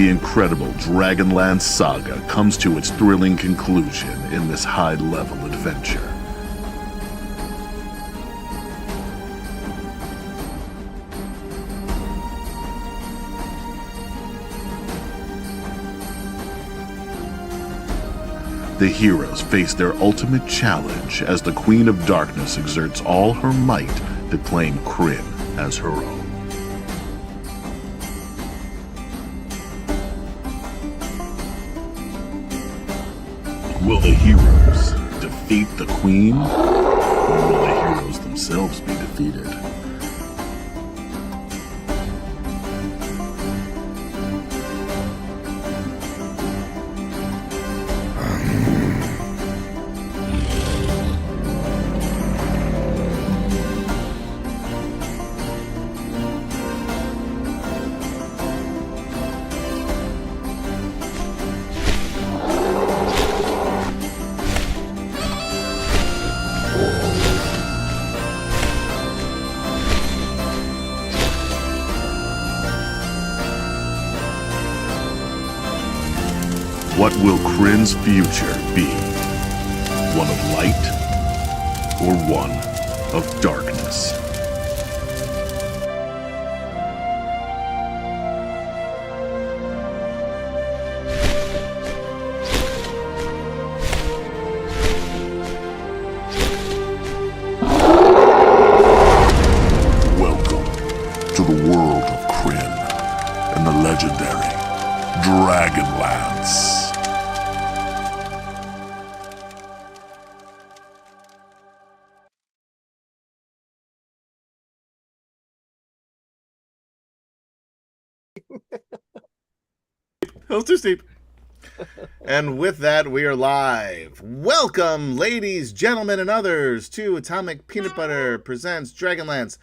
The incredible DragonLance saga comes to its thrilling conclusion in this high-level adventure. The heroes face their ultimate challenge as the Queen of Darkness exerts all her might to claim Krynn as her own. Will the heroes defeat the Queen, or will the heroes themselves be defeated? What will Krynn's future be? One of light or one of darkness? Welcome to the world of Krynn and the legendary DragonLance. That was too steep. And with that, we are live. Welcome, ladies, gentlemen, and others, to Atomic Peanut Butter presents DragonLance,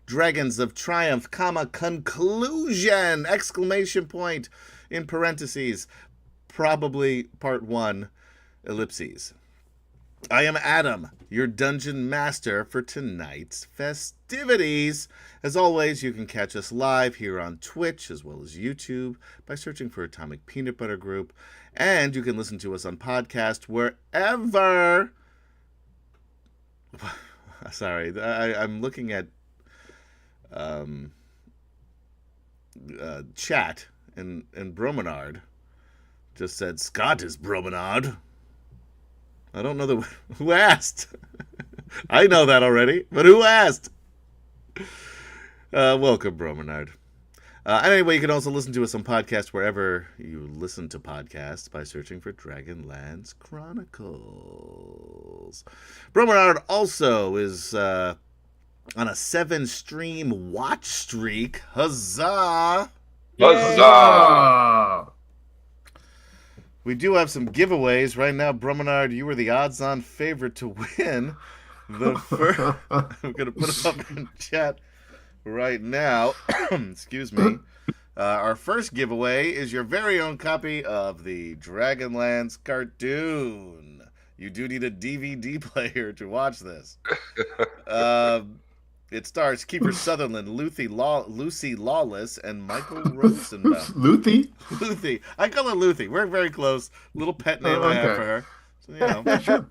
Dragons of Triumph, conclusion, exclamation point, in parentheses, probably part 1, ellipses. I am Adam, your dungeon master for tonight's festivities. As always, you can catch us live here on Twitch as well as YouTube by searching for Atomic Peanut Butter Group. And you can listen to us on podcast wherever... Sorry, I'm looking at chat, and Bromenard just said, Scott is Bromenard. I don't know who asked. I know that already, but who asked? Welcome, Bromenard. Anyway, you can also listen to us on podcast wherever you listen to podcasts by searching for DragonLance Chronicles. Bromenard also is on a 7-stream watch streak. Huzzah! Huzzah! We do have some giveaways right now. Bromenard, you were the odds-on favorite to win. The first, I'm going to put it up in chat right now. Excuse me. Our first giveaway is your very own copy of the DragonLance cartoon. You do need a DVD player to watch this. It stars Kiefer Sutherland, Lucy Lawless, and Michael Rosenbaum. Luthi? I call her Lucy. We're very close. Little pet name I have for her. So, you know. Sure.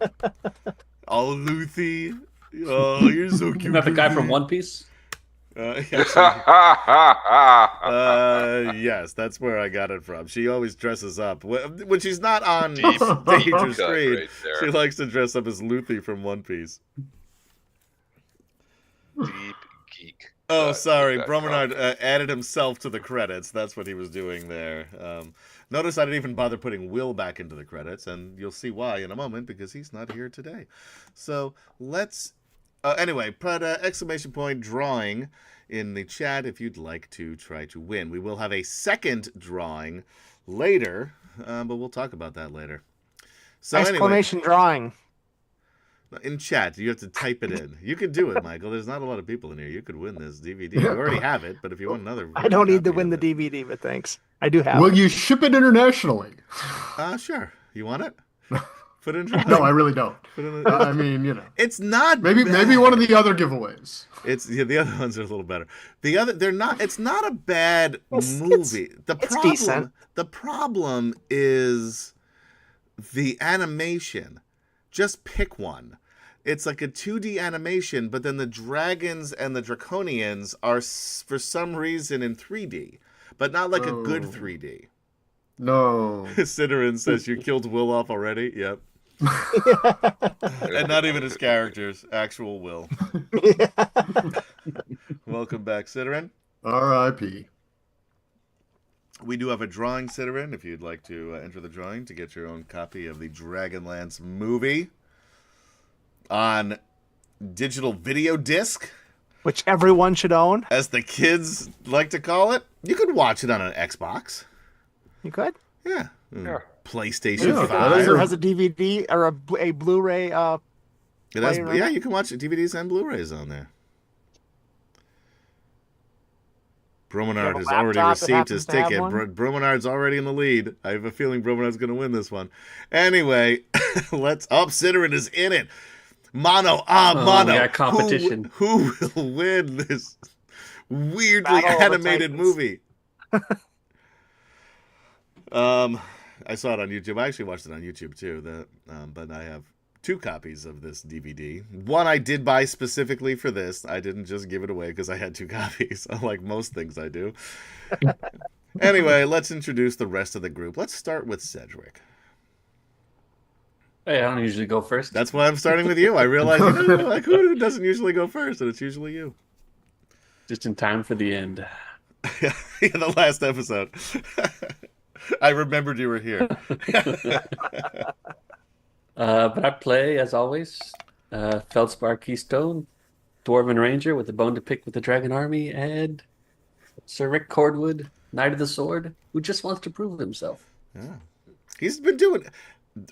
Oh, Lucy. Oh, you're so cute. Isn't that the guy from One Piece? Yes, that's where I got it from. She always dresses up. When she's not on stage or screen, right, she likes to dress up as Lucy from One Piece. Deep geek. Oh, sorry. Bromenard added himself to the credits. That's what he was doing there. Notice I didn't even bother putting Will back into the credits, and you'll see why in a moment, because he's not here today. So let's... anyway, put exclamation point drawing in the chat if you'd like to try to win. We will have a second drawing later, but we'll talk about that later. So exclamation drawing. In chat, you have to type it in. You could do it, Michael. There's not a lot of people in here. You could win this DVD. You already have it, but if you want another... I don't need to win the DVD, but thanks. I do have it. Will you ship it internationally? Sure. You want it? Put in drawing. No, I really don't. Put in the, I mean, it's not maybe bad. one of the other giveaways. The other ones are a little better. They're not. It's not a bad It's movie. it's decent. The problem is the animation. Just pick one. It's like a 2D animation, but then the dragons and the draconians are for some reason in 3D, but not like a good 3D. No. Ciderin says you killed Will off already. Yep. And not even his characters, actual Will. Welcome back, Ciderin. R.I.P. We do have a drawing, Ciderin, if you'd like to enter the drawing to get your own copy of the DragonLance movie on digital video disc, Which everyone should own. as the kids like to call it. You could watch it on an Xbox. You could. Yeah. Sure. PlayStation Yeah, 5. Or has a DVD or a Blu-ray. It has, player on yeah, it? you can watch DVDs and Blu-rays on there. Bromenard has already laptop that received his happens to have ticket. one? Bromenard's already in the lead. I have a feeling Bromenard's going to win this one. Anyway, Ciderin is in it. Mono. We got competition. Who will win this weirdly Battle of the animated Titans. movie? I saw it on YouTube. I actually watched it on YouTube too. But I have 2 copies of this DVD. One I did buy specifically for this. I didn't just give it away because I had 2 copies, unlike most things I do. Anyway, let's introduce the rest of the group. Let's start with Cedric. Hey, I don't usually go first. That's why I'm starting with you. I realize like who doesn't usually go first, and it's usually you. Just in time for the end. Yeah, the last episode. I remembered you were here. But I play, as always, Feldspar Keystone, Dwarven Ranger with a bone to pick with the Dragon Army, and Sir Rick Cordwood, Knight of the Sword, who just wants to prove himself. Yeah. He's been doing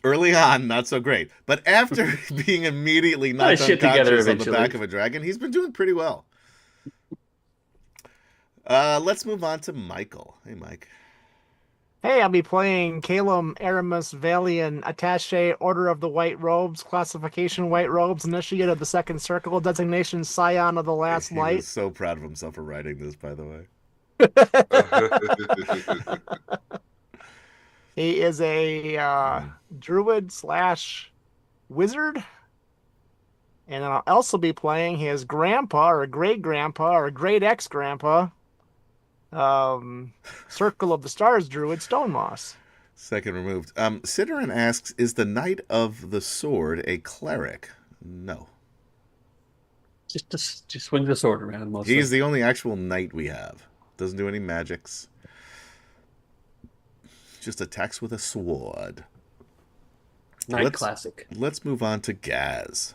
early on not so great, but after being immediately knocked shit together unconscious on the eventually. back of a dragon, he's been doing pretty well. Let's move on to Michael. Hey, Mike. Hey, I'll be playing Calum Aramus Valiant Attaché Order of the White Robes, classification White Robes, initiate of the Second Circle, designation Scion of the Last He Light. was so proud of himself for writing this, by the way. He is a druid / wizard. And then I'll also be playing his grandpa or great-grandpa or great-ex-grandpa, Circle of the Stars druid, Stonemoss. Second removed. Ciderin asks, is the Knight of the Sword a cleric? No. Just swing the sword around mostly. He's the only actual knight we have. Doesn't do any magics. Just attacks with a sword. Knight classic. Let's move on to Gaz.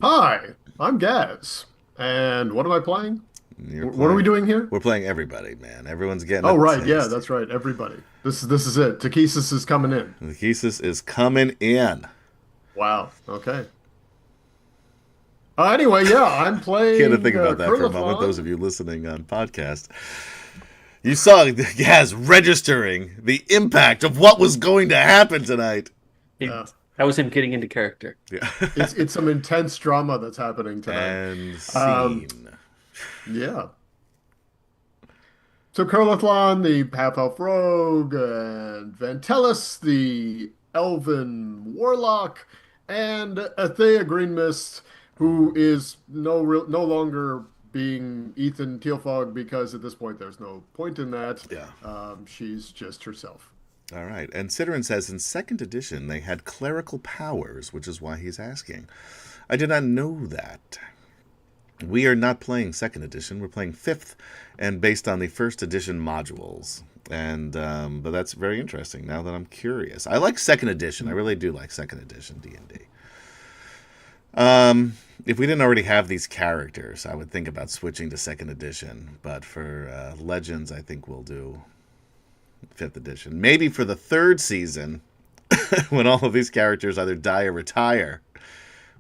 Hi, I'm Gaz. And what am I playing? You're What are we doing here? We're playing everybody, man. Everyone's getting Oh, up right. to Yeah, taste. that's right. Everybody. This is it. Takesis is coming in. The Thesis is coming in. Wow. Okay. Anyway, yeah, I'm playing. You had to think about that for a moment, those of you listening on podcast. You saw Gaz registering the impact of what was going to happen tonight. Yeah. That was him getting into character. Yeah. It's some intense drama that's happening tonight. And scene. Yeah. So Kurlathlan, the half-elf rogue, and Vantellis, the elven warlock, and Athea Greenmist, who is no longer being Ethan Tealfog because at this point there's no point in that. Yeah. She's just herself. All right. And Ciderin says in 2nd edition they had clerical powers, which is why he's asking. I did not know that. We are not playing 2nd edition. We're playing 5th and based on the 1st edition modules. And but that's very interesting now that I'm curious. I like 2nd edition. I really do like 2nd edition D&D. If we didn't already have these characters, I would think about switching to 2nd edition. But for Legends, I think we'll do 5th edition. Maybe for the 3rd season, when all of these characters either die or retire,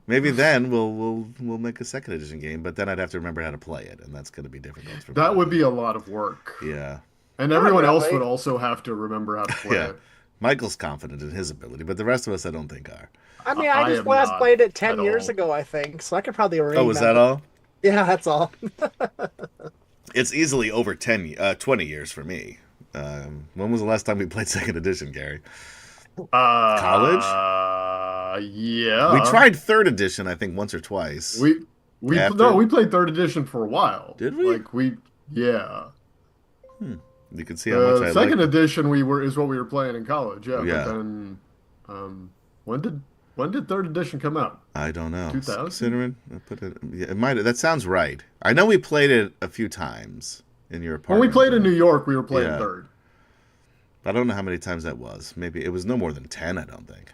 maybe then we'll make a 2nd edition game. But then I'd have to remember how to play it, and that's going to be difficult for me. That would be a lot of work. Yeah. And everyone else really. would also have to remember how to play Yeah. it. Michael's confident in his ability, but the rest of us I don't think are. I mean, I I just am last not played it at 10 years all. ago, I think, so I could probably remember. Oh, was that all? Yeah, that's all. It's easily over 20 years for me. When was the last time we played 2nd edition, Gary? College? Yeah. We tried 3rd edition, I think, once or twice. We After? we played 3rd edition for a while. Did we? Yeah. You can see how much I like 2nd edition is what we were playing in college. Yeah. Yeah. But then, when did 3rd edition come out? I don't know. 2000? Considering I put it, yeah, it might. That sounds right. I know we played it a few times in your apartment. When we played in New York, we were playing Yeah. 3rd. I don't know how many times that was. Maybe it was no more than 10. I don't think.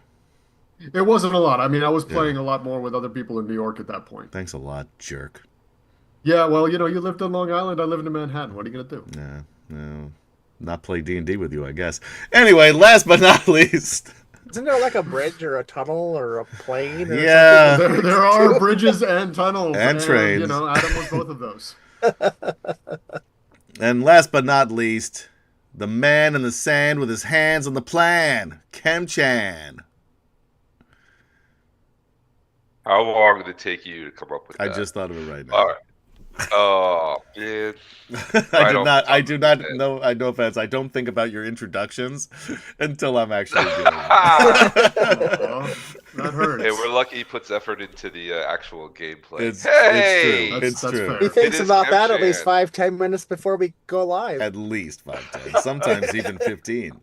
It wasn't a lot. I mean, I was playing a lot more with other people in New York at that point. Thanks a lot, jerk. Yeah, well, you lived in Long Island. I lived in Manhattan. What are you gonna do? Yeah, no, not play D&D with you, I guess. Anyway, last but not least. Isn't there like a bridge or a tunnel or a plane? Or Yeah. something? There are bridges and tunnels And trains. Adam was both of those. And last but not least, the man in the sand with his hands on the plan, Kem-chan. How long did it take you to come up with I that? just thought of it right now. All right. Oh, man. I do not know. I no offense. I don't think about your introductions until I'm actually doing it. That hurts. Hey, we're lucky he puts effort into the actual gameplay. It's hey! true. It's That's true. fair. He thinks It is about that at least Kem-chan. 5-10 minutes before we go live. At least 5, 10, sometimes even 15.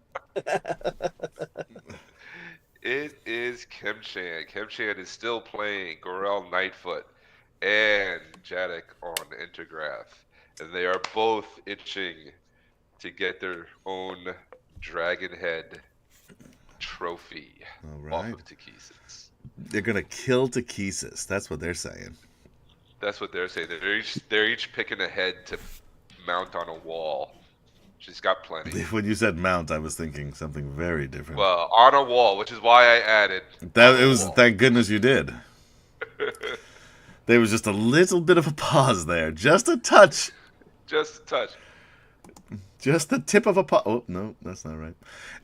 It is Kem-chan. Kem-chan is still playing Gorel Nightfoot and Jadek on Intergraph. And they are both itching to get their own Dragon Head trophy All off right. of Takesis. They're gonna kill Takesis. That's what they're saying. That's what they're saying. They're each picking a head to mount on a wall. She's got plenty. When you said mount, I was thinking something very different. Well, on a wall, which is why I added. That it was. Thank goodness you did. There was just a little bit of a pause there, just a touch, Just a touch. just the tip of a pause. Oh no, that's not right.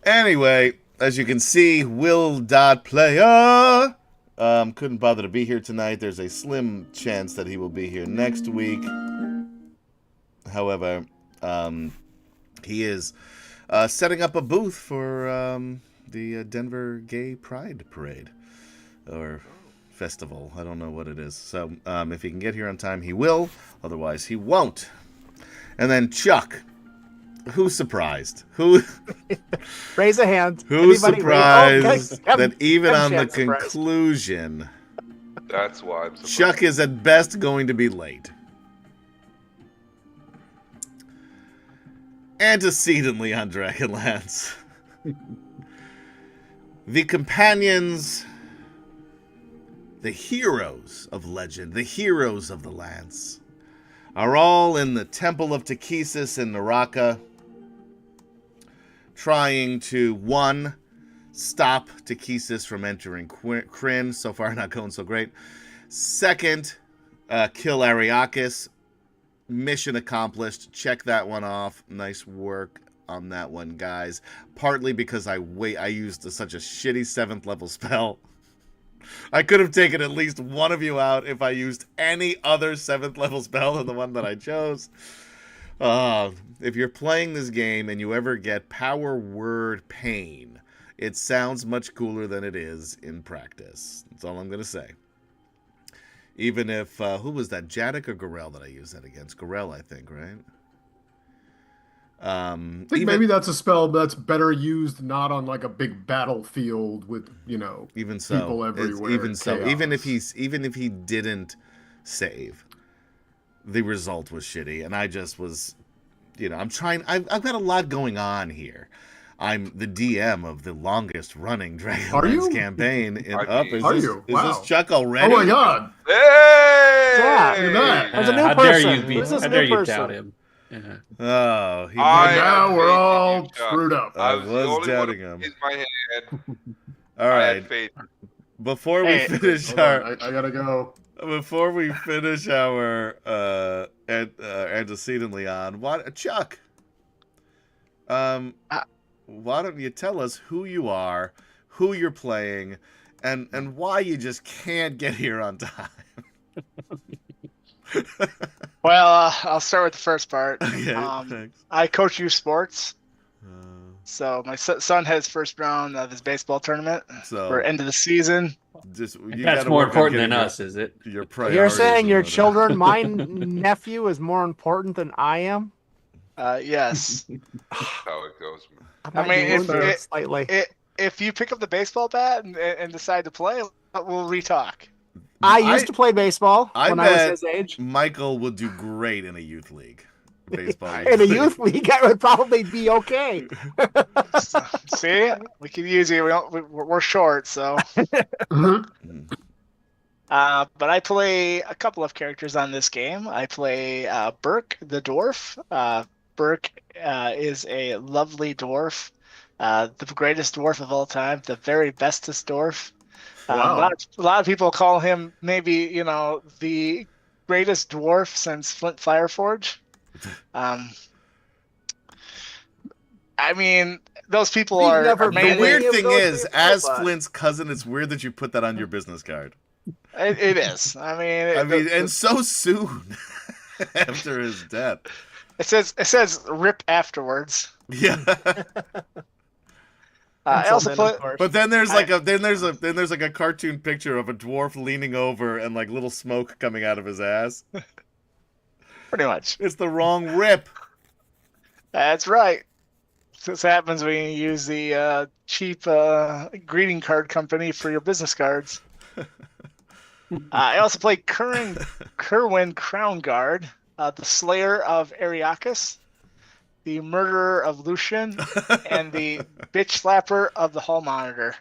Anyway, as you can see, Will.Player couldn't bother to be here tonight. There's a slim chance that he will be here next week. However, he is setting up a booth for the Denver Gay Pride Parade, or festival. I don't know what it is. So if he can get here on time, he will. Otherwise, he won't. And then Chuck. Who's surprised? Raise a hand. Who's Anybody surprised Kem- that even on the Kem-chan's surprised. conclusion, That's why I'm surprised. Chuck is at best going to be late. Antecedently on Dragonlance. The companions, the heroes of legend, the heroes of the Lance, are all in the Temple of Takesis in Naraka, trying to, 1, stop Takesis from entering Krynn. So far, not going so great. 2nd, kill Ariakis. Mission accomplished. Check that one off. Nice work on that one, guys. Partly because I used such a shitty 7th level spell. I could have taken at least one of you out if I used any other 7th level spell than the one that I chose. If you're playing this game and you ever get power word pain, it sounds much cooler than it is in practice. That's all I'm going to say. Even if, who was that, Jadek or Gorel that I used that against? Gorel, I think, right? I think maybe that's a spell that's better used not on like a big battlefield with, even so, people everywhere. even so, chaos. even if he didn't save, the result was shitty, and I just was, I'm trying. I've got a lot going on here. I'm the DM of the longest running Dragonlance campaign in Are you? Are you? Is Wow. this Chuck already? Oh my god! Hey! Yeah, look at that. There's a new how person. dare you be? This is How a dare new you person. doubt him? Yeah. Oh, he I And made- now have we're faith in all you, Chuck. screwed up. I was the was only one doubting who him. raised my hand. All I right, had faith. before we Hey, finish Hold our on, I gotta go. before we finish our antecedently on what Chuck, why don't you tell us who you are, who you're playing, and why you just can't get here on time? Well, I'll start with the first part. Okay, thanks. I coach youth sports. So my son had his first round of his baseball tournament. So We're end of the season. just you That's gotta more work on important than getting us, is it? Your priorities. You're saying in your order. children, my nephew is more important than I am? Yes. How it goes. I mean, slightly. if you pick up the baseball bat and decide to play, we'll re-talk. I used to play baseball when I was bet his age. Michael would do great in a youth league. Baseball. In a youth league, I would probably be okay. See, we can use you. We're short, so. Mhm. But I play a couple of characters on this game. I play Burke the dwarf. Burke is a lovely dwarf, the greatest dwarf of all time, the very bestest dwarf. Wow. A lot of people call him maybe the greatest dwarf since Flint Fireforge. I mean, those people We've are never The been weird any of thing those is, people, as but- Flint's cousin, it's weird that you put that on your business card. It is. I mean, and so soon after his death. it says rip afterwards. Yeah. I Until also then, play. of course. But then there's like a cartoon picture of a dwarf leaning over and like little smoke coming out of his ass. Pretty much. It's the wrong rip. That's right. This happens when you use the cheap greeting card company for your business cards. I also play Kerwin Crown Guard, the Slayer of Ariakus, the Murderer of Lucian, and the Bitch Slapper of the Hall Monitor.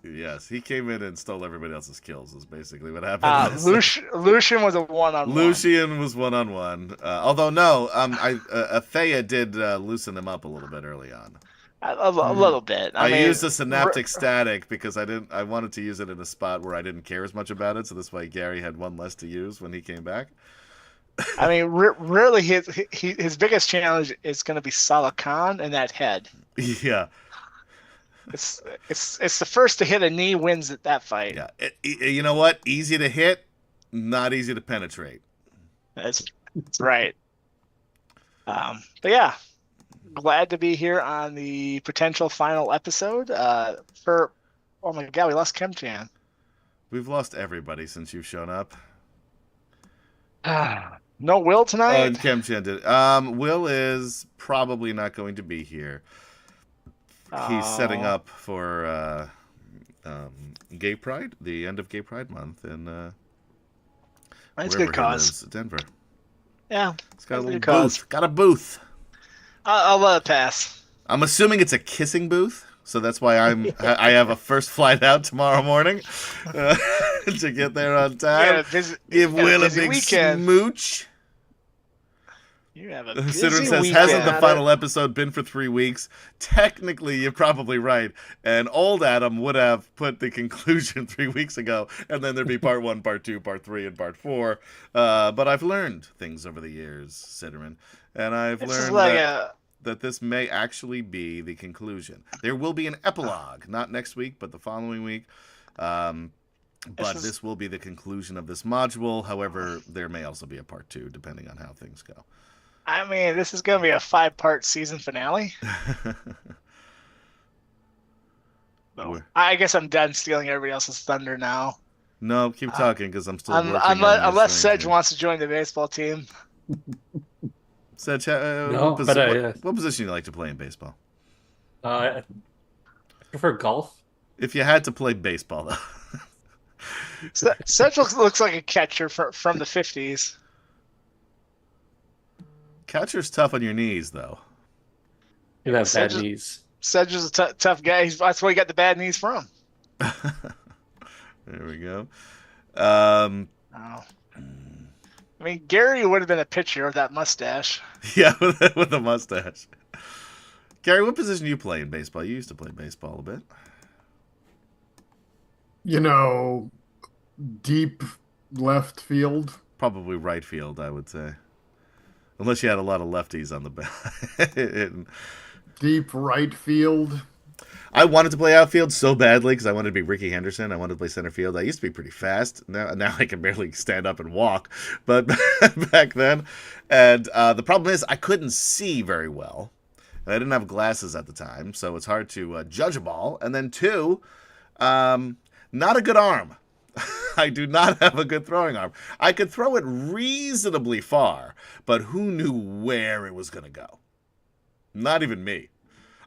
Yes, he came in and stole everybody else's kills. Is basically what happened. Lucian was a one-on-one. Lucian was one-on-one. Although no, Athea did loosen him up a little bit early on. A little bit. I mean, used a synaptic static because I wanted to use it in a spot where I didn't care as much about it, so this way Gary had one less to use when he came back. I mean, really, his biggest challenge is going to be Salah Khan and that head. Yeah, It's the first to hit a knee wins at that fight. yeah. You know what? Easy to hit, not easy to penetrate. That's right. But yeah, glad to be here on the potential final episode. Oh my god, we lost Kemchan. We've lost everybody since you've shown up. No Will tonight. Kemchan did. Will is probably not going to be here. He's setting up for Gay Pride, the end of Gay Pride month, and That's a wherever good he cause. lives, Denver. Yeah, It's got a that's a little good cause. booth. Got a booth. I'll let it pass. I'm assuming it's a kissing booth, so that's why I have a first flight out tomorrow morning to get there on time. Give Will a big smooch. You have a busy Sidran says, weekend. hasn't the final episode been for 3 weeks? Technically, you're probably right. And old Adam would have put the conclusion 3 weeks ago, and then there'd be part 1, part 2, part 3, and part 4. But I've learned things over the years, Sidran. And I've learned that this may actually be the conclusion. There will be an epilogue, not next week, but the following week. But this will be the conclusion of this module. However, there may also be a part 2, depending on how things go. I mean, this is going to be a 5-part season finale. So, I guess I'm done stealing everybody else's thunder now. No, keep talking because I'm still working. Unless Sedge wants to join the baseball team. Sedge, No, what position do you like to play in baseball? I prefer golf. If you had to play baseball, though. Sedge looks like a catcher from the 50s. Catcher's tough on your knees, though. You have bad knees. Sedge is a tough guy. That's where he got the bad knees from. There we go. I mean, Gary would have been a pitcher with that mustache. Yeah, with a mustache. Gary, what position do you play in baseball? You used to play baseball a bit. You know, deep left field. Probably right field, I would say. Unless you had a lot of lefties on the back. deep right field. I wanted to play outfield so badly because I wanted to be Ricky Henderson. I wanted to play center field. I used to be pretty fast. Now I can barely stand up and walk. But back then, and the problem is I couldn't see very well. And I didn't have glasses at the time, so it's hard to judge a ball. And then two, not a good arm. I do not have a good throwing arm. I could throw it reasonably far, but who knew where it was going to go? Not even me.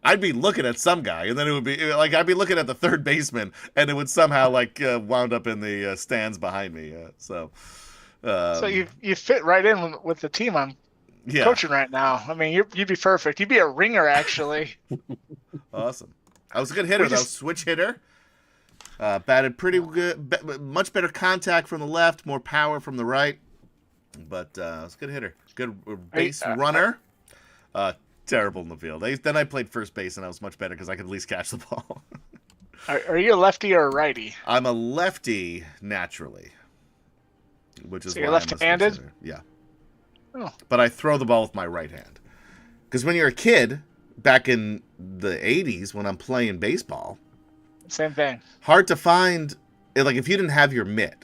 I'd be looking at some guy, and then it would be like I'd be looking at the third baseman, and it would somehow like wound up in the stands behind me. So you fit right in with the team I'm coaching right now. I mean, you'd be perfect. You'd be a ringer, actually. Awesome. I was a good hitter, though. Switch hitter. Batted pretty good. Much better contact from the left, more power from the right. But I was a good hitter. Good base runner. Terrible in the field. Then I played first base, and I was much better because I could at least catch the ball. Are you a lefty or a righty? I'm a lefty naturally, which is so why you're left-handed? Yeah. Oh. But I throw the ball with my right hand. Because when you're a kid, back in the 80s, when I'm playing baseball, same thing. hard to find. Like, if you didn't have your mitt,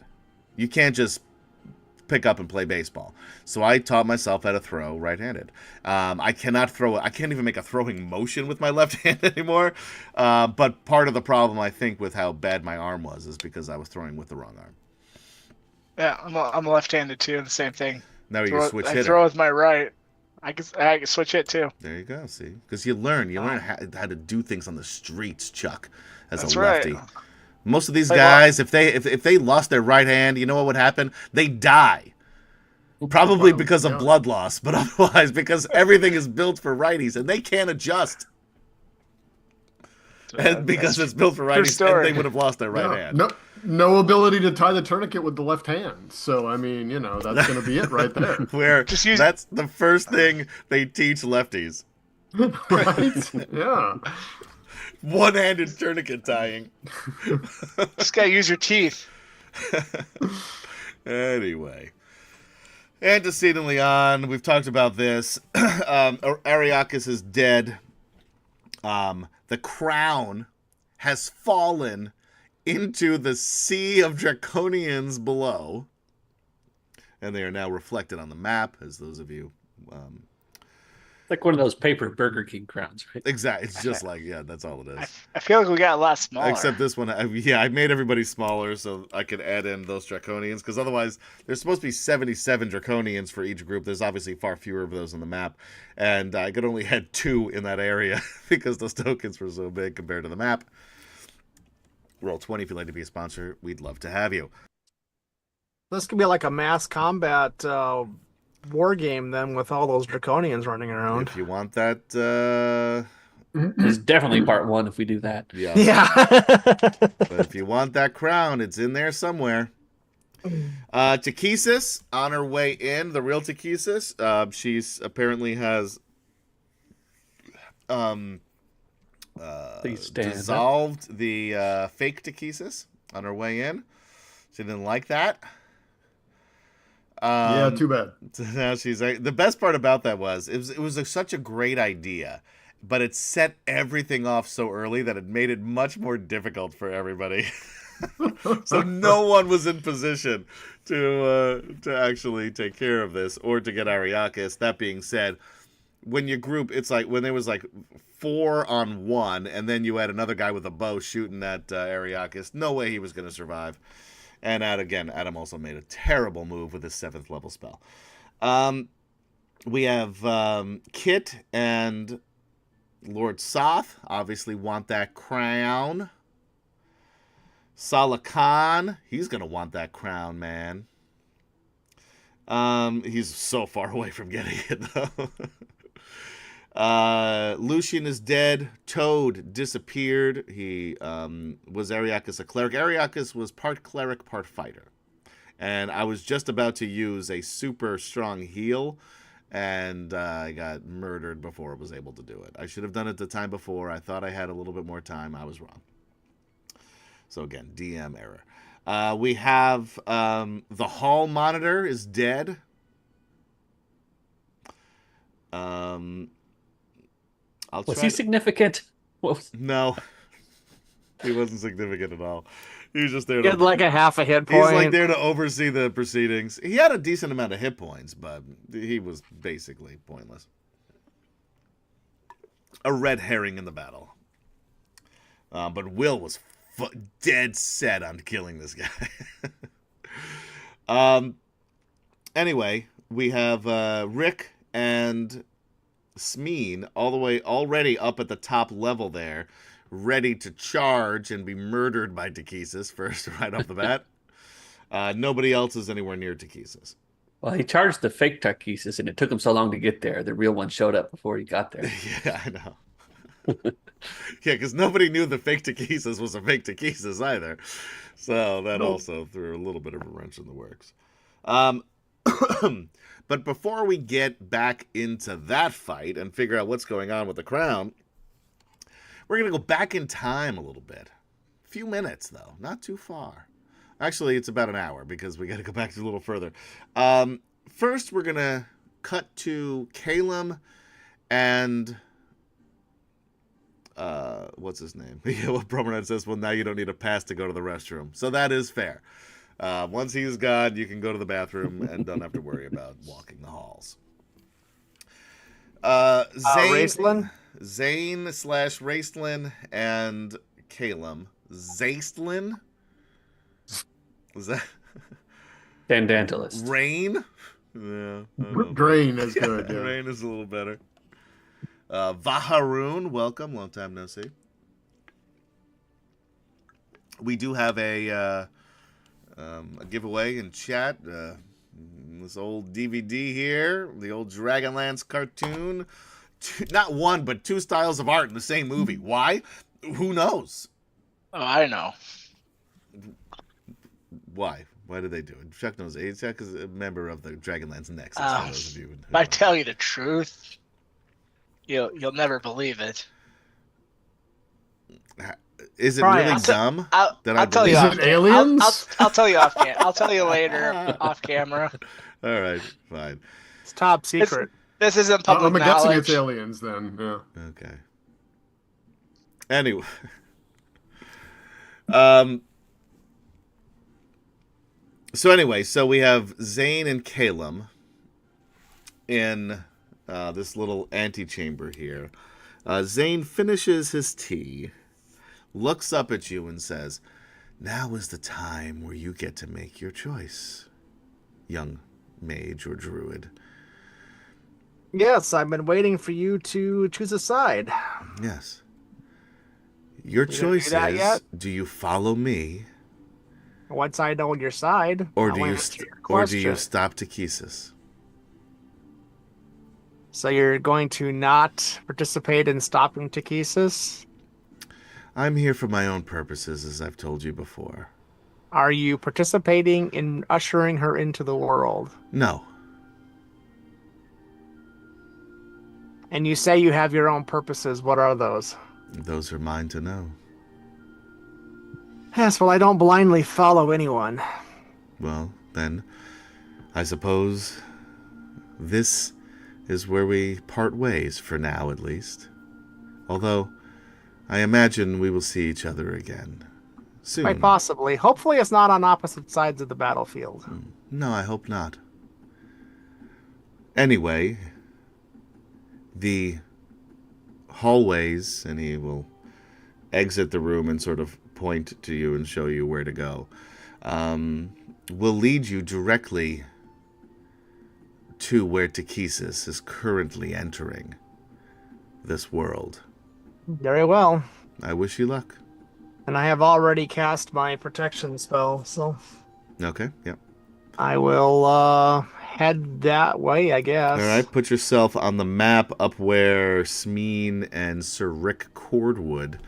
you can't just pick up and play baseball. So I taught myself how to throw right-handed. I cannot throw. I can't even make a throwing motion with my left hand anymore. But part of the problem, I think, with how bad my arm was is because I was throwing with the wrong arm. Yeah, I'm left-handed too. The same thing. Now you're a switch hitter. I throw with my right. I can switch it too. There you go. See, because you learn how to do things on the streets, Chuck, as That's a lefty. Right. Most of these guys, if they lost their right hand, you know what would happen? They die. Probably because of blood loss, but otherwise because everything is built for righties and they can't adjust. And because it's built for righties, and they would have lost their right hand. No ability to tie the tourniquet with the left hand. So, I mean, that's going to be it right there. That's the first thing they teach lefties. Right? Yeah. One-handed tourniquet tying. Just gotta use your teeth. Anyway. Antecedently on, we've talked about this. Ariakis is dead. The crown has fallen into the sea of draconians below. And they are now reflected on the map, as those of you... like one of those paper Burger King crowns, right? Exactly. It's just that's all it is. I feel like we got a lot smaller. Except this one, I made everybody smaller so I could add in those draconians, because otherwise there's supposed to be 77 draconians for each group. There's obviously far fewer of those on the map, and I could only add 2 in that area because those tokens were so big compared to the map. Roll 20 if you'd like to be a sponsor. We'd love to have you. This could be like a mass combat war game then, with all those draconians running around. If you want that, it's definitely part 1 if we do that. Yeah. But if you want that crown, it's in there somewhere. Takesis on her way in, the real Takesis. She's apparently has dissolved the fake Takesis on her way in. She didn't like that. Yeah, too bad. Now she's the best part about that was it was such a great idea, but it set everything off so early that it made it much more difficult for everybody. So no one was in position to actually take care of this or to get Ariakis. That being said, when you group, it's like when there was like 4 on 1, and then you had another guy with a bow shooting at Ariakis. No way he was going to survive. And Adam also made a terrible move with his 7th level spell. We have Kit and Lord Soth obviously want that crown. Salah Khan, he's going to want that crown, man. He's so far away from getting it, though. Lucian is dead. Toad disappeared. He was Ariakis a cleric. Ariakis was part cleric, part fighter. And I was just about to use a super strong heal, and I got murdered before I was able to do it. I should have done it the time before. I thought I had a little bit more time. I was wrong. So again, DM error. We have the hall monitor is dead. I'll Was try he to- significant? What was... No, he wasn't significant at all. He was just there He to. had like a half a hit He's point. like there to oversee the proceedings. He had a decent amount of hit points, but he was basically pointless. A red herring in the battle. But Will was dead set on killing this guy. Anyway, we have Rick and Smeen all the way already up at the top level there, ready to charge and be murdered by Takesis first right off the bat. Nobody else is anywhere near Takesis. Well, he charged the fake Takesis, and it took him so long to get there. The real one showed up before he got there. Yeah, I know. Yeah, because nobody knew the fake Takesis was a fake Takesis either. So that also threw a little bit of a wrench in the works. But before we get back into that fight and figure out what's going on with the crown, we're going to go back in time a little bit. A few minutes, though. Not too far. Actually, it's about an hour because we got to go back a little further. First, we're going to cut to Calum and... what's his name? Yeah, well, Promenade says, well, now you don't need a pass to go to the restroom. So that is fair. Once he's gone, you can go to the bathroom and don't have to worry about walking the halls. Raceland? Zane / Raceland and Calum. Zastlin? Is that... Dandantalist. Rain? Yeah. Grain is good. Yeah. Rain is a little better. Vaharoon, welcome. Long time no see. We do have a giveaway in chat. This old DVD here, the old Dragonlance cartoon. Not one, but two styles of art in the same movie. Why? Who knows? Oh, I know. Why? Why did they do it? Chuck knows. Chuck is a member of the Dragonlance Nexus. For those of you who If I tell you the truth, you'll never believe it. Is it Brian, really dumb? I'll I tell you. Is believe it off cam- aliens? I'll tell you off cam. I'll tell you later off camera. All right, fine. It's top secret. This isn't public I'm guessing knowledge. it's aliens then. Yeah. Okay. Anyway. So we have Zane and Calum in this little antechamber here. Zane finishes his tea, looks up at you and says, "Now is the time where you get to make your choice, young mage or druid." Yes, I've been waiting for you to choose a side. Yes. Your You didn't choice do that is, yet? do you follow me, Once I know your side, or I'll do you answer your question. stop Takesis? So you're going to not participate in stopping Takesis? I'm here for my own purposes, as I've told you before. Are you participating in ushering her into the world? No. And you say you have your own purposes. What are those? Those are mine to know. Yes, well, I don't blindly follow anyone. Well, then, I suppose this is where we part ways, for now at least. Although, I imagine we will see each other again. Soon. Quite possibly. Hopefully it's not on opposite sides of the battlefield. No, I hope not. Anyway, the hallways, and he will exit the room and sort of point to you and show you where to go, will lead you directly to where Takesis is currently entering this world. Very well. I wish you luck. And I have already cast my protection spell, so Okay, yep. I will head that way, I guess. All right, put yourself on the map up where Smeen and Sir Rick Cordwood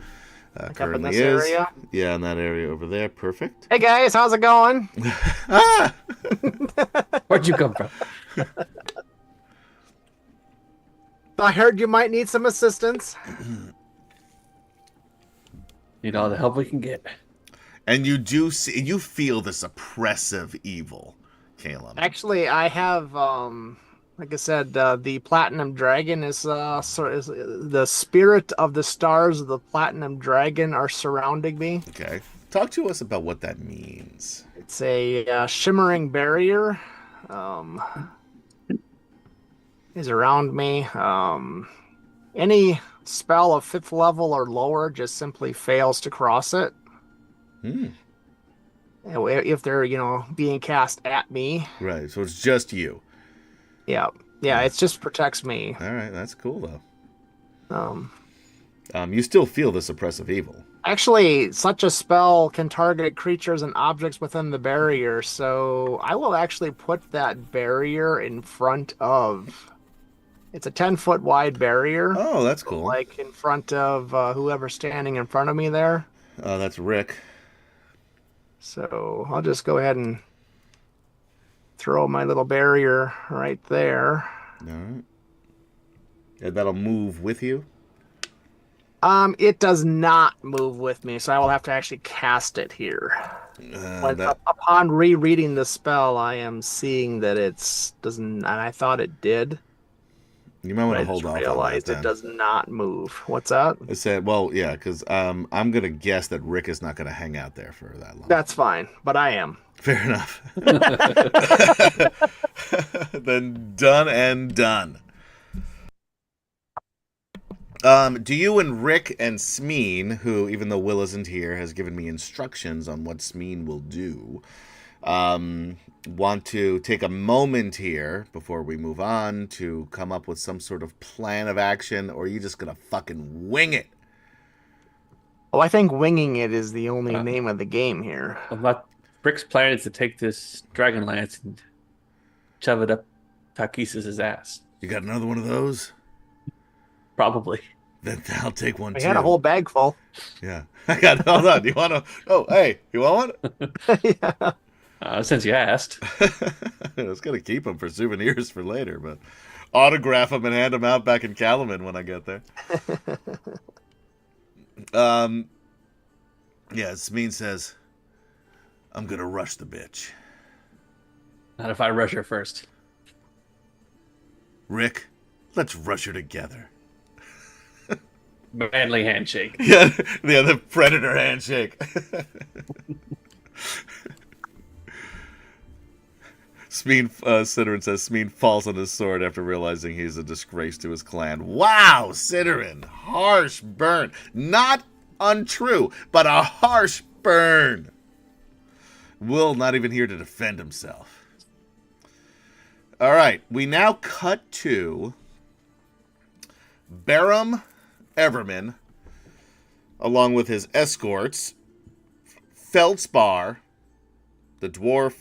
Like up in currently this is. area? Yeah, in that area over there. Perfect. Hey guys, how's it going? Ah! Where'd you come from? I heard you might need some assistance. Need all the help we can get. And you do see, you feel this oppressive evil, Caleb. Actually, I have Like I said, the Platinum Dragon is the spirit of the stars of the Platinum Dragon are surrounding me. Okay. Talk to us about what that means. It's a shimmering barrier is around me. Any spell of 5th level or lower just simply fails to cross it. Hmm. If they're, being cast at me. Right. So it's just you. Yeah. Yeah, it just protects me. All right. That's cool, though. Um, You still feel the suppressive evil. Actually, such a spell can target creatures and objects within the barrier, so I will actually put that barrier in front of... It's a 10-foot wide barrier. Oh, that's cool. Like in front of whoever's standing in front of me there. Oh, that's Rick. So I'll just go ahead and throw my little barrier right there. All right. Yeah, that'll move with you. It does not move with me, so I will have to actually cast it here. Upon rereading the spell, I am seeing that doesn't, and I thought it did. You might want I to hold just off realized on that, it does not move. What's that? I said, well, yeah, because I'm going to guess that Rick is not going to hang out there for that long. That's fine, but I am. Fair enough. Then done and done. Do you and Rick and Smeen, who, even though Will isn't here, has given me instructions on what Smeen will do, want to take a moment here before we move on to come up with some sort of plan of action, or are you just going to fucking wing it? Oh, I think winging it is the only name of the game here. Rick's plan is to take this DragonLance and shove it up Takis's ass. You got another one of those? Probably. Then I'll take one I too. had a whole bag full. Yeah. I got, hold on. You want to? Oh, hey, you want one? Yeah. Since you asked. I was going to keep them for souvenirs for later, but autograph them and hand them out back in Calumet when I get there. Yeah, Smeen says, I'm going to rush the bitch. Not if I rush her first. Rick, let's rush her together. Manly handshake. Yeah, the predator handshake. Sidorin says Smeen falls on his sword after realizing he's a disgrace to his clan. Wow, Sidorin, harsh burn. Not untrue, but a harsh burn. Will not even here to defend himself. All right, we now cut to Barum Everman, along with his escorts, Feldspar, the dwarf,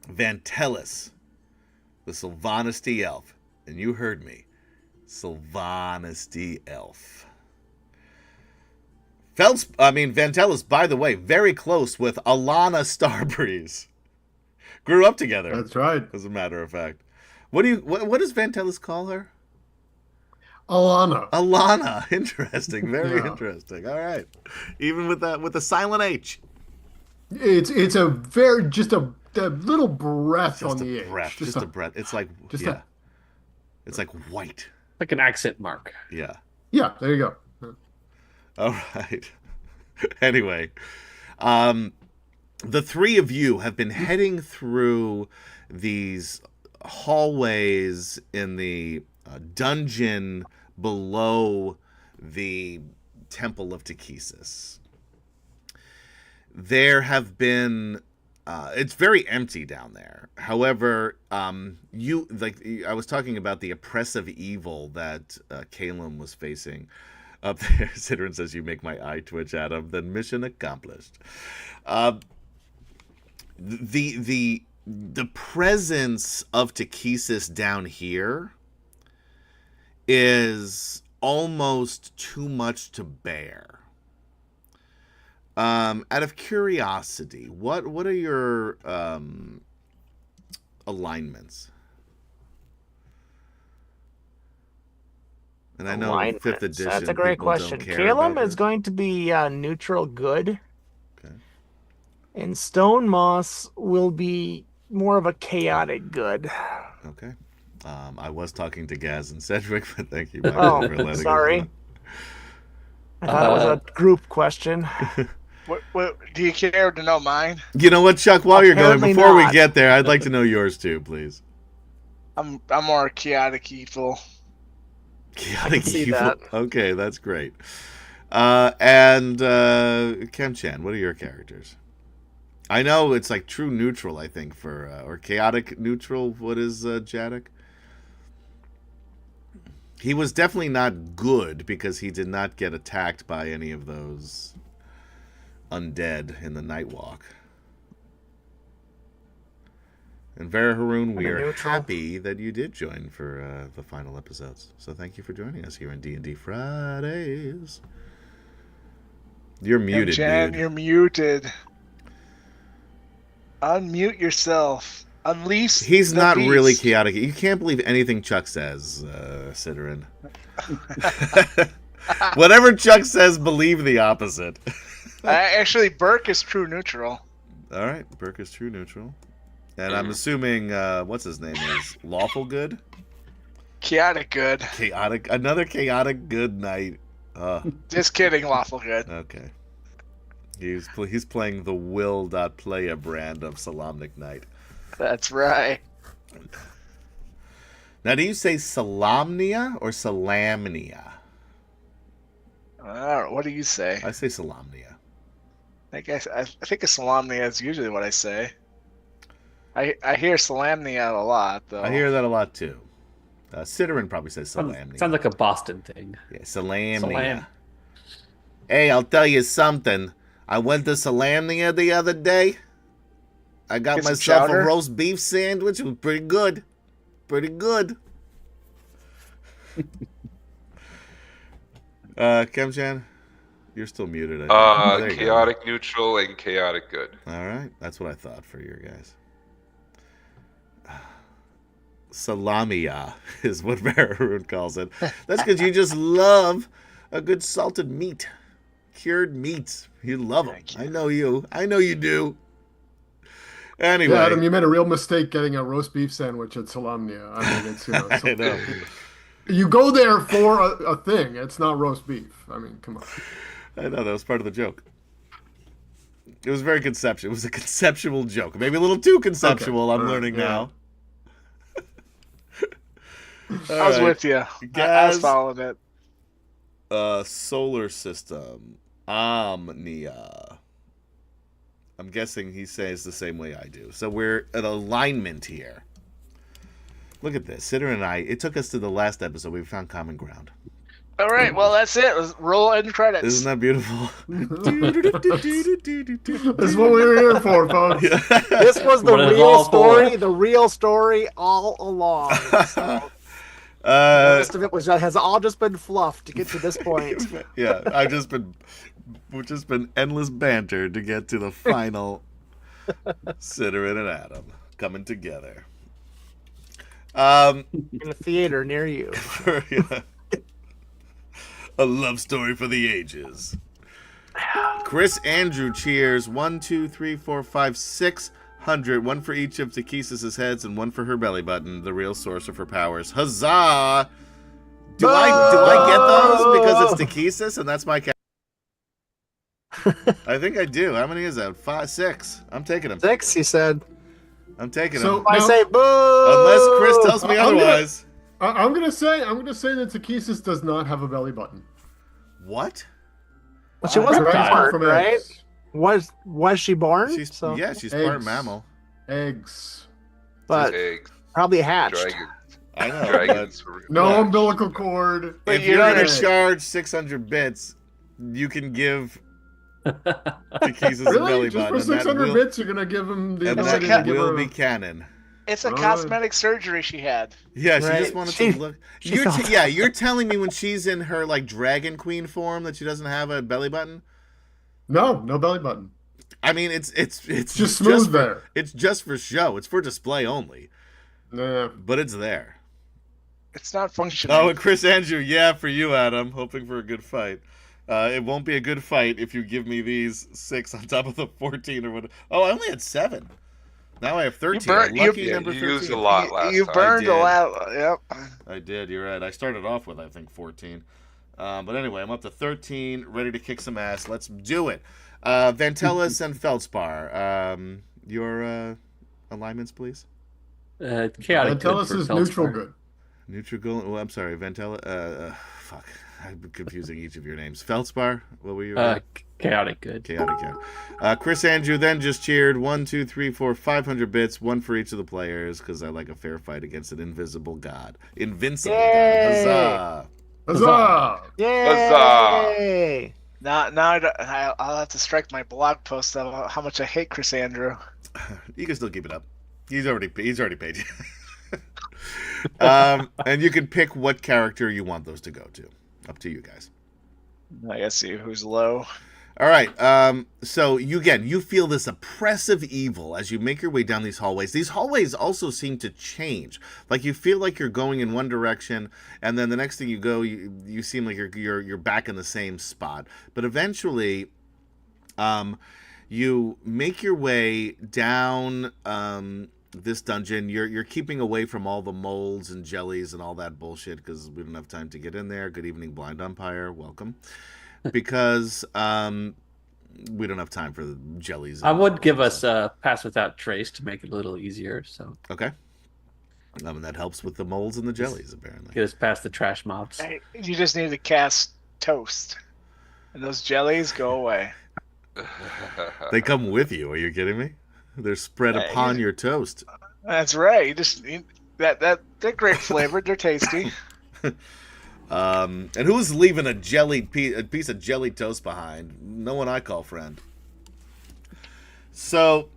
Vantellis, the Sylvanisty elf. And you heard me. Sylvanisty elf. Vantellis, by the way, very close with Alana Starbreeze. Grew up together. That's right. As a matter of fact. What does Vantellis call her? Alana. Interesting. Very interesting. All right. Even with the silent H. It's a very just a little breath Just on the a edge. breath. Just a breath. It's like it's like white. Like an accent mark. Yeah. Yeah, there you go. All right. Anyway, the three of you have been heading through these hallways in the dungeon below the Temple of Takesis. There have been it's very empty down there. However, I was talking about the oppressive evil that Calum was facing up there. Sidorin says, you make my eye twitch, Adam. Then mission accomplished. The presence of Takesis down here is almost too much to bear. Out of curiosity, what are your alignments? And I know Alignments. 5th edition. That's a great question. Calum is going to be neutral good. Okay. And Stone Moss will be more of a chaotic good. Okay. I was talking to Gaz and Cedric, but thank you, Michael, Oh, for letting us sorry. know. I thought it was a group question. What do you care to know mine? You know what, Chuck? While you're going, Apparently before we not. get there, I'd like to know yours too, please. I'm more chaotic evil. Chaotic see evil. that. Okay, that's great. And Kem-chan, what are your characters? I know it's like true neutral, I think, for or chaotic neutral. What is Jadek? He was definitely not good because he did not get attacked by any of those undead in the Night Walk. And Vera Haroon, we are neutral. happy that you did join for the final episodes. So thank you for joining us here in D&D Fridays. You're muted, Jan, dude. you're muted. Unmute yourself. Unleash. He's the not really beast. chaotic. You can't believe anything Chuck says, Sidorin. Whatever Chuck says, believe the opposite. Actually, Burke is true neutral. All right, Burke is true neutral. And I'm assuming, what's his name is? Lawful good? Chaotic good. Chaotic. Another chaotic good night. Just kidding, lawful good. Okay. He's playing the will.playa brand of Solamnic Night. That's right. Now, do you say Solamnia or Salamnia? I don't know. What do you say? I say Solamnia. I guess I think a Solamnia is usually what I say. I hear Solamnia a lot, though. I hear that a lot, too. Sidorin probably says Salamnia. Sounds like a Boston thing. Yeah, Salamnia. Salam. Hey, I'll tell you something. I went to Salamnia the other day. I got Get some myself a chowder? roast beef sandwich. It was pretty good. Pretty good. Kem-chan, you're still muted. I think. Oh, there you go. Chaotic neutral and chaotic good. All right, that's what I thought for your guys. Salamia is what Mararoon calls it. That's because you just love a good salted meat, cured meats. You love them. I know you. I know you do. Anyway, Yeah, Adam, you made a real mistake getting a roast beef sandwich at Salamnia. I mean, it's, you know, I know. you go there for a thing. It's not roast beef. I mean, come on. I know that was part of the joke. It was very conceptual. It was a conceptual joke. Maybe a little too conceptual. Okay. I'm learning Yeah. now. I was with you. I was Guys, following it. solar system. Omnia. I'm guessing he says the same way I do. So we're at alignment here. Look at this. Sitter and I, it took us to the last episode. We found common ground. All right, well, that's it. Let's roll end credits. Isn't that beautiful? That's what we were here for, folks. This was the What it's real all for. story, the real story all along. So the rest of it has all just been fluff to get to this point. Yeah, we've just been endless banter to get to the final Sidorin and Adam coming together. In a theater near you. Yeah. A love story for the ages. Chris Andrew cheers 1, 2, 3, 4, 5, 600. One for each of Takisis's heads and one for her belly button, the real source of her powers. Huzzah! Do I get those because it's Takisis and that's my cat? I think I do. How many is that? 5, 6. I'm taking them. 6, he said. I'm taking So them. I now, say boo. Unless Chris tells me I'm gonna- otherwise. I'm gonna say that Takesis does not have a belly button. What? Well, she wasn't Dragons born, come from right? eggs. Was she born? She's So, she's Eggs. part mammal. Eggs. but Eggs, probably hatched. dragons, I know. dragons. No Yeah. umbilical cord. But if you're you're gonna right. charge 600 bits, you can give Takisis's Really? belly Just button, for and that 600 will, bits, you're gonna give him the and ability that to give will her be canon. It's a Alright. cosmetic surgery she had. Yeah, she Right. just wanted She- to look. she You're felt- yeah, you're telling me when she's in her like dragon queen form that she doesn't have a belly button? No belly button. I mean, it's Just smooth for, there. It's just for show. It's for display only, Nah. but it's there. It's not functioning. Oh, and Chris Andrew, yeah, for you, Adam. Hoping for a good fight. It won't be a good fight if you give me these 6 on top of the 14 or whatever. Oh, I only had 7. Now I have 13. burnt- you- Lucky Yeah, number you 13. used a lot last You time. burned I a did. lot. Yep. I did. You're right. I started off with, I think, 14. But anyway, I'm up to 13, ready to kick some ass. Let's do it. Vantellis and Feldspar. Your alignments, please. Chaotic good Vantellis for is neutral Feldspar. good. Neutral. Well, I'm sorry, Ventella. Fuck. I'm confusing each of your names. Feldspar. What were you? Chaotic good. Chaotic Cat. Chris Andrew then just cheered 1, 2, 3, 4, 500 bits, one for each of the players, because I like a fair fight against an invisible god. Invincible Yay! god. Huzzah! Huzzah! Yay! Now I'll have to strike my blog post of how much I hate Chris Andrew. You can still keep it up. He's already paid you. And you can pick what character you want those to go to. Up to you guys. I guess see who's low. All right. So you feel this oppressive evil as you make your way down these hallways. These hallways also seem to change. Like you feel like you're going in one direction, and then the next thing you go, you seem like you're back in the same spot. But eventually, you make your way down this dungeon. You're keeping away from all the molds and jellies and all that bullshit because we don't have time to get in there. Good evening, blind umpire. Welcome. Because we don't have time for the jellies. I would give us a pass without trace to make it a little easier. So Okay. And that helps with the molds and the jellies, apparently. get us past the trash mobs. Hey, you just need to cast toast, and those jellies go away. They come with you. Are you kidding me? They're spread Hey. upon your toast. That's right. That they're great flavored. They're tasty. And who's leaving a piece of jelly toast behind? No one I call friend. So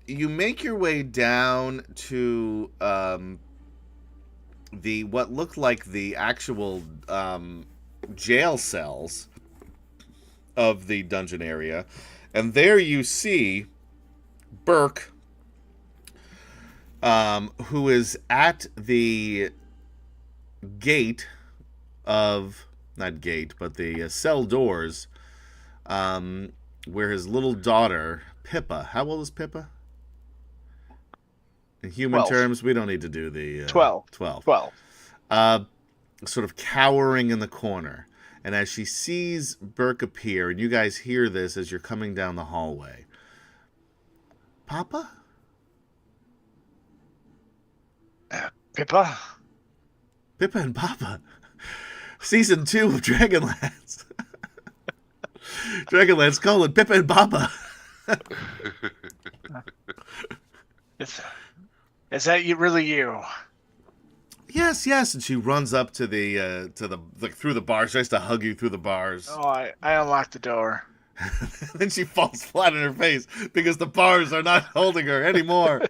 you make your way down to what looked like the actual jail cells of the dungeon area, and there you see Burke, who is at the gate of not gate but the cell doors, where his little daughter Pippa. How old is Pippa? In human 12. terms, we don't need to do the 12. 12. 12. Sort of cowering in the corner. And as she sees Burke appear, and you guys hear this as you're coming down the hallway. Papa? Pippa. Pippa and Papa. Season 2 of DragonLance. DragonLance colon Pippa and Papa. Is that really you? Yes, yes. And she runs up to the through the bars, tries to hug you through the bars. Oh, I unlocked the door. Then she falls flat on her face because the bars are not holding her anymore.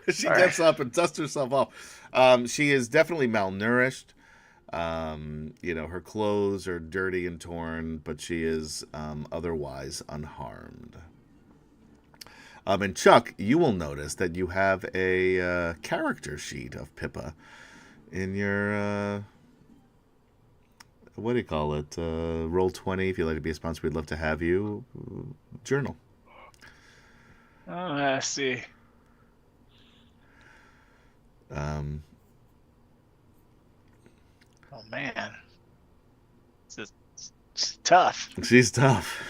She gets up and dusts herself off. She is definitely malnourished. Her clothes are dirty and torn, but she is otherwise unharmed. And Chuck, you will notice that you have a character sheet of Pippa in your, what do you call it? Roll20, if you'd like to be a sponsor, we'd love to have you. Journal. Oh, I see. Oh man, it's tough. She's tough.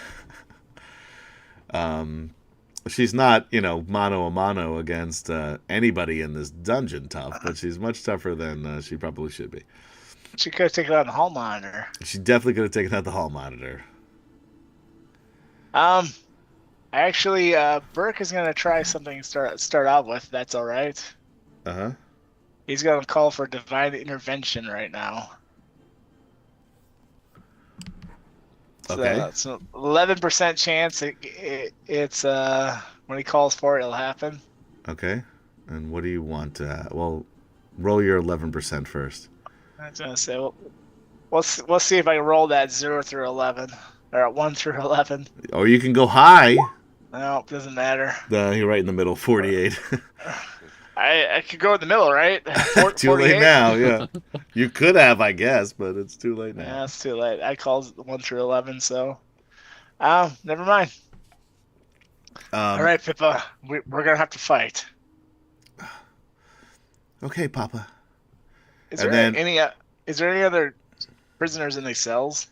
She's not, mano a mano against anybody in this dungeon tough, but she's much tougher than she probably should be. She could have taken it on the hall monitor. She definitely could have taken out the hall monitor. Actually, Burke is gonna try something to start out with. That's all right. Uh-huh. He's gonna call for divine intervention right now. Okay. So it's an 11% chance it's when he calls for it, it'll happen. Okay. And what do you want? Well, roll your 11% first. I was gonna say, we'll see if I can roll that 0 through 11 or 1 through 11. Or you can go high. No, it doesn't matter. You're right in the middle, 48. I could go in the middle, right? Too late now, yeah. You could have, I guess, but it's too late now. Yeah, it's too late. I called 1 through 11, so never mind. All right, Pippa, we're gonna have to fight. Okay, Papa. Is And there then- any other prisoners in these cells?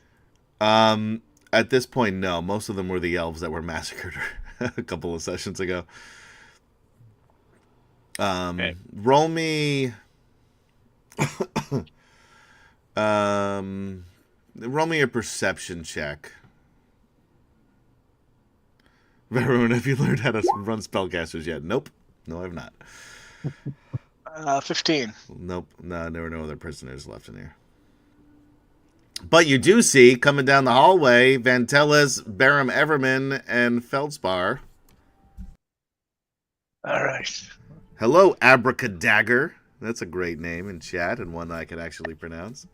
At this point, no. Most of them were the elves that were massacred a couple of sessions ago. Okay. Roll me. Roll me a perception check. Varun, have you learned how to run spellcasters yet? Nope. No, I've not. 15. Nope. No, there were no other prisoners left in here. But you do see, coming down the hallway, Vantellis, Barum Everman, and Feldspar. All right. Hello, Abracadagger. That's a great name in chat and one I can actually pronounce.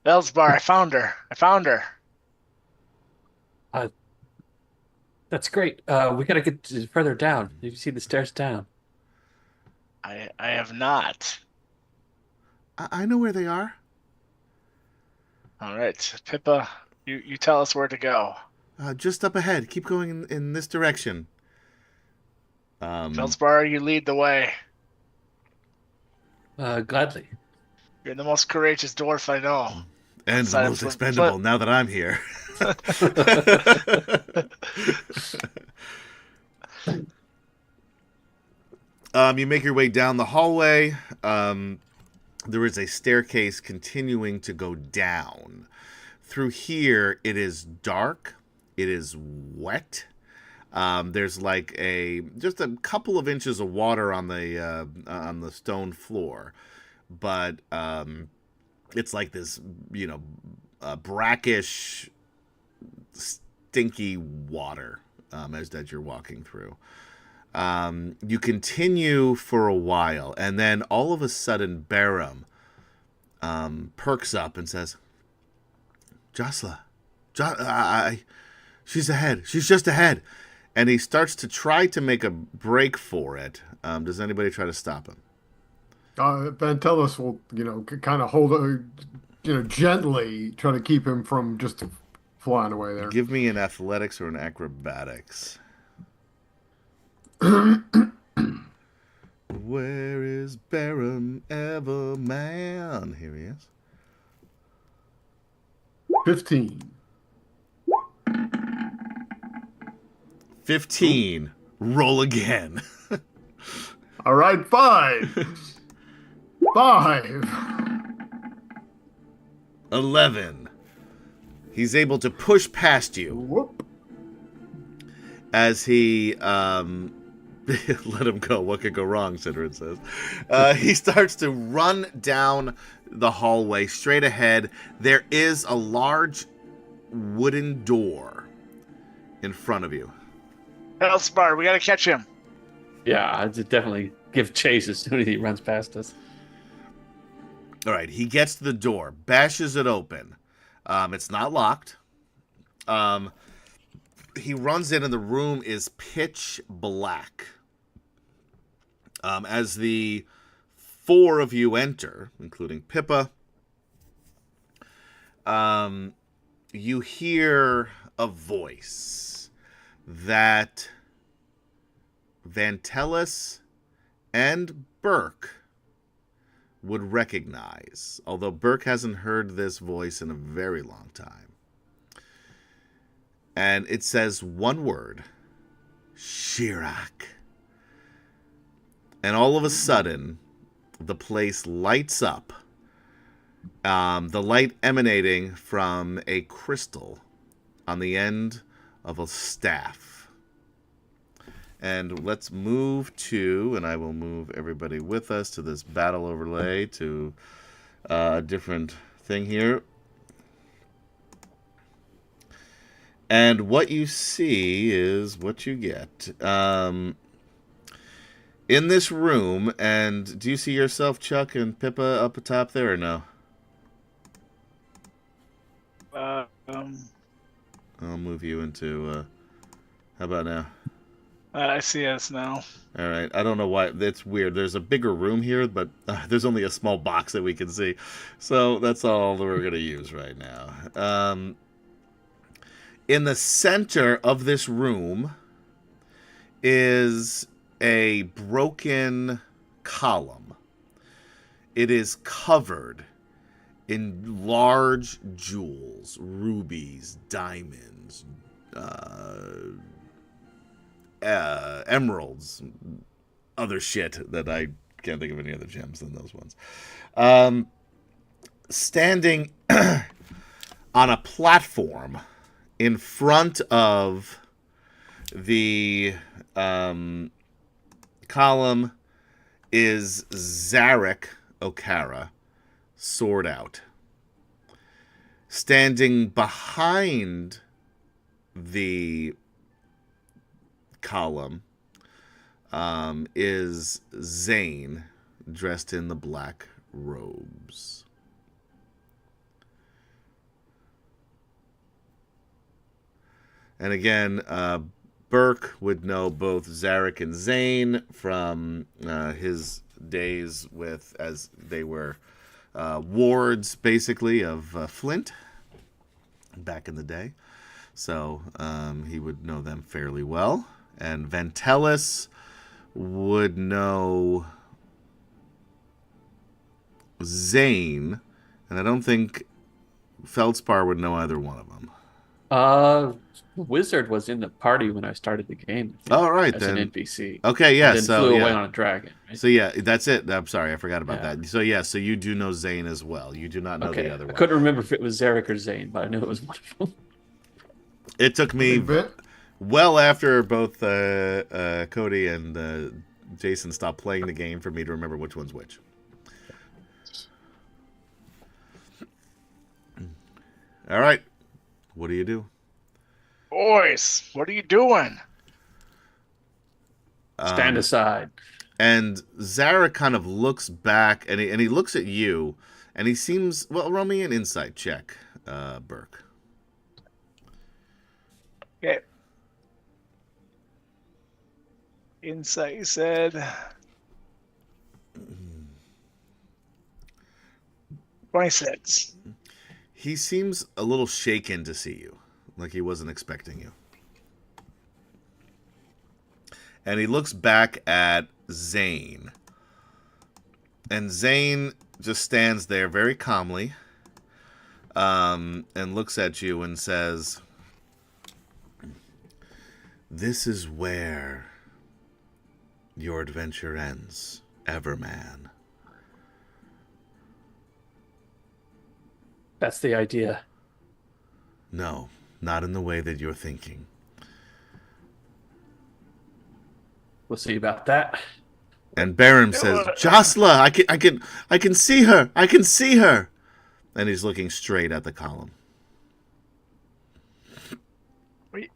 Bellsbar, I found her. That's great. We gotta get further down. You see the stairs down. I have not. I know where they are. All right, Pippa, you tell us where to go. Just up ahead. Keep going in this direction. Feldspar, you lead the way. Gladly. You're the most courageous dwarf I know. And the Outside of most Flint- expendable now that I'm here. You make your way down the hallway. There is a staircase continuing to go down. Through here, it is dark. It is wet. There's like just a couple of inches of water on the stone floor, but it's like this, brackish, stinky water as that you're walking through. You continue for a while, and then all of a sudden, Barum perks up and says, "Josla, she's ahead. She's just ahead." And he starts to try to make a break for it. Does anybody try to stop him? Vantellis will, kind of hold, gently try to keep him from just flying away there. Give me an athletics or an acrobatics. Where is Barum Everman? Here he is. 15. 15. Roll again. All right, 5. 5. 11. He's able to push past you Whoop. as he let him go. What could go wrong, Sidrid says. He starts to run down the hallway straight ahead. There is a large wooden door in front of you. Feldspar, we gotta catch him. Yeah, I'd definitely give chase as soon as he runs past us. All right, he gets to the door, bashes it open. It's not locked. He runs in, and the room is pitch black. As the 4 of you enter, including Pippa, you hear a voice that Vantellis and Burke would recognize, although Burke hasn't heard this voice in a very long time. And it says one word, Shirak. And all of a sudden, the place lights up. The light emanating from a crystal on the end of a staff. And let's move to, and I will move everybody with us to this battle overlay to a different thing here. And what you see is what you get. In this room, and do you see yourself, Chuck and Pippa, up atop there or no? Um, I'll move you into, how about now? I see us now. All right. I don't know why. It's weird. There's a bigger room here, but there's only a small box that we can see. So that's all we're going to use right now. In the center of this room is a broken column. It is covered in large jewels, rubies, diamonds, emeralds, other shit that I can't think of any other gems than those ones. Standing on a platform in front of the column is Zarek Okara, sword out. Standing behind the column is Zane, dressed in the black robes. And again, Burke would know both Zarek and Zane from his days with, as they were wards, basically, of Flint back in the day. So he would know them fairly well. And Vantellis would know Zane, and I don't think Feldspar would know either one of them. Wizard was in the party when I started the game. I think, All right, as then. an NPC. Okay, yeah. And then So flew yeah. away on a dragon. Right? So yeah, that's it. I'm sorry, I forgot about Yeah. that. So yeah, so you do know Zane as well. You do not know Okay, the other I one. couldn't remember if it was Zarek or Zane, but I knew it was one of them. It took me well after both Cody and Jason stopped playing the game for me to remember which one's which. All right, what do you do? Boys, what are you doing? Stand aside. And Zara kind of looks back, and he looks at you, and he seems, well, roll me an insight check, Burke. Okay. Insight, you said. 26. He seems a little shaken to see you, like he wasn't expecting you. And he looks back at Zane. And Zane just stands there very calmly and looks at you and says, "This is where your adventure ends, Everman." That's the idea. No, not in the way that you're thinking. We'll see about that. And Barum says, "Josla, I can see her. I can see her." And he's looking straight at the column. We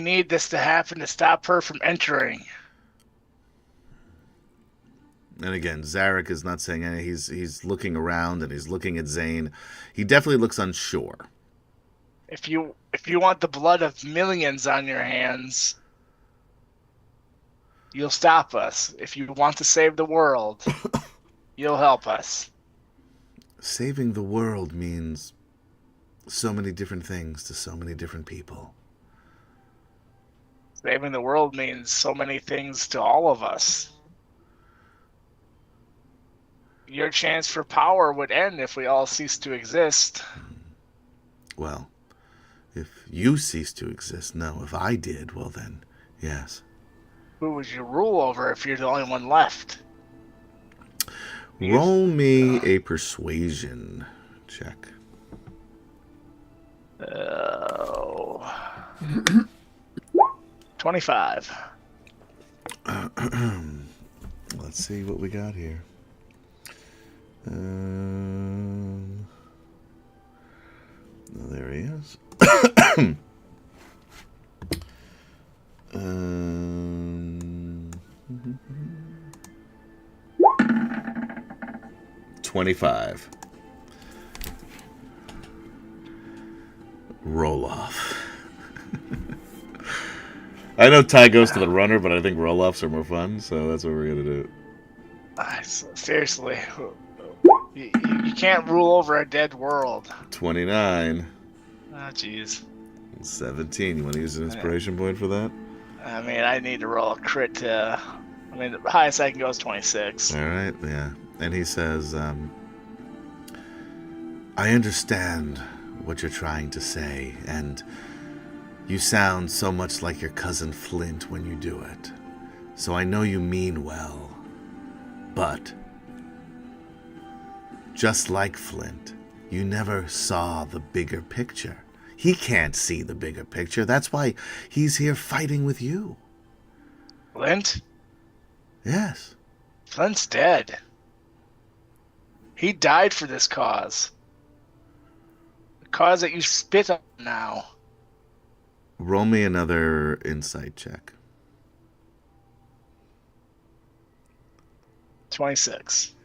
need this to happen to stop her from entering. And again, Zarek is not saying anything. He's looking around and he's looking at Zane. He definitely looks unsure. If you want the blood of millions on your hands, you'll stop us. If you want to save the world, you'll help us. Saving the world means so many different things to so many different people. Saving the world means so many things to all of us. Your chance for power would end if we all cease to exist. Well, if you cease to exist, no. If I did, well then, yes. Who would you rule over if you're the only one left? Roll me a persuasion check. Oh. 25. Let's see what we got here. There he is. 25. Roll off. I know tie goes to the runner, but I think roll-offs are more fun, so that's what we're gonna do. Seriously, you can't rule over a dead world. 29. Oh, jeez. 17. You want to use an inspiration point for that? I mean, I need to roll a crit to... I mean, the highest I can go is 26. All right, yeah. And he says, I understand what you're trying to say, and you sound so much like your cousin Flint when you do it. So I know you mean well. But, just like Flint, you never saw the bigger picture. He can't see the bigger picture. That's why he's here fighting with you. Flint? Yes. Flint's dead. He died for this cause. The cause that you spit on now. Roll me another insight check. 26.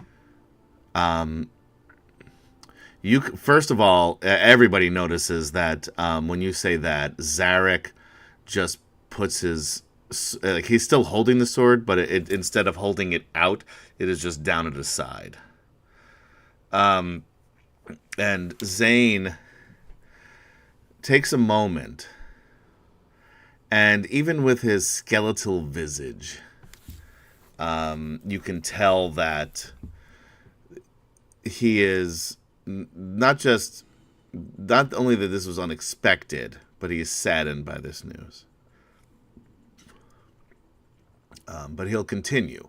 You first of all, everybody notices that when you say that, Zarek just puts his like he's still holding the sword, but it instead of holding it out, it is just down at his side. And Zane takes a moment, and even with his skeletal visage, you can tell that he is not only that this was unexpected, but he is saddened by this news. But he'll continue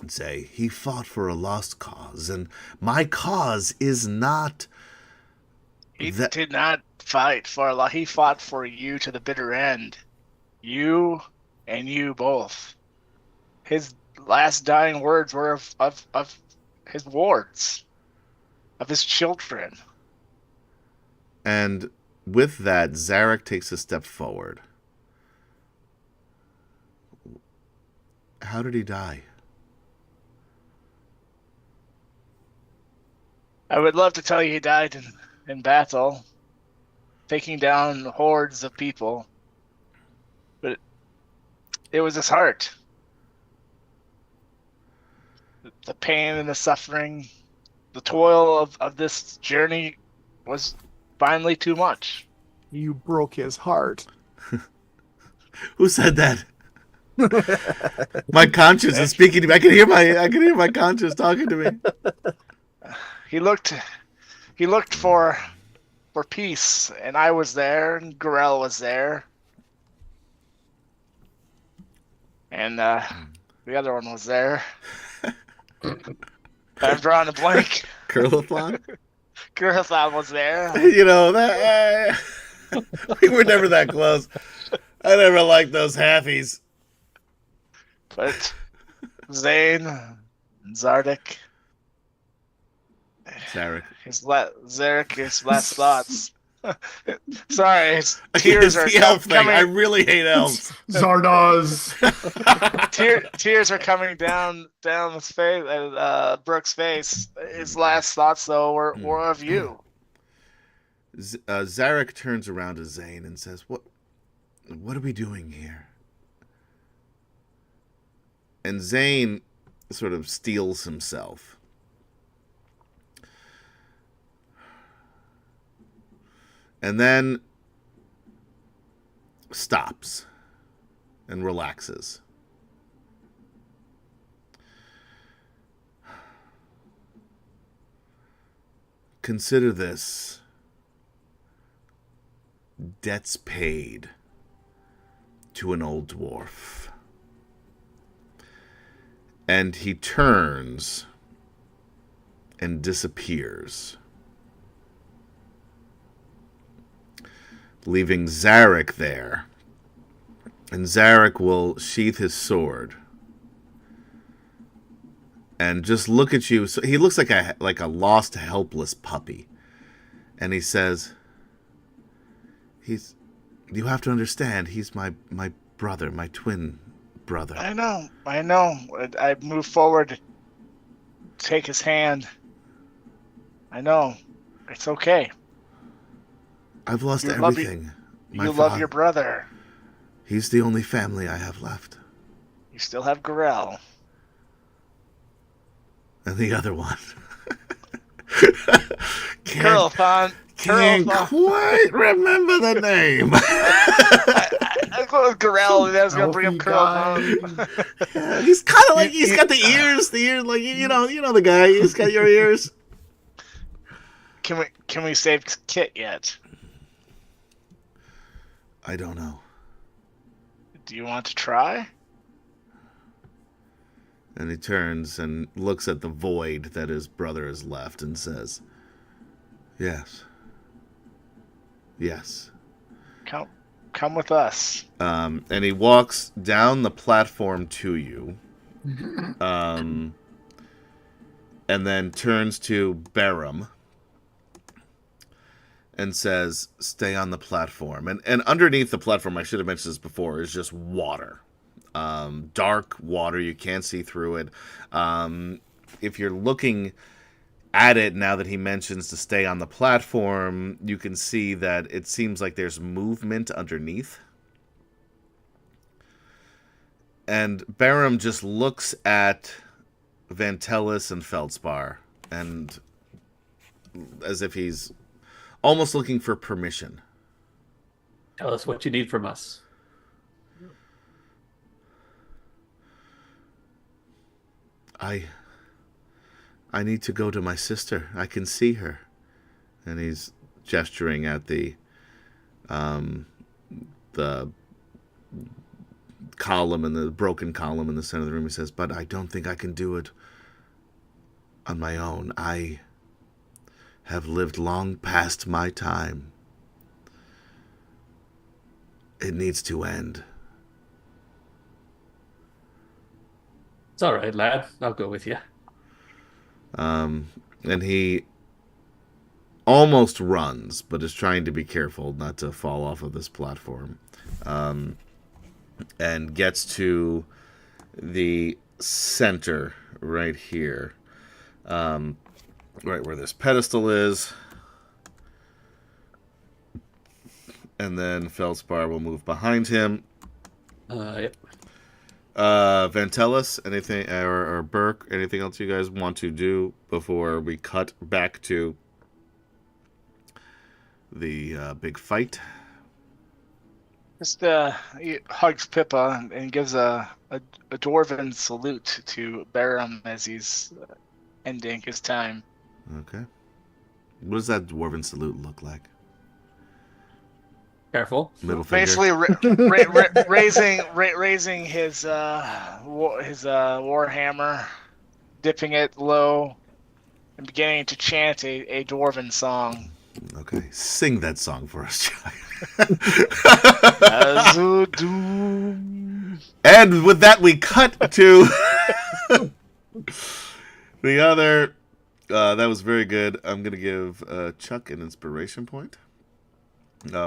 and say, he fought for a lost cause, and my cause is not... He did not fight for a lot. He fought for you to the bitter end. You and you both. His last dying words were of his wards, of his children. And with that, Zarek takes a step forward. How did he die? I would love to tell you he died in battle, taking down hordes of people. But it was his heart. The pain and the suffering, the toil of this journey was finally too much. You broke his heart. Who said that? My conscience is speaking to me. I can hear my conscience talking to me. He looked for peace, and I was there, and Gorell was there, and the other one was there. I'm drawing a blank. Curlathon? Curlathon was there. You know, that we were never that close. I never liked those halfies. But Zane and Zarek. Zarek. Zarek, his last thoughts. Sorry, his tears are the elf coming. thing. I really hate elves. Zardoz. Tears are coming down his face, Brooke's face. His last thoughts, though, were of you. Zarek turns around to Zane and says, "What are we doing here?" And Zane sort of steels himself. And then stops and relaxes. Consider this. Debts paid to an old dwarf. And he turns and disappears, leaving Zarek there. And Zarek will sheath his sword and just look at you. So he looks like a lost, helpless puppy. And he says, you have to understand, he's my brother, my twin brother. I know. I move forward, take his hand. I know. It's okay. I've lost You everything. you love your brother. He's the only family I have left. You still have Gorell. And the other one. Curlthon. Can't quite remember the name. I go with Gorell, and I was going to bring up Curlthon. Yeah, he's kind of like, he's got the ears, like, you know the guy, he's got your ears. Can we save Kit yet? I don't know. Do you want to try? And he turns and looks at the void that his brother has left and says, yes. Yes. Come with us. And he walks down the platform to you. And then turns to Barum and says, stay on the platform. And underneath the platform, I should have mentioned this before, is just water. Dark water. You can't see through it. If you're looking at it now that he mentions to stay on the platform, you can see that it seems like there's movement underneath. And Barum just looks at Vantellis and Feldspar, and as if he's almost looking for permission. Tell us what you need from us. I need to go to my sister. I can see her. And he's gesturing at the column and the broken column in the center of the room. He says, but I don't think I can do it on my own. I have lived long past my time. It needs to end. It's all right, lad. I'll go with you. And he almost runs, but is trying to be careful not to fall off of this platform. And gets to the center right here. Right where this pedestal is. And then Feldspar will move behind him. Yep. Vantellis, anything, or Burke, anything else you guys want to do before we cut back to the big fight? Just he hugs Pippa and gives a dwarven salute to Barum as he's ending his time. Okay. What does that dwarven salute look like? Careful. Middle finger. Basically, raising his war hammer, dipping it low, and beginning to chant a dwarven song. Okay, sing that song for us, Chuck. And with that, we cut to the other. That was very good. I'm going to give Chuck an inspiration point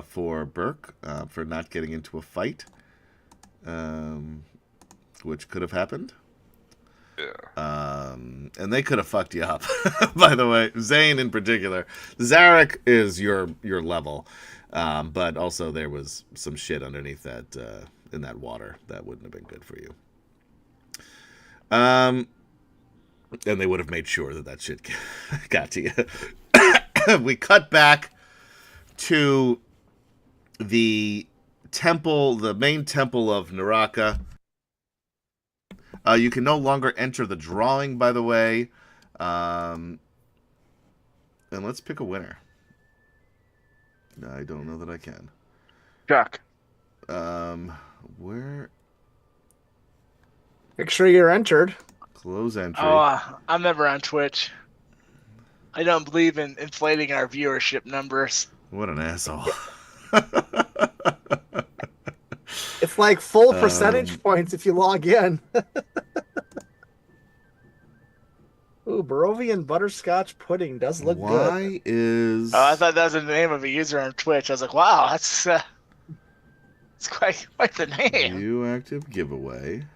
for Burke for not getting into a fight, which could have happened. Yeah. And they could have fucked you up, by the way. Zane in particular. Zarek is your level, but also there was some shit underneath that in that water that wouldn't have been good for you. And they would have made sure that shit got to you. We cut back to the temple, the main temple of Naraka. You can no longer enter the drawing, by the way. And let's pick a winner. I don't know that I can. Chuck. Where? Make sure you're entered. Close entry. Oh, I'm never on Twitch. I don't believe in inflating our viewership numbers. What an asshole. It's like full percentage points if you log in. Ooh, Barovian butterscotch pudding does look good. Why is... Oh, I thought that was the name of a user on Twitch. I was like, wow, that's it's quite the name. View active giveaway.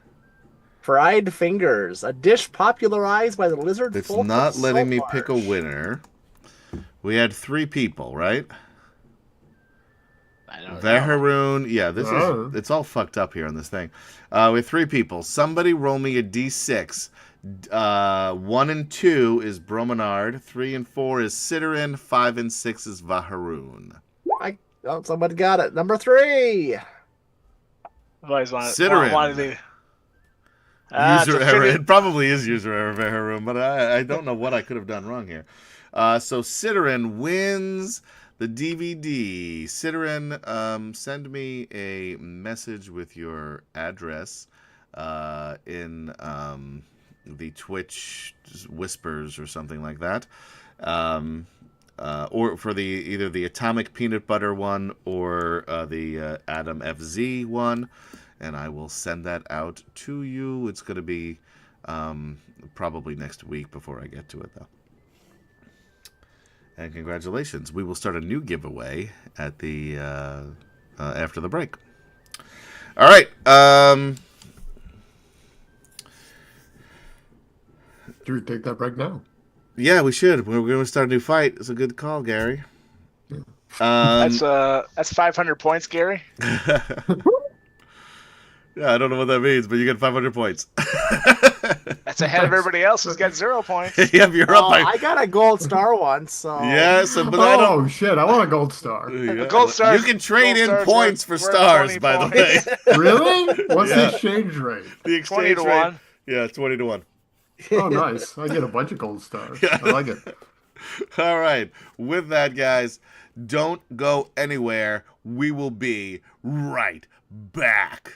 Fried fingers, a dish popularized by the lizard. It's folk not of letting me Saltmarsh. pick a winner. We had 3 people, right? I don't know. Vaharoon. Yeah, this Oh. is it's all fucked up here on this thing. We have 3 people. Somebody roll me a d6. 1 and 2 is Brominard. 3 and 4 is Sidorin. 5 and 6 is Vaharoon. Oh, somebody got it. Number 3. I've always Sidorin. wanted to. User to error. fit It probably is user error, Vaharoon, but I don't know what I could have done wrong here. So Sidorin wins the DVD. Sidorin, send me a message with your address in the Twitch whispers or something like that. Or for either the Atomic Peanut Butter one or the Adam FZ one, and I will send that out to you. It's going to be probably next week before I get to it, though. And congratulations, we will start a new giveaway at the after the break. All right. Should we take that break now? Yeah, we should. We're going to start a new fight. It's a good call, Gary. that's 500 points, Gary. Yeah, I don't know what that means, but you get 500 points. That's ahead of everybody else who's got 0 points. Yep, you're up by. I got a gold star once, so Yeah, so, but I don't. Oh shit! I want a gold star. Yeah. Gold stars- You can trade gold in stars points worth for stars, 20 by the way. points. Really? What's Yeah. the exchange rate? The 20 exchange to rate. 1. Yeah, 20 to 1. Oh, nice! I get a bunch of gold stars. I like it. All right. With that, guys, don't go anywhere. We will be right back.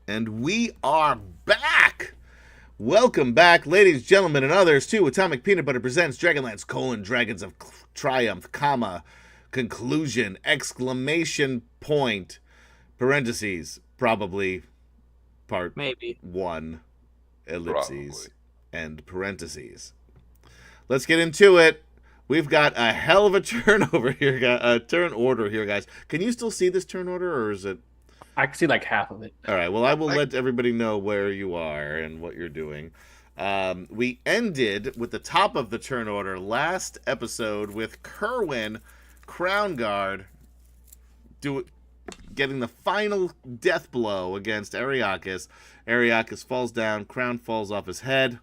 And we are back! Welcome back, ladies, gentlemen, and others, to Atomic Peanut Butter presents Dragonlance, Dragons of Triumph, conclusion, exclamation point, parentheses, probably, part Maybe. 1, ellipses, Probably. and parentheses. Let's get into it. We've got a hell of a turnover here, turn order here, guys. Can you still see this turn order, or is it... I can see like half of it. All right, well, I will let everybody know where you are and what you're doing. We ended with the top of the turn order last episode with Kerwin, Crown Guard, getting the final death blow against Ariakis. Ariakis falls down, crown falls off his head,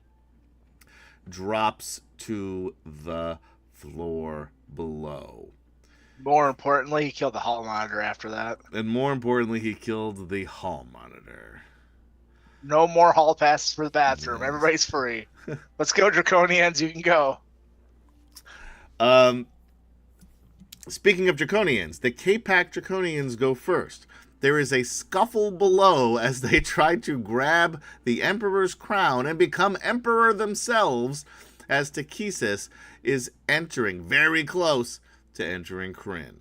drops to the floor below. More importantly, he killed the hall monitor after that. And more importantly, he killed the hall monitor. No more hall passes for the bathroom. Yes. Everybody's free. Let's go, Draconians. You can go. Speaking of Draconians, the K-Pack Draconians go first. There is a scuffle below as they try to grab the Emperor's crown and become Emperor themselves, as Takesis is entering, very close to entering Krynn.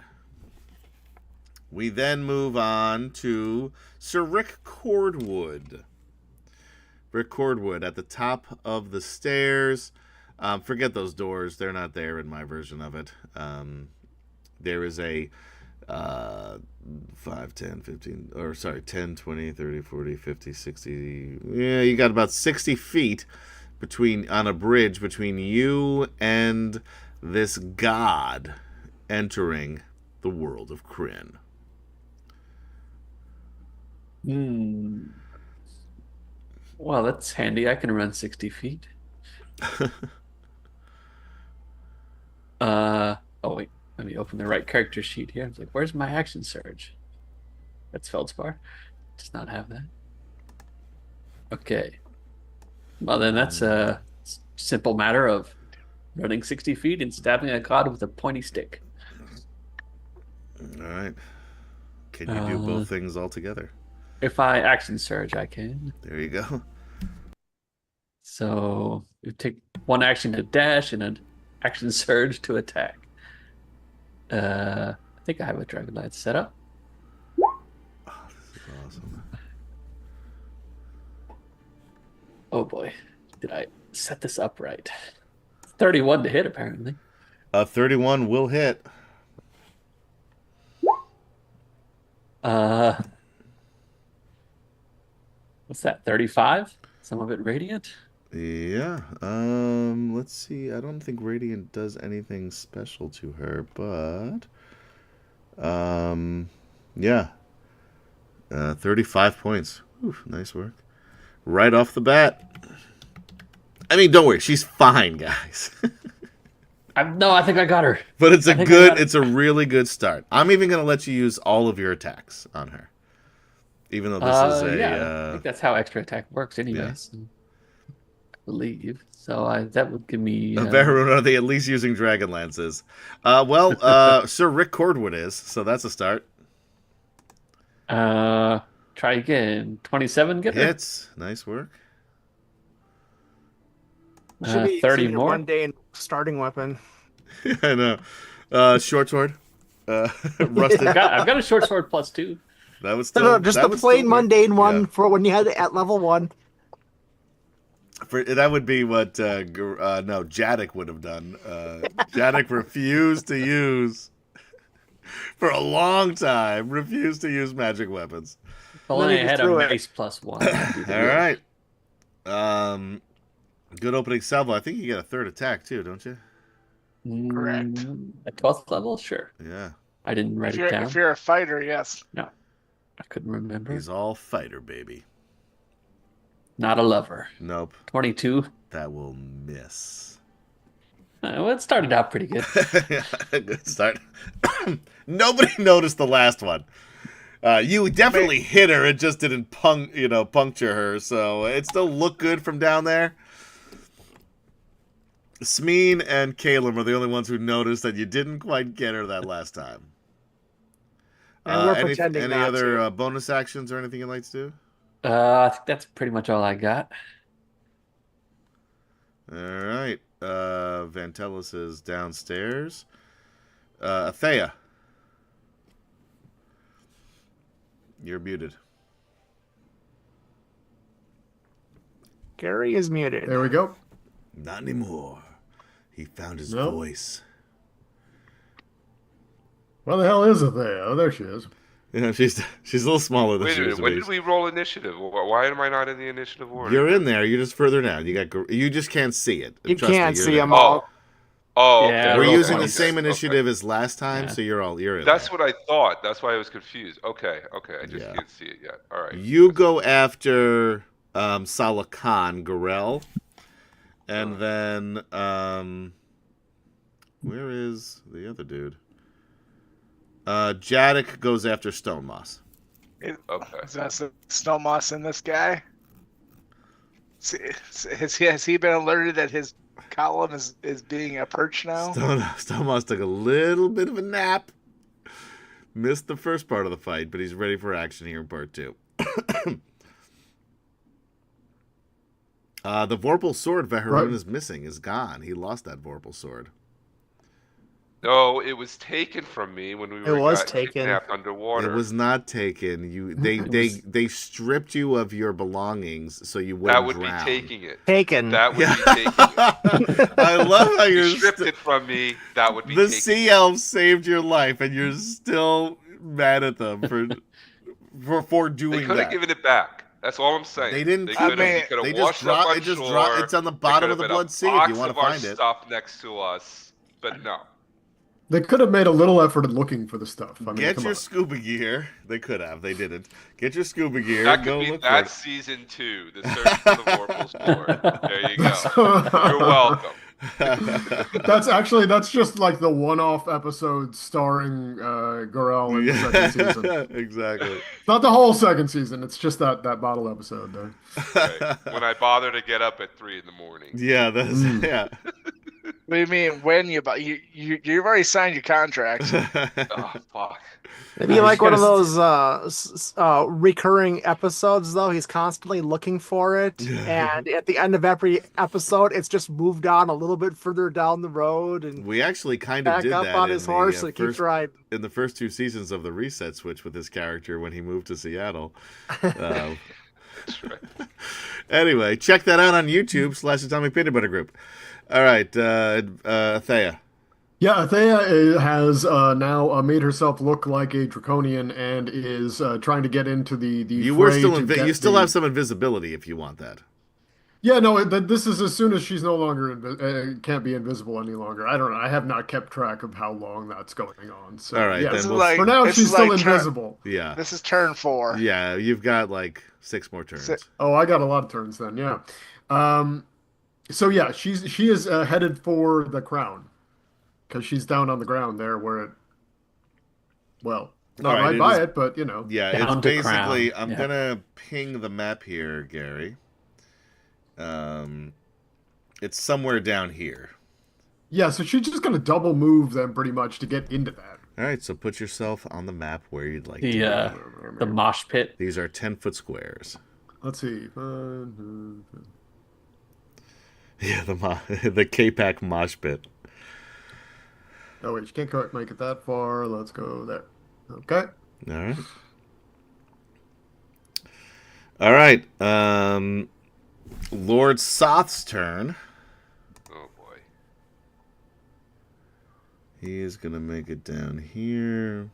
We then move on to Sir Rick Cordwood. Rick Cordwood at the top of the stairs. Forget those doors. They're not there in my version of it. There is a 5, 10, 15, or sorry, 10, 20, 30, 40, 50, 60. Yeah, you got about 60 feet on a bridge between you and this god entering the world of Krynn. Well, that's handy. I can run 60 feet. Oh, wait. Let me open the right character sheet here. I was like, where's my action surge? That's Feldspar. Does not have that. Okay. Well, then that's a simple matter of running 60 feet and stabbing a god with a pointy stick. All right. Can you do both things all together? If I action surge, I can. There you go. So you take one action to dash and an action surge to attack. I think I have a DragonLance set up. Oh, this is awesome. Oh boy, did I set this up right? 31 to hit, apparently. 31 will hit. What's that? 35? Some of it radiant? Yeah. Let's see. I don't think Radiant does anything special to her, but yeah. 35 points. Whew, nice work. Right off the bat. I mean, don't worry, she's fine, guys. No, I think I got her. But it's a really good start. I'm even going to let you use all of your attacks on her. Even though this is I think that's how extra attack works anyway. Yeah. So, I believe. So that would give me... Varun, are they at least using Dragonlances? Sir Rick Cordwood is, so that's a start. Try again. 27 get her? Hits. Nice work. Should be 30 using your more? mundane starting weapon. I know. Short sword. Rusted. I've got a short sword +2. That was still, No, just that the would plain still work. mundane one Yeah. for when you had it at level 1. That would be what Jadek would have done. Jadek refused to use for a long time. Refused to use magic weapons. If only I Then he had a threw it. mace +1. I'd do All that. right. Good opening salvo. I think you get a third attack too, don't you? Correct. At 12th level, sure. Yeah. I didn't write it down. If you're a fighter, yes. No, I couldn't remember. He's all fighter, baby. Not a lover. Nope. 22. That will miss. Well, it started out pretty good. Good start. Nobody noticed the last one. You definitely hit her. It just didn't puncture her. So it still looked good from down there. Smeen and Caleb are the only ones who noticed that you didn't quite get her that last time. And we're pretending any not other to. bonus actions or anything you'd like to do? I think that's pretty much all I got. All right. Vantellis is downstairs. Athea. You're muted. Gary is muted. There we go. Not anymore. He found his Nope. voice. Where the hell is it there? Oh, there she is. Yeah, she's a little smaller than Wait she a used minute. to When be. did we roll initiative? Why am I not in the initiative order? You're in there. You're just further down. You just can't see it. You Trust me, can't you're see there. them all. Oh, Yeah, okay. We're roll using the 20. same Okay. initiative as last time, Yeah. so you're in. That's there. what I thought. That's why I was confused. Okay. I just Yeah. can't see it yet. All right. You go after Salah Khan, Garel, and then where is the other dude? Jadek goes after Stone Moss. Okay. Is that Snow Moss in this guy? Has he been alerted that his column is being a perch now? Stone Moss took a little bit of a nap. Missed the first part of the fight, but he's ready for action here in part 2. The Vorpal sword Vaharoon Right. is missing, is gone. He lost that Vorpal sword. No, it was taken from me when we were was got taken. kidnapped underwater. It was not taken. They stripped you of your belongings so you wouldn't That would drown. be taking it. Taken. That would Yeah. be taking it. I love how You you're stripped it from me. That would be the taking sea elves saved your life, and you're still mad at them for They doing could that. have given it back. That's all I'm saying. They didn't. They I could mean, have They washed just up drop. on It just shore. drop. It's on the There bottom could of the have been a Blood Sea if box you want to of our find it. stuff next to us, but no. They could have made a little effort at looking for the stuff. I mean, Get come your on. scuba gear. They could have. They didn't. Get your scuba gear. That Go could be look for that's it. season 2, the search for the Vorpal sword. There you go. You're welcome. That's just like the one-off episode starring Gorel in the second season. Exactly. It's not the whole second season. It's just that bottle episode there. Right. When I bother to get up at 3 in the morning. Yeah, that's yeah. What do you mean when you've already signed your contract? Oh fuck. Maybe You like just one of gotta those recurring episodes, though. He's constantly looking for it, and at the end of every episode, it's just moved on a little bit further down the road and We actually kind of back did up that on in his the, horse and keeps first, riding. in the first 2 seasons of the Reset Switch with his character when he moved to Seattle. That's right. Anyway, check that out on YouTube /Atomic Peanut Butter Group. All right, Thea. Yeah, Athea has now made herself look like a draconian and is trying to get into the You were fray still to get you still the- have some invisibility if you want that. Yeah, no, this is as soon as she's no longer can't be invisible any longer. I don't know. I have not kept track of how long that's going on. So All right, yeah, then This we'll- is like for now this she's is still like invisible. Yeah, This is turn 4. yeah. You've got like 6 more turns. Oh, I got a lot of turns then. Yeah. So yeah, she is headed for the crown because she's down on the ground there where it. Well, not All right, right it by is- it, but you know. Yeah, Down it's to basically. crown. I'm Yeah. gonna ping the map here, Gary. It's somewhere down here. Yeah, so she's just gonna double move them pretty much to get into that. All right, so put yourself on the map where you'd like The to the mosh pit. be. These are 10-foot squares. Let's see. Yeah, the K-Pack mosh pit. Oh wait, you can't quite make it that far. Let's go there. Okay. All right. All right. Lord Soth's turn. Oh boy. He is gonna make it down here,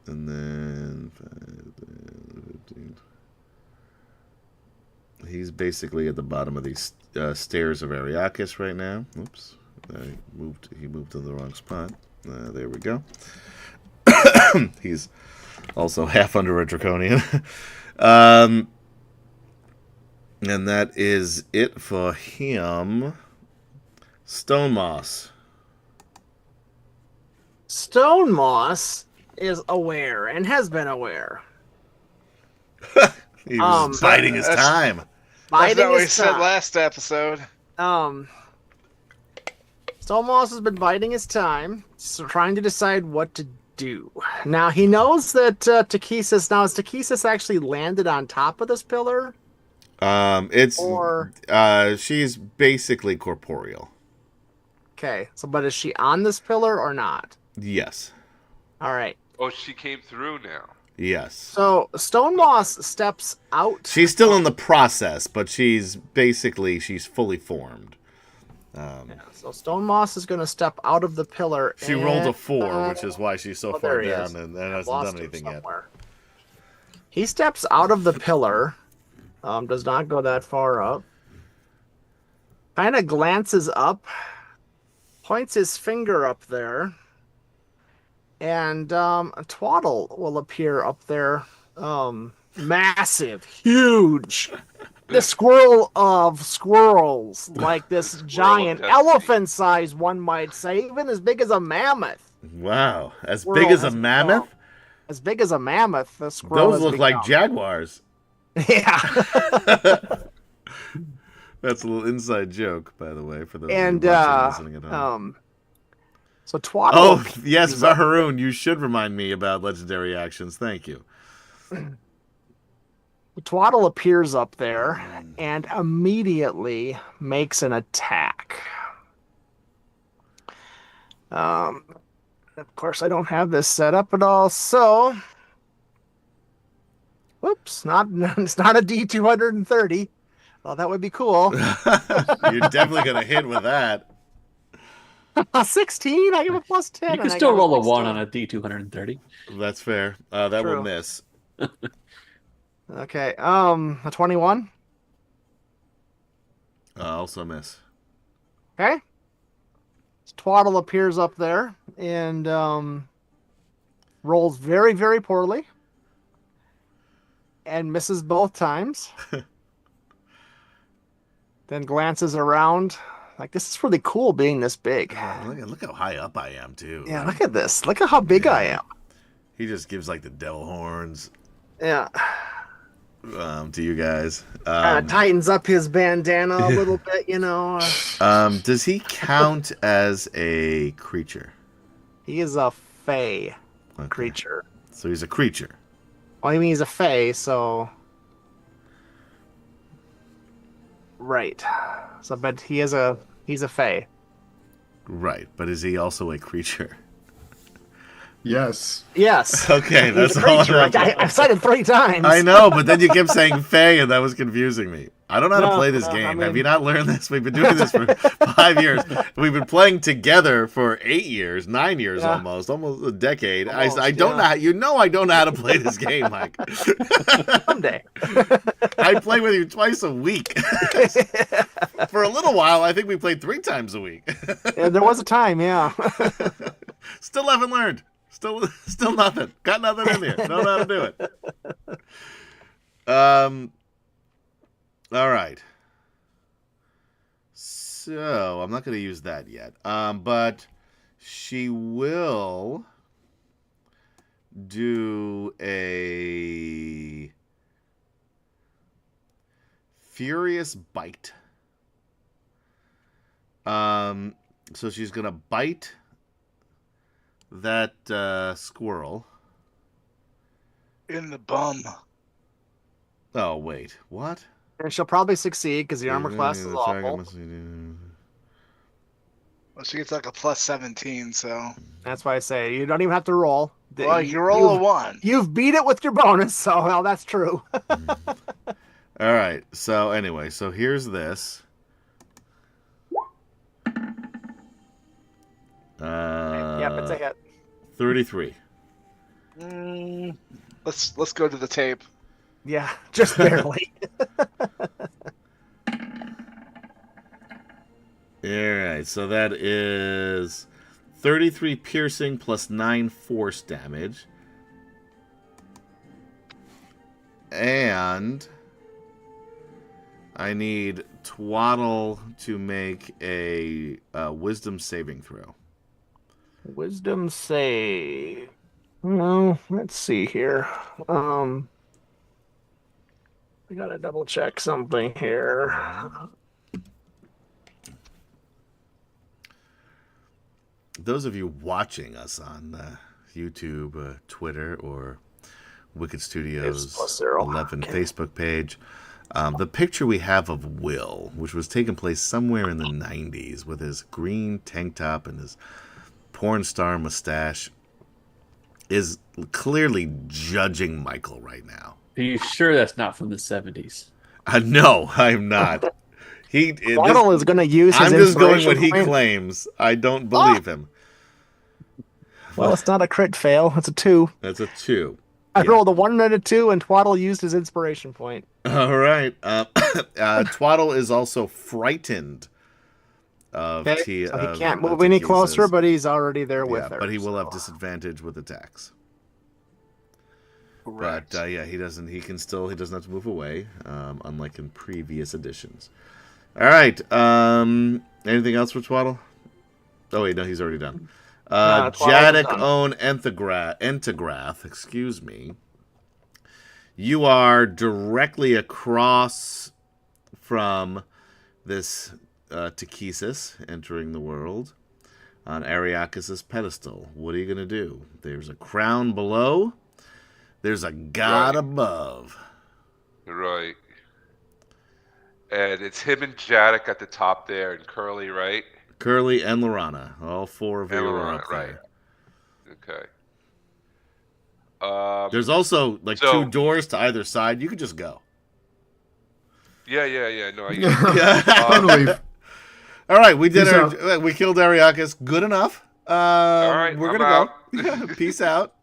and then 5, 10, 15. He's basically at the bottom of these stairs of Ariakis right now. Oops, He moved to the wrong spot. There we go. He's also half under a draconian. And that is it for him. Stone Moss. Stone Moss is aware and has been aware. He was biding his that's- time. That's Biding what we his said time. last episode. Stone Moss has been biding his time, so trying to decide what to do? Now he knows that Takesis. Now, has Takesis actually landed on top of this pillar? It's Or she's basically corporeal. okay, so but is she on this pillar or not? Yes. All right. Oh, she came through now. Yes. So Stonemoss steps out. She's still in the process, but she's fully formed. So Stonemoss is going to step out of the pillar. She rolled a 4, which is why she's so far there he down is. and I've hasn't lost done him anything yet. somewhere. He steps out of the pillar. Does not go that far up. Kind of glances up, points his finger up there, and a Twaddle will appear up there. Massive, huge. The squirrel of squirrels, like this giant destiny. elephant-sized, one might say, even as big as a mammoth. Wow. As Squirrel big as a has mammoth? become. As big as a mammoth, the squirrel Those has look like become. jaguars. Yeah. That's a little inside joke, by the way, for those And of you watching and listening at home. So Twaddle. Oh, yes, Zaharoon, you should remind me about legendary actions. Thank you. Twaddle appears up there and immediately makes an attack. Of course, I don't have this set up at all, so whoops, it's not a D230. Well, that would be cool. You're definitely going to hit with that. 16, I give a plus 10. You can and I still got roll a 16. 1 on a D230. That's fair. That True. will miss. Okay, a 21. Also miss. Okay. Twaddle appears up there and rolls very, very poorly and misses both times. Then glances around. Like, this is really cool being this big. Look how high up I am, too. Yeah, look at this. Look at how big I am. He just gives, like, the devil horns Yeah. to you guys. Tightens up his bandana a little bit, you know. Does he count as a creature? He is a fae Okay. creature. So he's a creature. Well, I mean, he's a fae, so... Right. So, but he's a fae. Right, but is he also a creature? Yes. Yes. Okay, He's that's a all. creature. I've said it 3 times. I know, but then you kept saying Faye, and that was confusing me. I don't know how to No, play this no, game. I mean- Have you not learned this? We've been doing this for 5 years. We've been playing together for 8 years, 9 years Yeah. almost a decade. Almost, I don't yeah. know. I don't know how to play this game, Mike. Someday. I play with you twice a week. For a little while, I think we played 3 times a week. Yeah, there was a time, yeah. Still haven't learned. Still nothing. Got nothing in here. Don't know how to do it. All right. So I'm not going to use that yet. But she will do a furious bite. So she's going to bite that squirrel. In the bum. Oh, wait. What? And she'll probably succeed because the armor class is awful. Well, she gets like a plus 17, so. That's why I say you don't even have to roll. Well, you roll a 1. You've beat it with your bonus, so well, that's true. All right. So anyway, so here's this. Yep, it's a hit. 33. Let's go to the tape. Yeah, just barely. All right. So that is 33 piercing plus 9 force damage. And I need Twaddle to make a wisdom saving throw. Wisdom save. Well, let's see here. I gotta double check something here. Those of you watching us on YouTube, Twitter, or Wicked It's Studios +0. 11 Okay. Facebook page. The picture we have of Will, which was taking place somewhere in the 90s with his green tank top and his porn star mustache, is clearly judging Michael right now. Are you sure that's not from the 70s? No, I'm not. Twaddle is going to use his I'm just going inspiration what he point. claims. I don't believe him. Well, it's not a crit fail. It's a 2. That's a 2. I Yeah. rolled a 1 and a 2, and Twaddle used his inspiration point. All right. Twaddle is also frightened of Okay, so he of can't move any Takisa's- closer, but he's already there with yeah, her. but he will have so- disadvantage with attacks. Correct. But yeah, he doesn't have to move away, unlike in previous editions. All right. Anything else for Twaddle? Oh wait, no, he's already done. Twaddle's Jadek done. own Entagrath, excuse me. You are directly across from this Takisis entering the world on Ariakis' pedestal. What are you going to do? There's a crown below. There's a god Right. above. Right. And it's him and Jadek at the top there, and Curly, right? Curly and Lorana. All 4 of you And are Lorana, up right. there. Okay. There's also like So- 2 doors to either side. You could just go. Yeah. No, I get it. Yeah. Unleaf. All right, we did Peace we killed Ariakis. Good enough. All right, we're I'm gonna out. go. Yeah, peace out.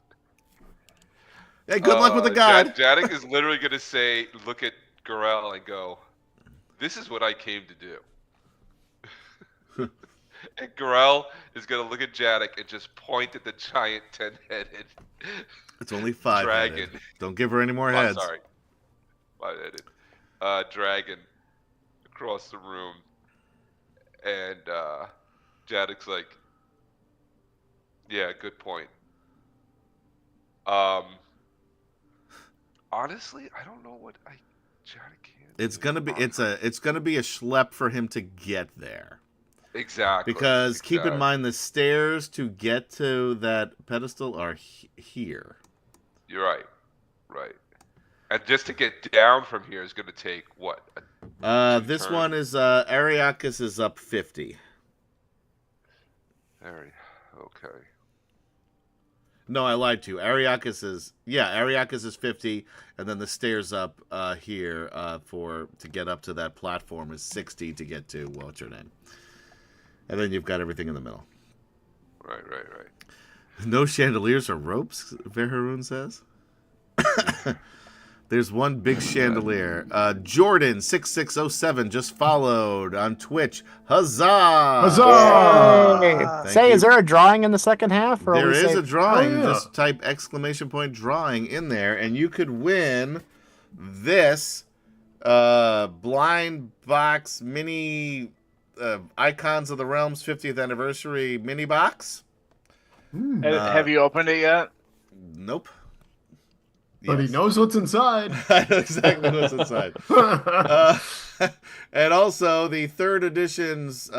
Hey, good luck with the god. Jadek is literally going to say, look at Gorel and go, this is what I came to do. And Gorel is going to look at Jadek and just point at the giant 10-headed It's only 5 dragon. Don't give her any more heads. Oh, sorry. 5-headed. Dragon across the room. And Jadek's like, yeah, good point. Honestly, I don't know what Jadek can It's do. gonna be it's gonna be a schlep for him to get there. Exactly. Because keep in exactly. mind the stairs to get to that pedestal are here. You're right. Right. And just to get down from here is going to take what? This turn. one is Ariakis is up 50. Okay. No, I lied to you. Ariakis is 50, and then the stairs up here to get up to that platform is 60 to get to what's her name. And then you've got everything in the middle. Right. No chandeliers or ropes, Verharoon says. There's one big chandelier. Jordan6607 just followed on Twitch. Huzzah! Huzzah! Hey, Thank say, you. is there a drawing in the second half? Or There we is say- a drawing. Oh, yeah. Just type !drawing in there, and you could win this blind box mini Icons of the Realms 50th anniversary mini box. Have you opened it yet? Nope. But he Yes. knows what's inside. I know exactly what's inside. And also the 3rd edition's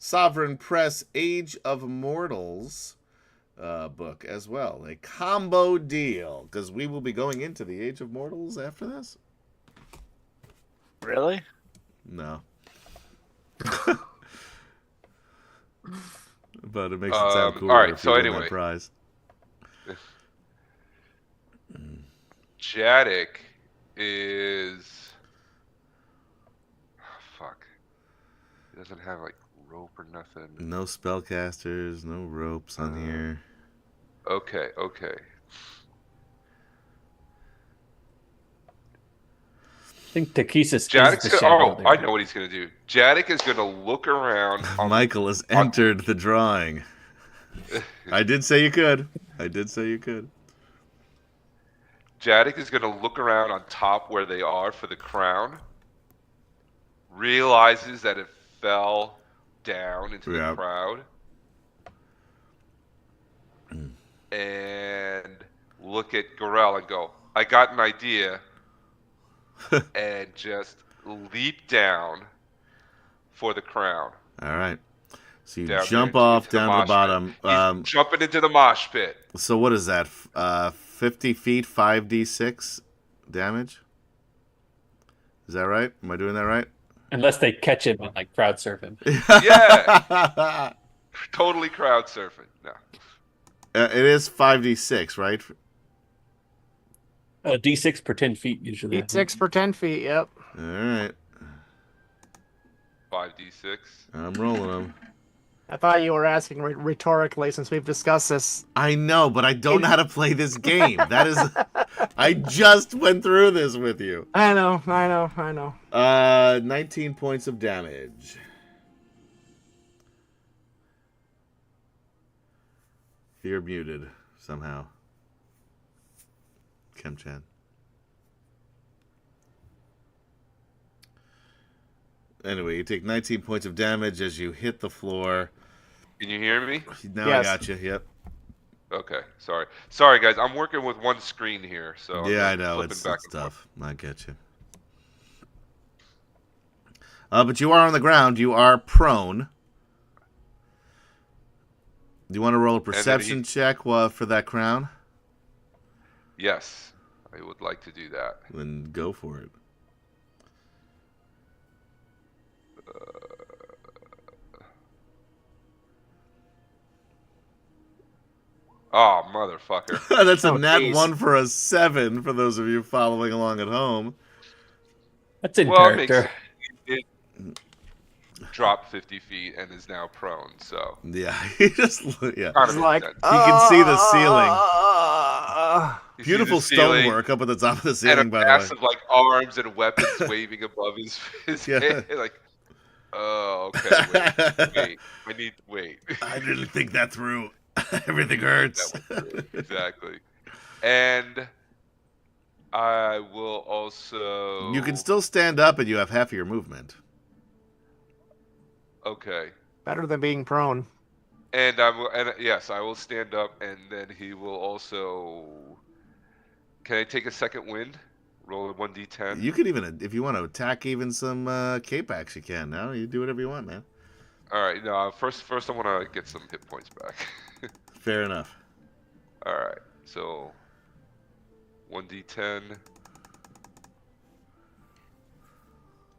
Sovereign Press Age of Mortals book as well. A combo deal, because we will be going into the Age of Mortals after this. Really? No. But it makes it sound cooler. all right, if so you win that anyway. prize. Jadek is. Oh, fuck. He doesn't have like rope or nothing. No spellcasters, no ropes on here. Okay. I think Takisis Jadek's is the gonna, shadow I there. know what he's gonna do. Jadek is gonna look around. Michael has entered the drawing. I did say you could. Jadek is gonna look around on top where they are for the crown. Realizes that it fell down into Yeah. the crowd. And look at Gorel and go, I got an idea. And just leap down for the crown. All right. So you Down jump there off into the down to mosh the bottom. pit. He's jumping into the mosh pit. So what is that? 50 feet, 5d6 damage? Is that right? Am I doing that right? Unless they catch him and like crowd surf him. Yeah. Totally crowd surfing. No. It is 5d6, right? D6 per 10 feet usually. D6 per 10 feet, yep. All right. 5d6. I'm rolling them. I thought you were asking rhetorically since we've discussed this. I know, but I don't know how to play this game. That is... I just went through this with you. I know. 19 points of damage. You're muted somehow. Kim-chan. Anyway, you take 19 points of damage as you hit the floor. Can you hear me? Now Yes. I got you. Yep. Okay. Sorry, guys. I'm working with one screen here, so Yeah, I I'm know. flipping It's back and tough. I get you. But you are on the ground. You are prone. Do you want to roll a perception check for that crown? Yes, I would like to do that. Then go for it. Oh, motherfucker. That's a Oh, nat geez. 1 for a 7 for those of you following along at home. That's in Well, it character. it dropped 50 feet and is now prone, so. Yeah, he just yeah. Kind of It's makes like, sense. He can see the ceiling. You see Beautiful the ceiling stonework up at the top of the and a ceiling, by the way. massive like arms and weapons waving above his Yeah. head. Like, oh, okay, wait. I need to wait. I didn't think that through. Everything hurts. Exactly. And I will also. You can still stand up and you have half of your movement. Okay. Better than being prone. And yes, I will stand up, and then he will also. Can I take a second wind? Roll a 1d10. You could even, if you want to attack even some K-Pax, you can. Now you do whatever you want, man. All right. No, first I want to get some hit points back. Fair enough. All right. So 1d10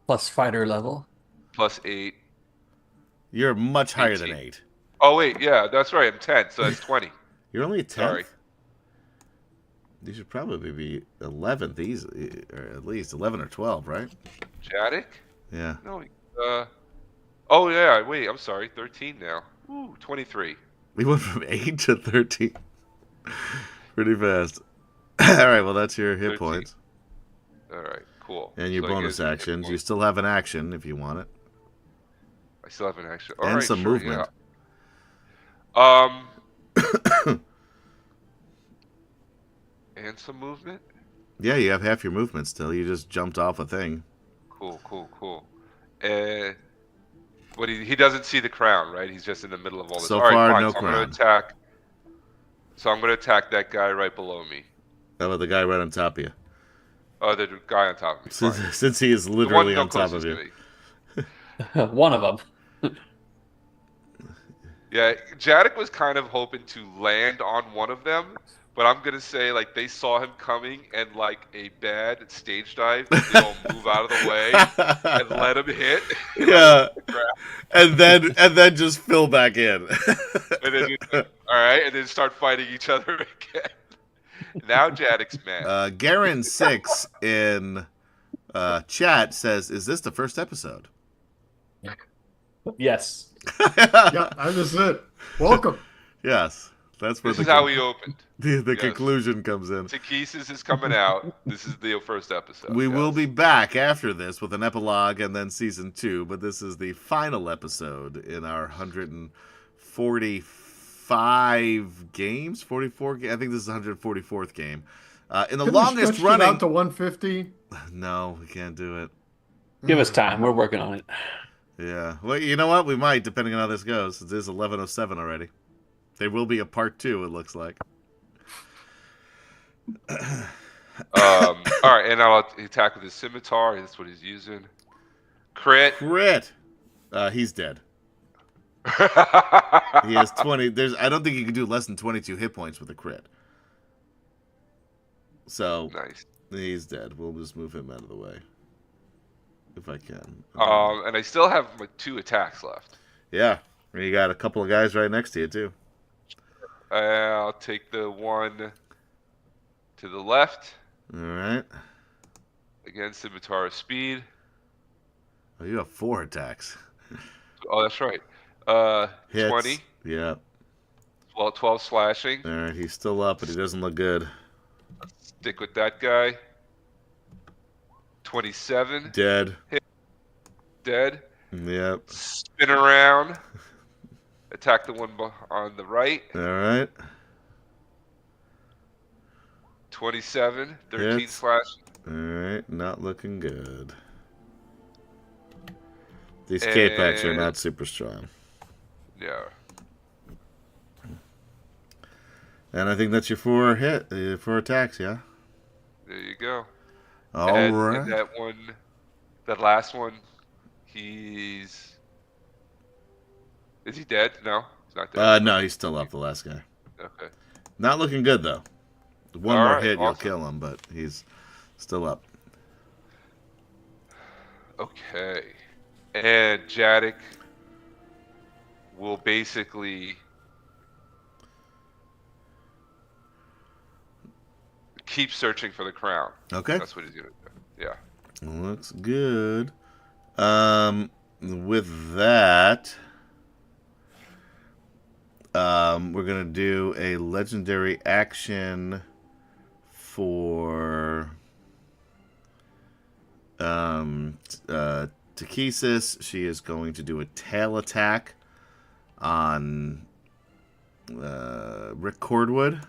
Plus fighter level. plus 8. You're much higher than 18. 8. Oh wait, yeah, that's right. I'm 10, so that's 20. You're only a 10th? Sorry. You should probably be 11th easily, or at least 11 or 12, right? Jadic? Yeah. No. Oh yeah. Wait. I'm sorry. 13 now. Ooh, 23. We went from 8 to 13. Pretty fast. All right, well, that's your hit 13. points. All right. Cool. And your So I bonus get some hit actions. You points. still have an action if you want it. I still have an action. And All right, some sure, movement. Yeah. And some movement. Yeah, you have half your movement still. You just jumped off a thing. Cool. And what he doesn't see the crown, right? He's just in the middle of all this. So all right, far, fine. no so I'm gonna crown. attack. So I'm gonna attack that guy right below me. How about the guy right on top of you? Oh, the guy on top of me. Fine. Since he is The one literally no on top of closest you. to me. One of them. Yeah, Jadic was kind of hoping to land on one of them, but I'm gonna say like they saw him coming and like a bad stage dive, they all move out of the way and let him hit. Yeah. and then just fill back in. And then all right, and then start fighting each other again. Now Jadic's mad. Garen 6 in chat says, "Is this the first episode?" Yes. Yeah, this is it. Welcome. Yes, that's where This is how we opened. the yes. conclusion comes in. Takesis is coming out. This is the first episode. We will yes. be back after this with an epilogue and then season 2, but this is the final episode in our 145 games, 44. I think this is the 144th game. In the Could longest we stretch it running. out to 150? No, we can't do it. Give us time. We're working on it. Yeah. Well, you know what? We might, depending on how this goes. It is 11:07 already. There will be a part 2, it looks like. All right, and I'll attack with his scimitar. That's what he's using. Crit. Crit. He's dead. He has 20. I don't think you can do less than 22 hit points with a crit. So Nice. he's dead. We'll just move him out of the way. If I can. And I still have like 2 attacks left. Yeah. You got a couple of guys right next to you, too. I'll take the one to the left All right. against Scimitar Speed. Oh, you have 4 attacks. Oh, that's right. Hits. 20. Yeah. Well, 12 slashing. All right. He's still up, but he doesn't look good. Stick with that guy. 27. Dead. Dead. Yep. Spin around. Attack the one on the right. All right. 27. 13 Hits. slashing. All right. Not looking good. These K-packs are not super strong. Yeah. And I think that's your 4 attacks, yeah? There you go. All and right. that last one, is he dead? No, he's not dead. No, he's still up, the last guy. Okay. Not looking good, though. One All more right, hit, you'll awesome. kill him, but he's still up. Okay. And Jadek will basically keep searching for the crown. Okay. That's what he's gonna do. Yeah. Looks good. With that, we're gonna do a legendary action for Takesis. She is going to do a tail attack on Rick Cordwood.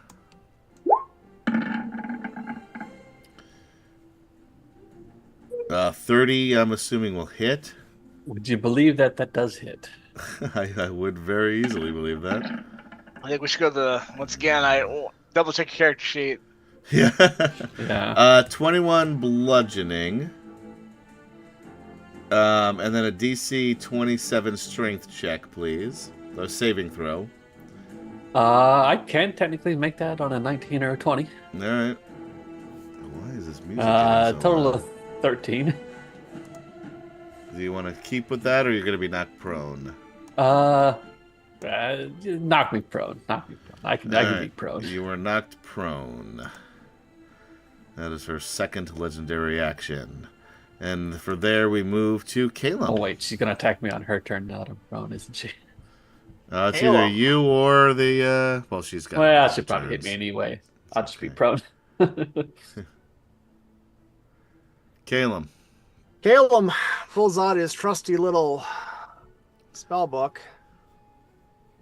Uh, 30, I'm assuming, will hit. Would you believe that does hit? I would very easily believe that. I think we should go to the, once again, double check your character sheet. Yeah. Yeah. 21 bludgeoning. And then a DC 27 strength check, please. A saving throw. I can technically make that on a 19 or a 20. All right. Why is this music? getting so Total loud? of 13. Do you want to keep with that, or you're going to be knocked prone? Knock me prone. Knock me prone. I can All be prone. You were knocked prone. That is her second legendary action. And for there, we move to Caleb. Oh wait, she's gonna attack me on her turn now that I'm prone, isn't she? It's Caleb. either you or the. Well, she's got. Well, other she'll probably hit turns. me anyway. I'll just be Okay. prone. Caleb. Caleb pulls out his trusty little spell book.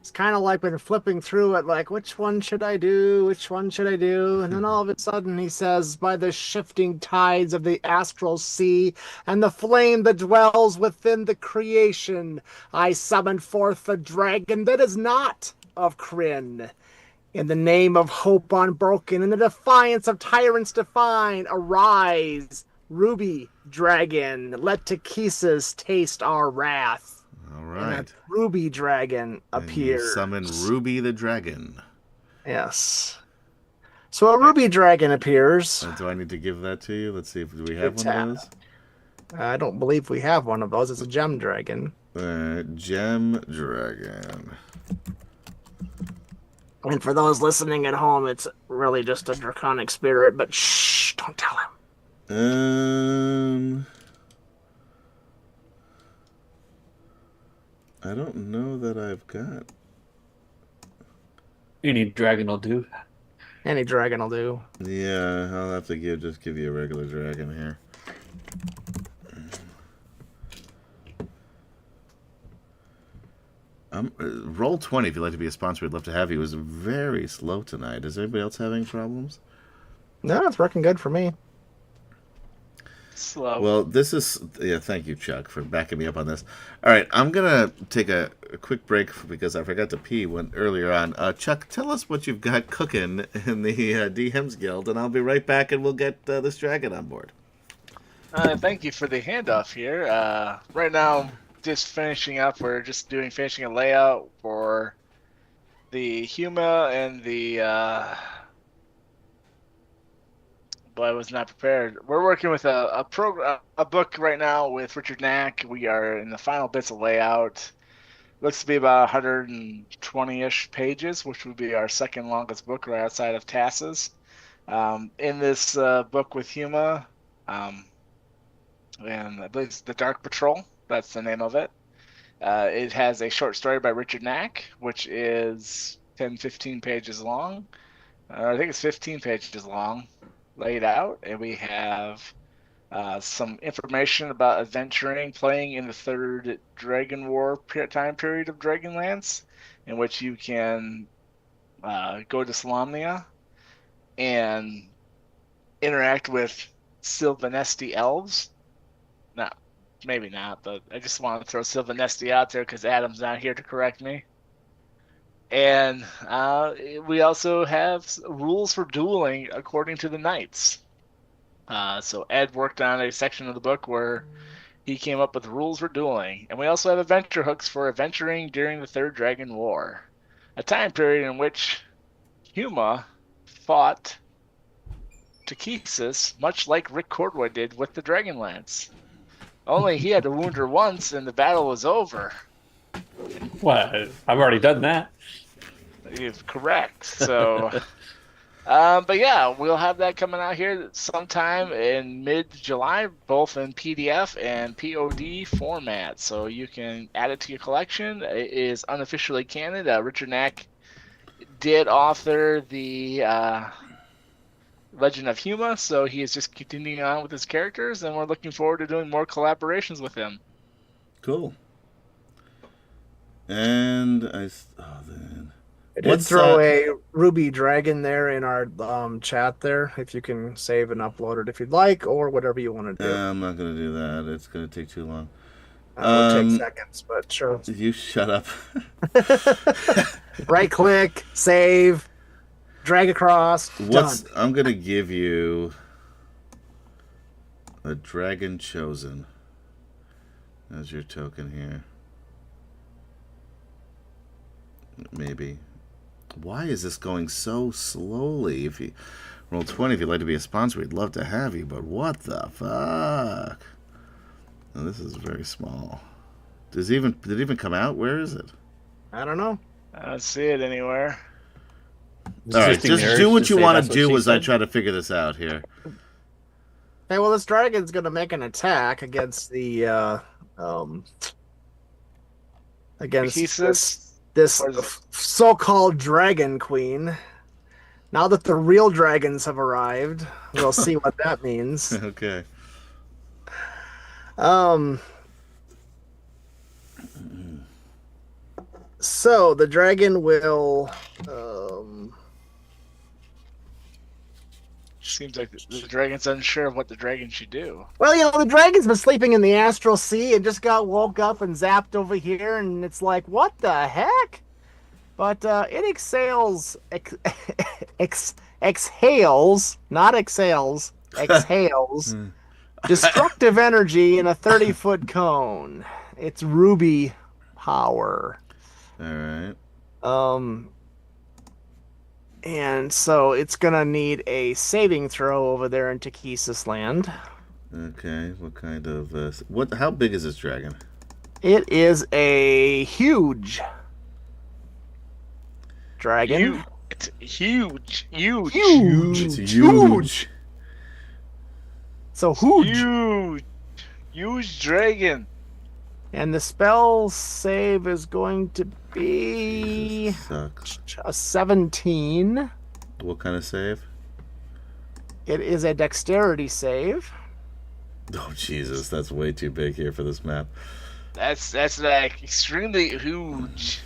It's kind of like been flipping through it, like, which one should I do? Which one should I do? And then all of a sudden he says, by the shifting tides of the astral sea and the flame that dwells within the creation, I summon forth the dragon that is not of Krynn. In the name of hope unbroken, in the defiance of tyrants define, arise, Ruby Dragon, let Takesis taste our wrath. All And right. a Ruby Dragon And you appears. summon Ruby the Dragon. Yes. So a Ruby Dragon appears. Do I need to give that to you? Let's see if do we have Good one of those. I don't believe we have one of those. It's a Gem Dragon. Gem Dragon. And for those listening at home, it's really just a draconic spirit, but shh, don't tell him. I don't know that I've got. Any dragon will do. Any dragon will do. Yeah, I'll have to just give you a regular dragon here. Roll 20 if you'd like to be a sponsor. We'd love to have you. It was very slow tonight. Is anybody else having problems? No, it's working good for me. Slow. Well, this is... Yeah, thank you, Chuck, for backing me up on this. All right, I'm going to take a quick break because I forgot to pee earlier on. Chuck, tell us what you've got cooking in the DM's Guild, and I'll be right back, and we'll get this dragon on board. Thank you for the handoff here. Right now, just finishing up. We're just finishing a layout for the Huma and the. But I was not prepared. We're working with a book right now with Richard Knack. We are in the final bits of layout. Looks to be about 120-ish pages, which would be our second longest book right outside of Tass's. In this book with Huma, and I believe it's The Dark Patrol. That's the name of it. It has a short story by Richard Knack, which is 10, 15 pages long. I think it's 15 pages long, laid out. And we have some information about adventuring, playing in the third Dragon War time period of Dragonlance, in which you can go to Solamnia and interact with Sylvanesti elves. No, maybe not, but I just want to throw Sylvanesti out there because Adam's not here to correct me. And we also have rules for dueling according to the knights. So Ed worked on a section of the book where he came up with rules for dueling. And we also have adventure hooks for adventuring during the Third Dragon War, a time period in which Huma fought Takesis, much like Rick Cordwood did with the Dragonlance. Only he had to wound her once and the battle was over. What? I've already done that. You're correct. So, but yeah, we'll have that coming out here sometime in mid-July, both in PDF and POD format. So you can add it to your collection. It is unofficially canon. Richard Knack did author the Legend of Huma, so he is just continuing on with his characters, and we're looking forward to doing more collaborations with him. Cool. And I did throw a Ruby Dragon there in our chat there, if you can save and upload it if you'd like, or whatever you want to do. I'm not going to do that. It's going to take too long. It'll take seconds, but sure. You shut up. Right click, save, drag across, done. I'm going to give you a Dragon Chosen as your token here. Maybe. Why is this going so slowly? If you roll 20, if you'd like to be a sponsor, we'd love to have you. But what the fuck? Oh, this is very small. Did it even come out? Where is it? I don't know. I don't see it anywhere. All right, just do what you want to do as I try to figure this out here. Hey, well, this dragon's going to make an attack against the against this so-called dragon queen. Now that the real dragons have arrived, we'll see what that means. Okay. So the dragon will Seems like the dragon's unsure of what the dragon should do. Well, you know, the dragon's been sleeping in the astral sea and just got woke up and zapped over here, and it's like, what the heck? But it exhales, exhales, not exhales, exhales, destructive energy in a 30-foot cone. It's ruby power. All right. And so it's gonna need a saving throw over there in Takesis land. Okay. What kind of how big is this dragon? It is a huge dragon. It's huge. It's huge. So huge dragon. And the spell save is going to be Jesus, sucks. a 17. What kind of save? It is a dexterity save. Oh Jesus, that's way too big here for this map. That's like extremely huge.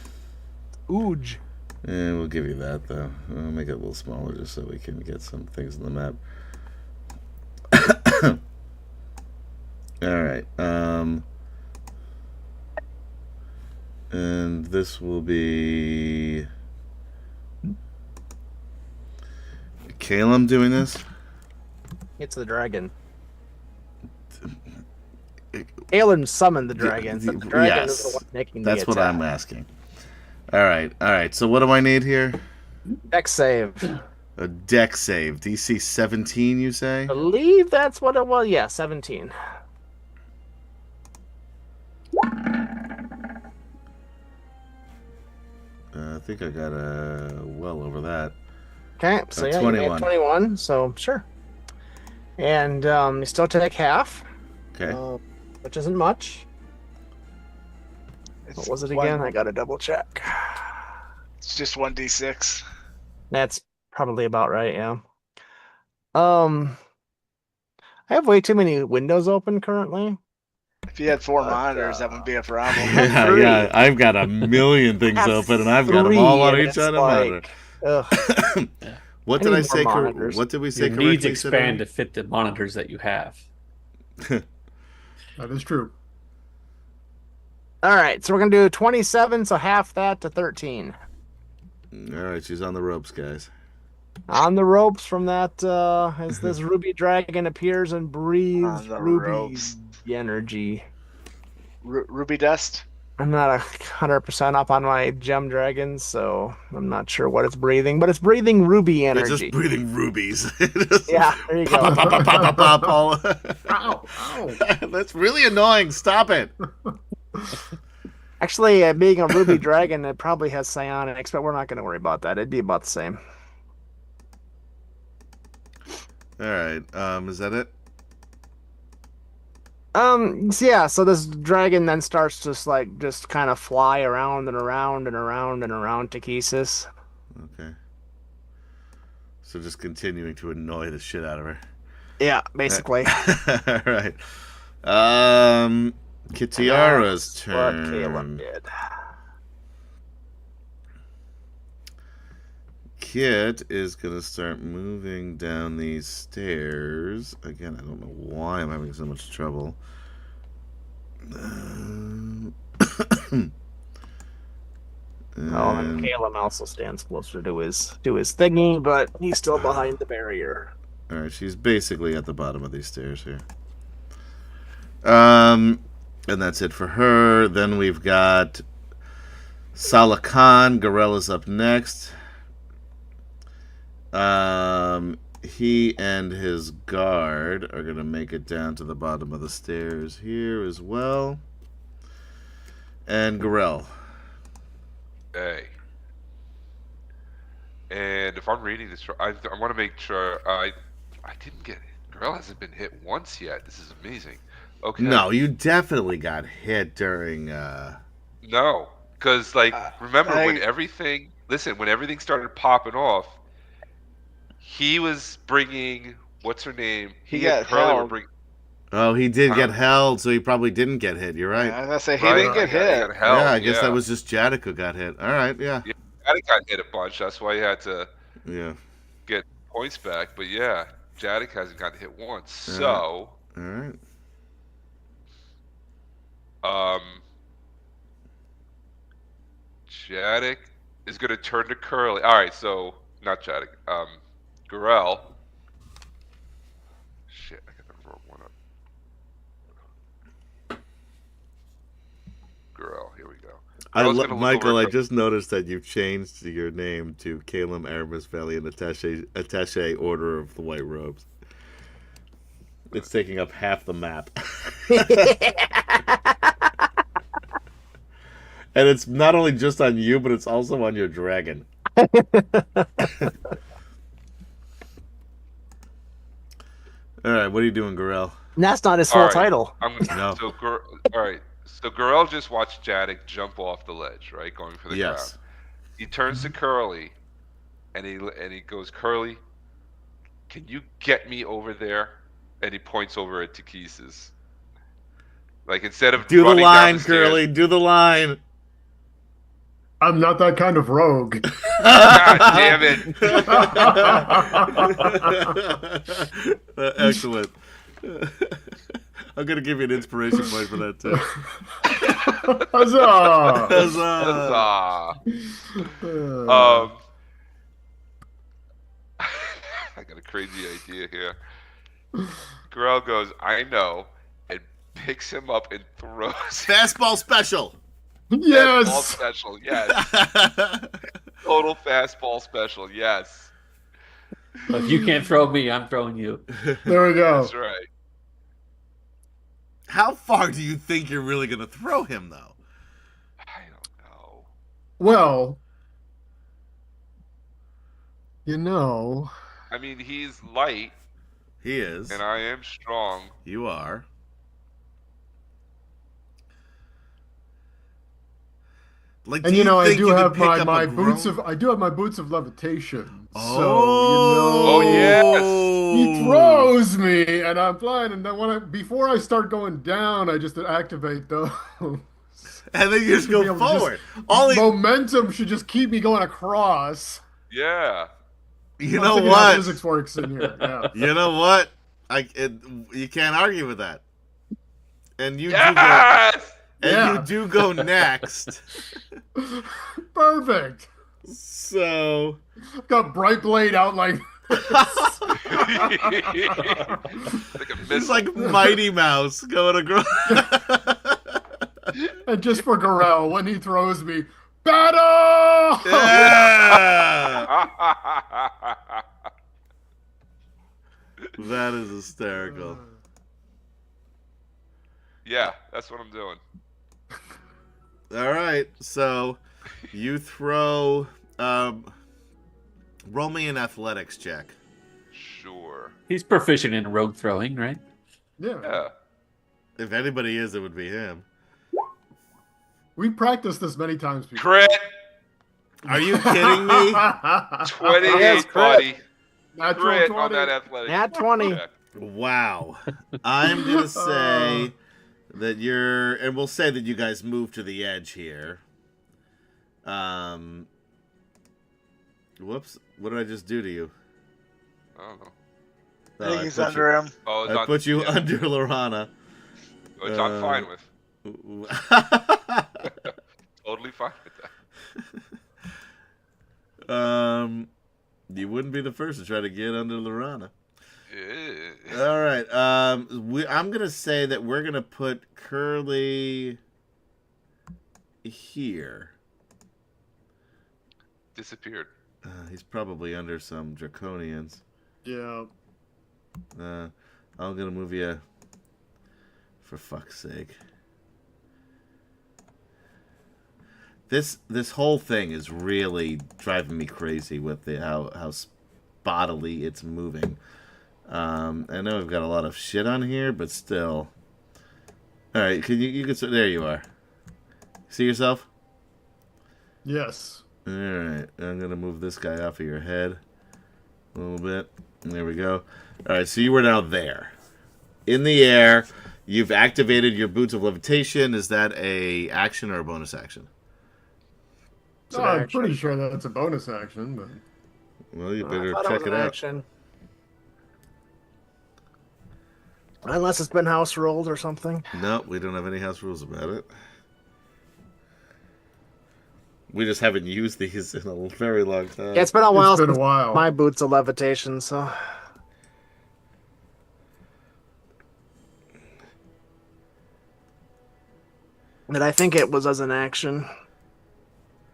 Huge. Yeah, we'll give you that though. We'll make it a little smaller just so we can get some things on the map. All right. And this will be Calum doing this. It's the dragon. Aelin summoned the dragon. So the dragon is the Yes, one making the that's what attack. I'm asking. All right. So what do I need here? Dex save. A deck save. DC 17, you say? I believe that's what it was. Yeah, 17. I think I got well over that. Okay, so yeah, 21. you made 21, so sure. And you still take half, Okay. which isn't much. What was it again? I gotta double check. It's just 1d6. That's probably about right, yeah. I have way too many windows open currently. If you had 4 monitors, that wouldn't be a problem. Yeah, three. yeah. I've got a million things Have open, and I've got them three, all on and each it's other monitor. Ugh. What I did need I more say? monitors. What did we say Your correctly? needs expand Sid? to fit the monitors that you have. That is true. All right, so we're gonna do 27, so half that to 13. All right, she's on the ropes, guys. On the ropes from that as this ruby dragon appears and breathes On the ruby ropes. energy. Ruby dust. I'm not 100% up on my gem dragons, so I'm not sure what it's breathing, but it's breathing ruby It's energy. just breathing rubies. Yeah, there you go. Pop, pop, pop, pop, pop, pop, all- Ow! Ow! That's really annoying. Stop it. Actually, being a ruby dragon, it probably has psionics, but we're not going to worry about that. It'd be about the same. All right. Is that it? So yeah, so this dragon then starts just kind of fly around and around and around and around Takesis. Okay. So just continuing to annoy the shit out of her. Yeah, basically. All right. Kitiara's That's turn. what Caleb did. Kit is gonna start moving down these stairs. Again, I don't know why I'm having so much trouble. Oh, and Caleb also stands closer to his thingy, but he's still behind the barrier. All right, she's basically at the bottom of these stairs here. And that's it for her. Then we've got Salah Khan. Gorella's up next. He and his guard are going to make it down to the bottom of the stairs here as well. And Gorell. Hey. And if I'm reading this, I want to make sure I didn't get it. Girl hasn't been hit once yet. This is amazing. Okay. No, you definitely got hit during. No, because remember when I- everything started popping off, he was bringing what's her name? He and got Curly were held. bringing. Oh, he did get held, so he probably didn't get hit. You're right. I was gonna say he Right? didn't get He hit. got held, Yeah, I guess yeah. that was just Jadek who got hit. All right, yeah. Jadek got hit a bunch. That's why he had to Yeah. get points back. But yeah, Jadek hasn't gotten hit once. Yeah. So, All right. Jadek is going to turn to Curly. All right, so not Jadek. Gorell. Shit, I got the wrong one up. Gorell, here we go. Gorell's gonna look Michael, over I at- just noticed that you've changed your name to Caleb Aramis Valley and Attaché Order of the White Robes. It's taking up half the map. And it's not only just on you, but it's also on your dragon. All right, what are you doing, Gorell? That's not his full All right. title. No. All right. So Gorell just watched Jadek jump off the ledge, right, going for the Yes. ground. He turns to Curly, and he goes, Curly, can you get me over there? And he points over at Takesis. Like instead of Do the running line, down the stairs- Curly. Do the line. I'm not that kind of rogue. God damn it! Excellent. I'm gonna give you an inspiration point for that too. Huzzah! Huzzah. Huzzah. I got a crazy idea here. Gorell goes, I know, and picks him up and throws. Fastball special. Fastball Yes. special, yes. Total fastball special, yes. If you can't throw me, I'm throwing you. There we go. That's right. How far do you think you're really going to throw him, though? I don't know. Well, you know, I mean, he's light, He is. and I am strong. You are. Like, and do you know, I think do you could have pick my, up my a boots grown- of I do have my boots of levitation. Oh, Oh, yes. He throws me, and I'm flying. And then before I start going down, I just activate those. And then you just Be go able to just- forward. All he, Momentum should just keep me going across. Yeah. you I'm know thinking how what? physics works in here. Yeah. You know what? You can't argue with that. And you Yes! Yeah. do go next. Perfect. So Got bright blade out like. Like a it's missile. like Mighty Mouse going across. And just for Gorell, when he throws me, battle! Yeah! That is hysterical. Yeah, that's what I'm doing. All right, so you throw. Roll me an athletics check. Sure. He's proficient in rogue throwing, right? Yeah. Yeah. If anybody is, it would be him. We practiced this many times before. Crit! Are you kidding me? 28, Yes, crit. buddy. Natural Crit 20. on that athletic. Nat 20. check. Wow. I'm gonna say that you're, and we'll say that you guys move to the edge here. Whoops! What did I just do to you? I don't know. I think I he's put under him. Oh, it's I on, put you yeah, under Lorana. which I'm fine with. Totally fine with that. You wouldn't be the first to try to get under Lorana. Ew. All right. I'm gonna say that we're gonna put Curly here. Disappeared. He's probably under some draconians. Yeah. I'm gonna move you. For fuck's sake. This whole thing is really driving me crazy with how spottily it's moving. I know we've got a lot of shit on here, but still. All right, you can there you are. See yourself? Yes. All right, I'm gonna move this guy off of your head a little bit. There we go. All right, so you were now there, in the air. You've activated your boots of levitation. Is that a action or a bonus action? It's an I'm action. pretty sure that's a bonus action, but Well, you I better thought check was it an out. action. Unless it's been house rolled or something. No, we don't have any house rules about it. We just haven't used these in a very long time. Yeah, it's been a while it's been a since while. my boots of levitation, so. But I think it was as an action.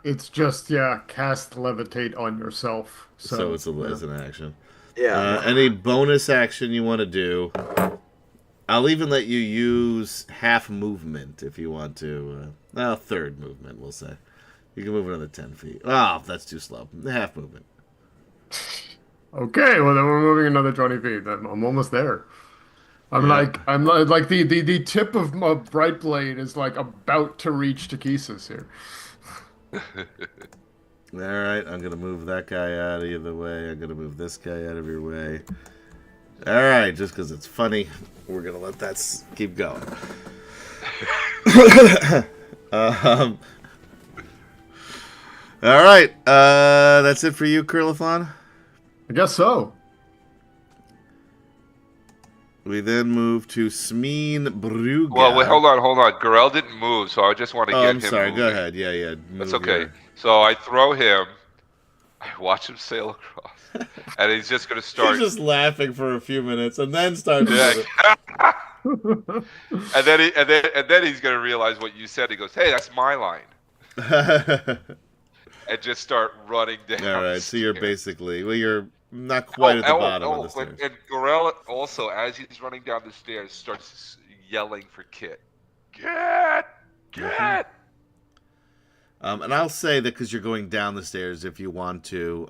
It's just, cast levitate on yourself. So it's yeah. as an action. Yeah. Any bonus action you want to do? I'll even let you use half movement if you want to. Third movement, we'll say. You can move another 10 feet. Oh, that's too slow. Half movement. Okay, well then we're moving another 20 feet. I'm almost there. I'm like the tip of my bright blade is like about to reach Takesis here. All right, I'm going to move that guy out of the way. I'm going to move this guy out of your way. All right, just because it's funny, we're going to let that keep going. All right, that's it for you, Curlithon. I guess so. We then move to Smeen Bruga. Well, wait, hold on. Gorell didn't move, so I just want to Oh, get I'm him sorry. Go moving. ahead. Yeah. That's Move okay. your- So I throw him. I watch him sail across, and he's just gonna start. He's just laughing for a few minutes and then starts. Yeah. moving. And then he's gonna realize what you said. He goes, "Hey, that's my line," and just start running down. All the right, so you're stairs. basically, well, you're not quite at the bottom of the stairs. And Gorell also, as he's running down the stairs, starts yelling for Kit. Get! And I'll say that because you're going down the stairs, if you want to,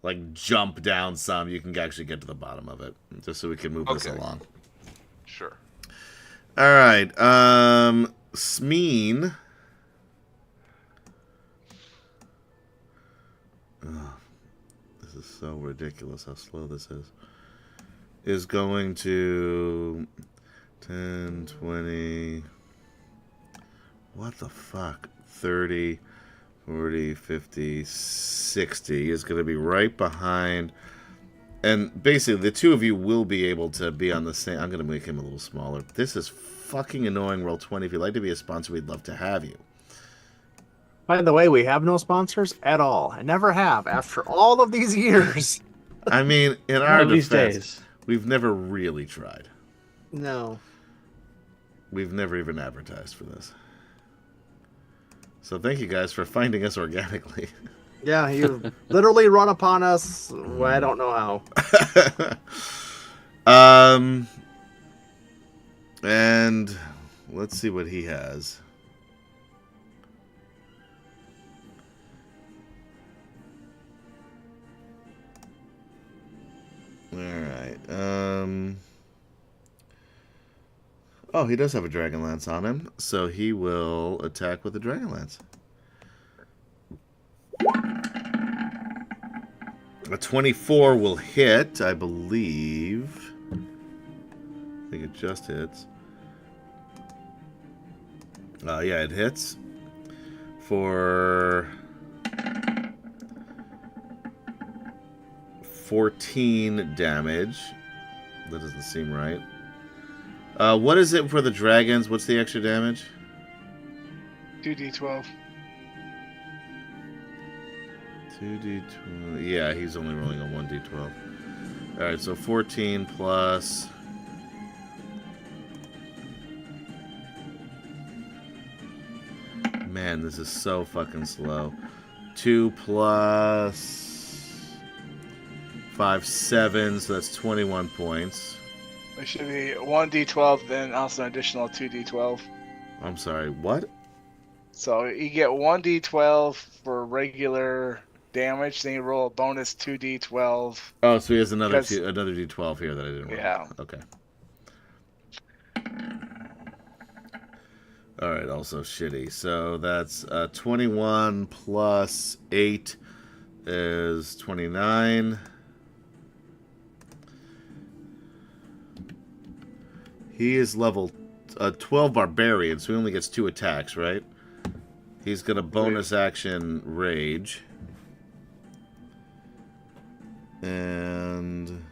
like jump down some, you can actually get to the bottom of it, just so we can move this along. Sure. All right, Smeen. Oh, this is so ridiculous how slow this is going to 10, 20, what the fuck, 30, 40, 50, 60 is going to be right behind. And basically, the two of you will be able to be on the same. I'm going to make him a little smaller. This is fucking annoying, Roll20. If you'd like to be a sponsor, we'd love to have you. By the way, we have no sponsors at all. I never have after all of these years. I mean, in our One of these defense, days. we've never really tried. No. We've never even advertised for this. So thank you guys for finding us organically. Yeah, you literally run upon us. Well, I don't know how. And let's see what he has. All right. Oh, he does have a DragonLance on him, so he will attack with the DragonLance. A 24 will hit, I believe. I think it just hits. Yeah, it hits. For 14 damage. That doesn't seem right. What is it for the dragons? What's the extra damage? 2d12. 2d12. Yeah, he's only rolling a 1d12. Alright, so 14 plus... Man, this is so fucking slow. 2 plus... 5, 7, so that's 21 points. It should be 1d12, then also an additional 2d12. I'm sorry, what? So you get 1d12 for regular damage, then you roll a bonus 2d12. Oh, so he has another Because- another d12 here that I didn't roll. Yeah. Okay. All right, also shitty. So that's 21 plus 8 is 29. He is level 12 barbarian, so he only gets 2 attacks, right? He's going to bonus action rage. And...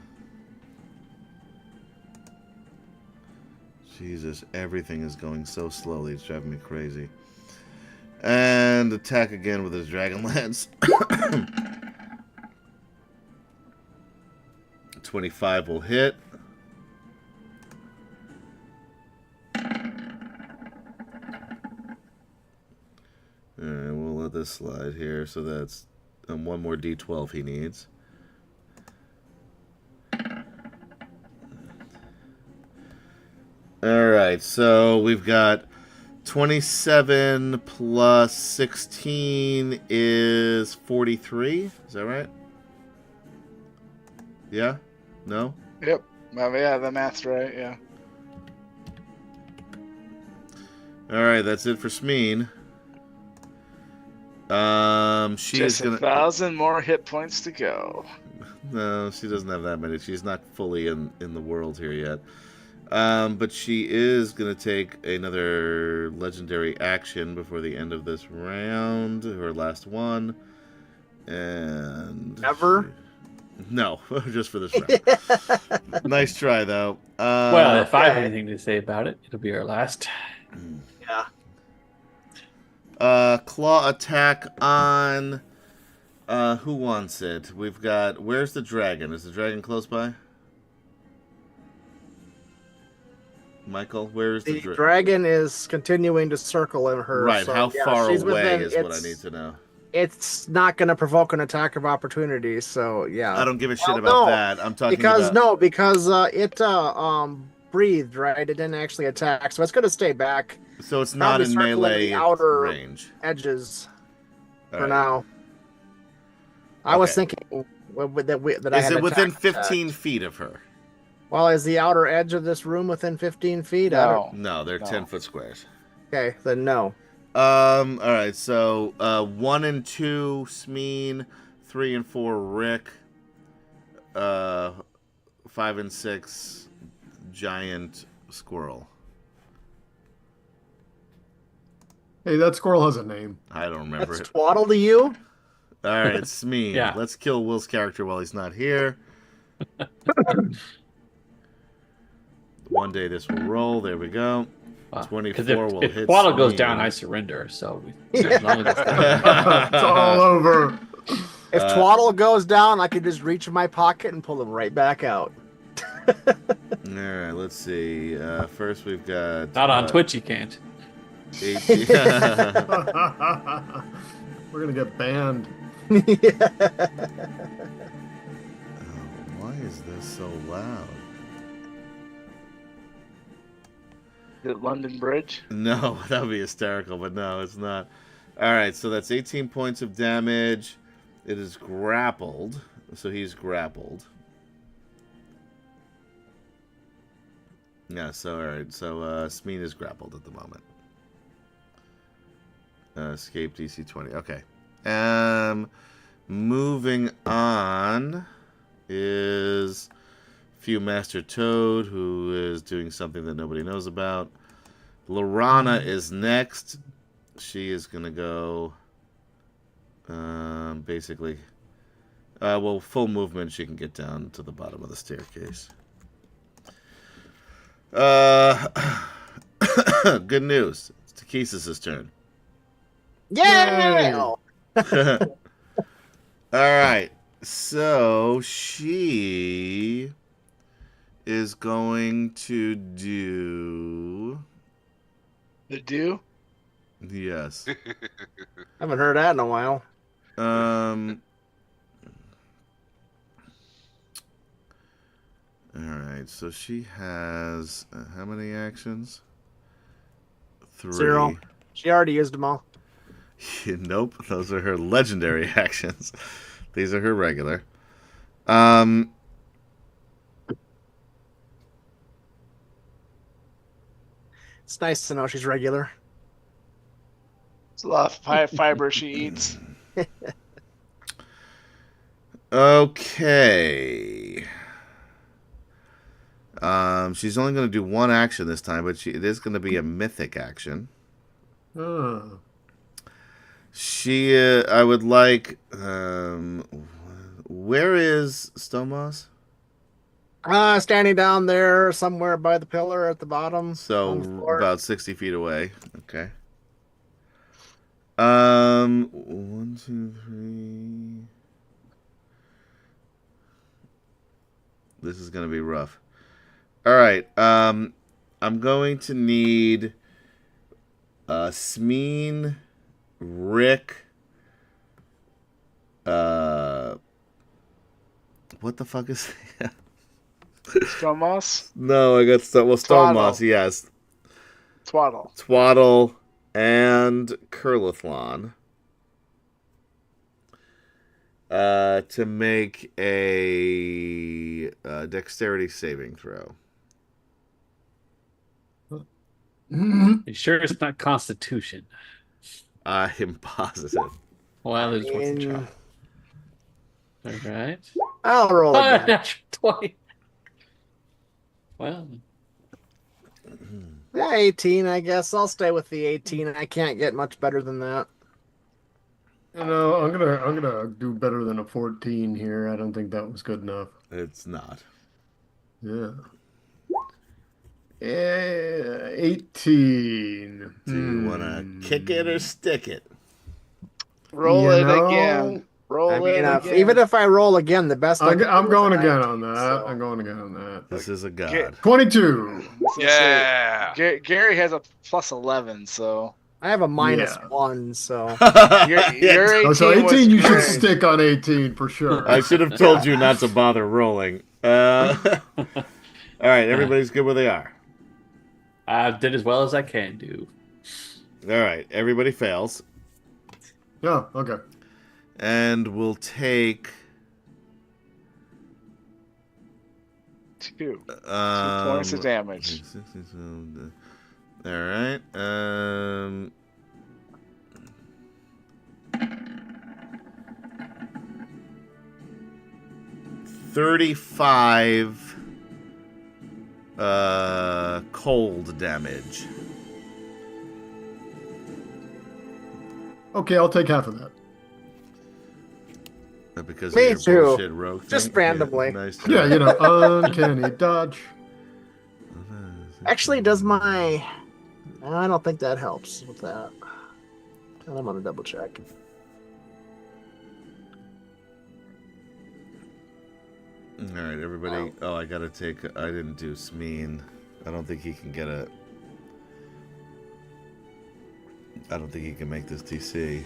Jesus, everything is going so slowly. It's driving me crazy. And attack again with his DragonLance. 25 will hit. Alright, we'll let this slide here. So that's one more d12 he needs. Alright, so we've got 27 plus 16 is 43. Is that right? Yeah? No? Yep. Yeah, the math's right, yeah. Alright, that's it for Smeen. She Just is gonna 1,000 more hit points to go. No, she doesn't have that many. She's not fully in the world here yet. But she is going to take another legendary action before the end of this round. Her last one. And... Ever? No, just for this round. Nice try, though. Well, if I have anything to say about it, it'll be our last. Yeah. Claw attack on... who wants it? We've got... Where's the dragon? Is the dragon close by? Michael? Where is The the dragon is continuing to circle in her. Right, so, how yeah, far she's away within, is what I need to know. It's not going to provoke an attack of opportunity, so yeah. I don't give a shit Well, about no, that. I'm talking because about... because it breathed, right? It didn't actually attack, so it's going to stay back. So it's not in Probably circling melee the outer range. edges All for right. now. I was Okay. thinking that I Is had it within attack 15 attacked. feet of her? Well, is the outer edge of this room within 15 feet? I don't... No. No, they're No. 10-foot squares. Okay, then no. All right, so 1 and 2, Smeen, 3 and 4, Rick, 5 and 6, Giant Squirrel. Hey, that squirrel has a name. I don't remember That's it. twaddle to you? All right, Smeen. Yeah. Let's kill Will's character while he's not here. One day this will roll. There we go. 24 will if hit Waddle goes Smeen. down, I surrender. So Yeah. as long as that's It's all over. If twaddle goes down, I could just reach in my pocket and pull him right back out. All right, let's see. First, we've got... not on Twitch, you can't. 18. We're gonna get banned. Oh, why is this so loud? The London Bridge. No, that would be hysterical, but no, it's not. All right, so that's 18 points of damage. It is grappled, so he's grappled. Yeah, so all right, so Smeen is grappled at the moment. Escape DC 20. Okay. Moving on is Master Toad, who is doing something that nobody knows about. Lorana is next. She is gonna go basically well, full movement. She can get down to the bottom of the staircase. Good news. It's Takisis's turn. Yeah! All right. So she is going to do... The do? Yes. Haven't heard that in a while. All right. So she has how many actions? 3. 0. She already used them all. Nope. Those are her legendary actions. These are her regular. It's nice to know she's regular. It's a lot of high fiber she eats. Okay. She's only going to do one action this time, but it is going to be a mythic action. Oh. I would like. Where is Stonemoss? Standing down there somewhere by the pillar at the bottom. So on the floor. about 60 feet away. Okay. 1, 2, 3. This is going to be rough. All right. I'm going to need Smeen, Rick. What the fuck is that? Stromos? No, I got Stonemoss. Twaddle. Yes, Twaddle. Twaddle and Curlithlon to make a dexterity saving throw. You sure it's not Constitution? I'm positive. Well, there's what's the try. In- All right. I'll roll it back. Natural 20. Well, Yeah, 18, I guess. I'll stay with the 18. I can't get much better than that. You know, I'm gonna do better than a 14 here. I don't think that was good enough. It's not. Yeah. 18. Do you want to kick it or stick it? Roll You it know, again. Roll I mean, it again. even if I roll again, the best I can do I'm is going a again 19, on that. so- I'm going again on that. This is a Get- god. 22. So Yeah. Gary has a plus 11, so I have a minus Yeah. 1, so your Yeah, 18 Oh, so 18, was you should great. stick on 18 for sure. I should have told you not to bother rolling. All right, everybody's good where they are. I did as well as I can do. All right, everybody fails. Yeah, okay. And we'll take 2 points of damage. All right. 35 cold damage. Okay, I'll take half of that. Because Me of your too. bullshit rogue Just thing? randomly. Yeah, nice try. Yeah, uncanny dodge. actually, does my? I don't think that helps with that. And I'm gonna double check. All right, everybody. Oh, I gotta take. I didn't do Smeen. I don't think he can get a. I don't think he can make this TC.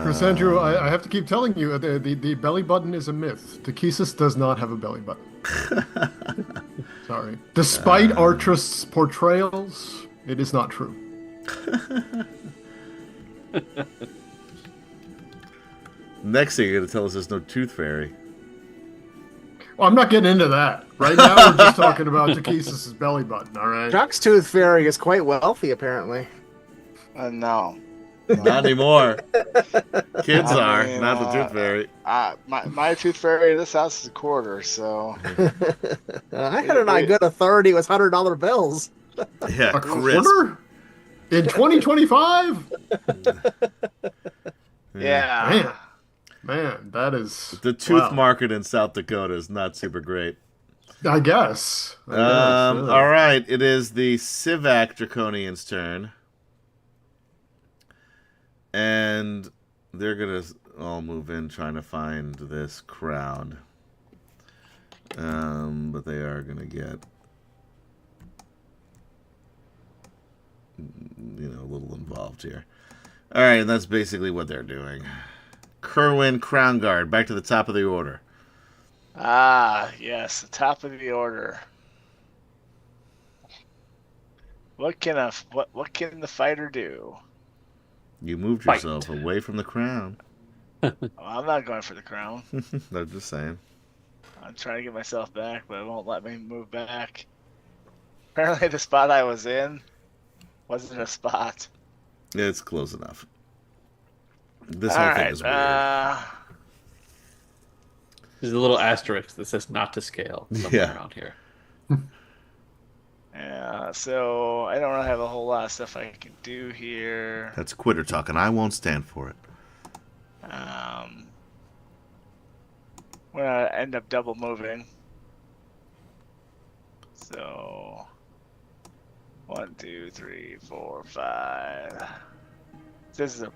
Chris Andrew, I have to keep telling you, the belly button is a myth. Takesis does not have a belly button. Sorry. Despite Artrist's portrayals, it is not true. Next thing you're gonna tell us there's no tooth fairy. Well, I'm not getting into that. Right now, we're just talking about Takesis' belly button, all right? Chuck's Tooth Fairy is quite wealthy, apparently. No. Not anymore. Kids I are, mean, not the tooth fairy. My tooth fairy in this house is a quarter, so I had it on good authority. It was $100 bills. Yeah, A crisp. quarter? In 2025? yeah. Man, that is... The tooth wow. market in South Dakota is not super great. I guess. Yeah. All right, it is the Sivak Draconian's turn. And they're going to all move in trying to find this crowd. But they are going to get, a little involved here. All right, and that's basically what they're doing. Kerwin, Crown Guard, back to the top of the order. Yes, the top of the order. What can the fighter do? You moved Fight. yourself away from the crown. Well, I'm not going for the crown. I'm just saying. I'm trying to get myself back, but it won't let me move back. Apparently, the spot I was in wasn't a spot. It's close enough. This All whole thing right. is weird. There's a little asterisk that says not to scale somewhere Yeah. around here. Yeah, so I don't really have a whole lot of stuff I can do here. That's quitter talk, and I won't stand for it. We're gonna end up double moving. So 1, 2, 3, 4, 5. This is a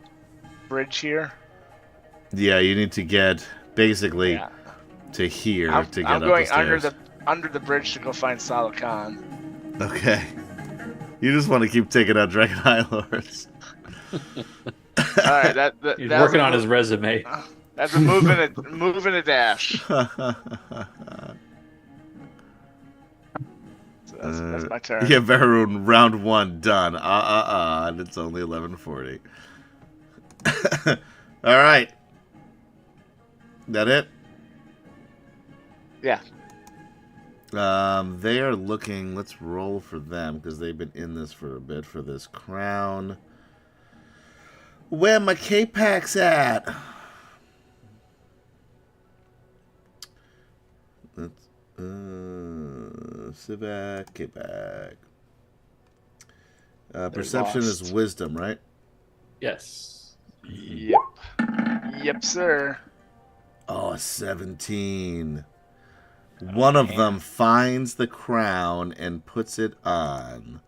bridge here. Yeah, you need to get basically Yeah. to here I'm to get I'm up going the stairs. under the bridge to go find Salakan. Okay. You just want to keep taking out Dragon High Lords. All right, He's that working was a on his resume. That's a move and a dash. So that's my turn. Yeah, Varun, round 1 done. And it's only 11:40. All right. That it? Yeah. They are looking. Let's roll for them because they've been in this for a bit for this crown. Where my K-Packs at? That's Sivak, K-Pack. Perception is lost. wisdom, right? Yes. Yep. Yep, sir. Oh, a 17. One of them finds the crown and puts it on.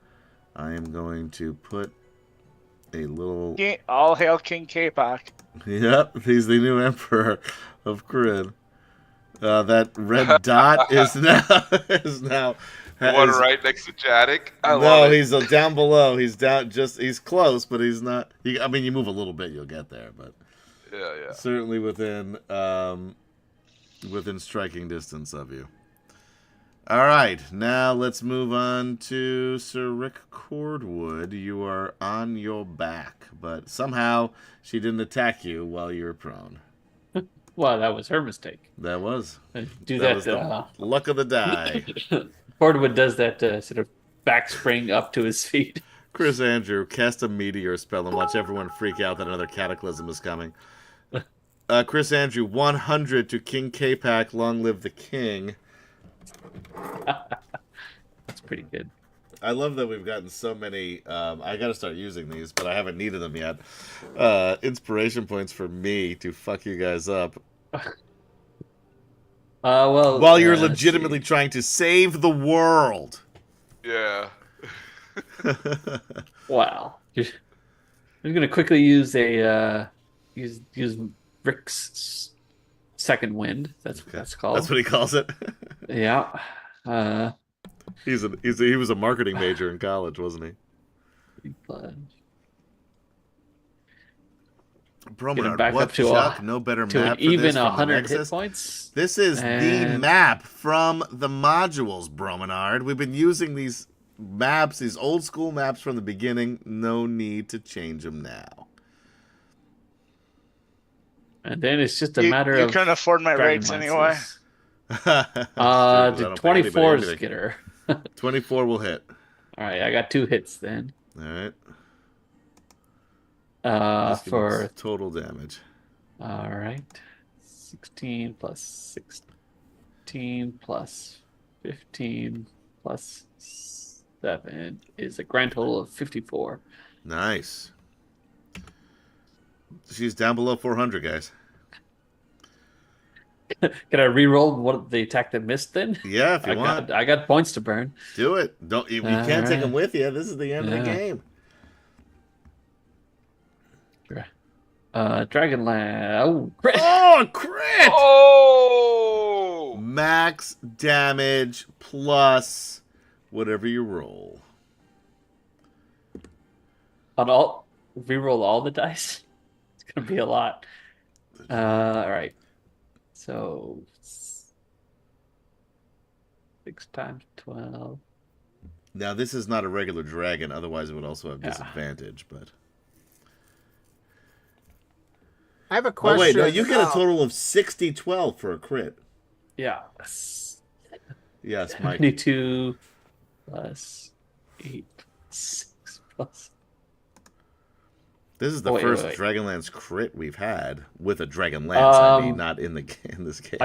I am going to put a little... All hail King K-Pac. Yep, he's the new emperor of Krynn. That red dot is now The one is- right next to Jadek. I love no, it. he's down below. He's down he's close, but he's not. I mean, you move a little bit, you'll get there, but Yeah. certainly within striking distance of you. All right, now let's move on to Sir Rick Cordwood. You are on your back, but somehow she didn't attack you while you were prone. Well, that was her mistake. That was Do that that. was the luck of the die. Cordwood does that sort of back spring up to his feet. Chris Andrew, cast a meteor spell and watch everyone freak out that another cataclysm is coming. Chris Andrew, 100 to King K-Pac, long live the king. That's pretty good. I love that we've gotten so many. I got to start using these, but I haven't needed them yet. Inspiration points for me to fuck you guys up. Well, While you're let's legitimately trying to save the world. Yeah. Wow. I'm gonna quickly use a use Rick's second wind. That's what that's called. That's what he calls it. Yeah. He was a marketing major in college, wasn't he? Get him Brominard, back what up to Chuck? No better to map an for even this from the 100 hit Nexus? points. This is the And- map from the modules, Brominard. We've been using these maps, these old school maps from the beginning. No need to change them now. And then it's just a You matter you of couldn't afford my Dragon rates anyway. The The 24 is getter. 24 will hit. All right, I got 2 hits then. All right. Just give me For total damage. all right, 16 plus 16 plus 15 plus 7 is a grand total of 54. Nice. She's down below 400, guys. Can I re-roll what the attack that missed then? Yeah, if you want, I got points to burn. do it. Don't you can't take them Alright. with you. This is the end of the Yeah. game. DragonLance. Oh, crit. Oh, crit! Oh! Max damage plus whatever you roll. On all, re-roll all the dice. It's gonna be a lot. All right. So 6 times 12. Now, this is not a regular dragon. Otherwise, it would also have Yeah. disadvantage. But I have a oh question. wait, no, you get a total of 60-12 for a crit. Yeah. Yes, Mike. 72 plus 8 6 plus. This is the Oh, wait, first wait. Dragonlance crit we've had with a Dragon Lance. I mean, Um, not in this game.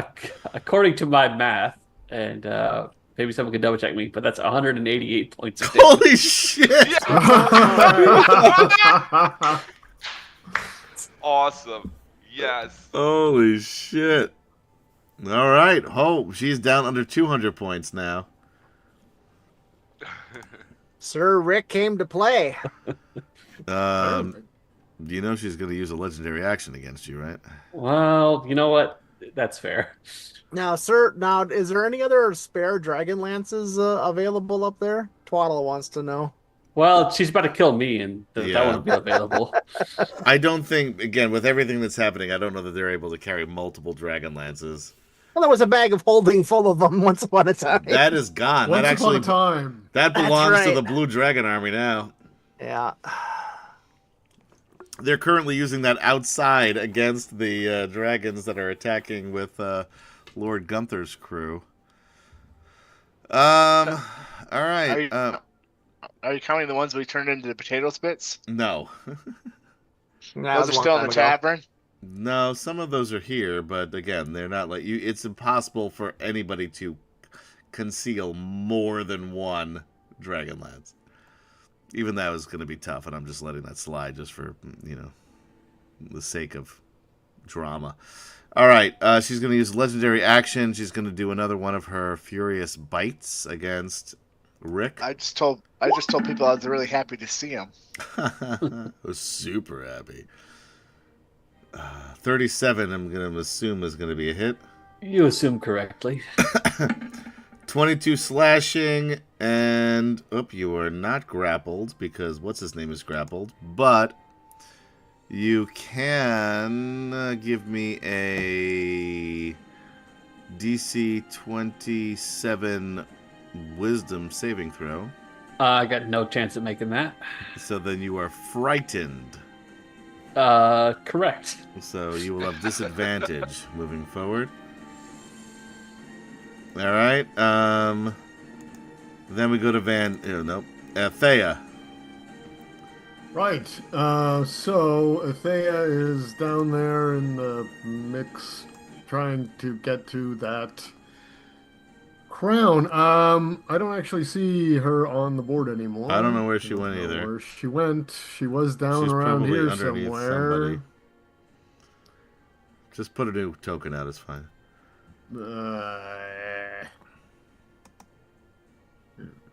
According to my math, and maybe someone can double check me, but that's 188 points of damage. Holy shit! Awesome. Yes. Holy shit! All right. Oh, she's down under 200 points now. Sir Rick came to play. You know she's going to use a legendary action against you, right? Well, you know what? That's fair. Now, sir, is there any other spare Dragon Lances available up there? Twaddle wants to know. Well, she's about to kill me, and that Yeah. won't be available. I don't think, again, with everything that's happening, I don't know that they're able to carry multiple Dragon Lances. Well, there was a bag of holding full of them once upon a time. That is gone. Once that upon actually a time. that That's belongs to right. the Blue Dragon Army now. Yeah. They're currently using that outside against the dragons that are attacking with Lord Gunther's crew. All right. Are you counting the ones we turned into the potato spits? No. Those are still in the tavern. No, some of those are here, but again, they're not like you. It's impossible for anybody to conceal more than one Dragonlance. Even that was going to be tough, and I'm just letting that slide just for, the sake of drama. All right, she's going to use legendary action. She's going to do another one of her furious bites against Rick. I just told people I was really happy to see him. I was super happy. 37, I'm going to assume is going to be a hit. You assume correctly. 22 slashing, and you are not grappled because what's his name is grappled, but you can give me a DC 27 wisdom saving throw. I got no chance of making that. So then you are frightened. Correct. So you will have disadvantage moving forward. All right. Then we go to Thea. Right. So Thea is down there in the mix, trying to get to that crown. I don't actually see her on the board anymore. I don't know where she went either. Where she went? She was down She's around probably here underneath somewhere. somebody. Just put a new token out. It's fine.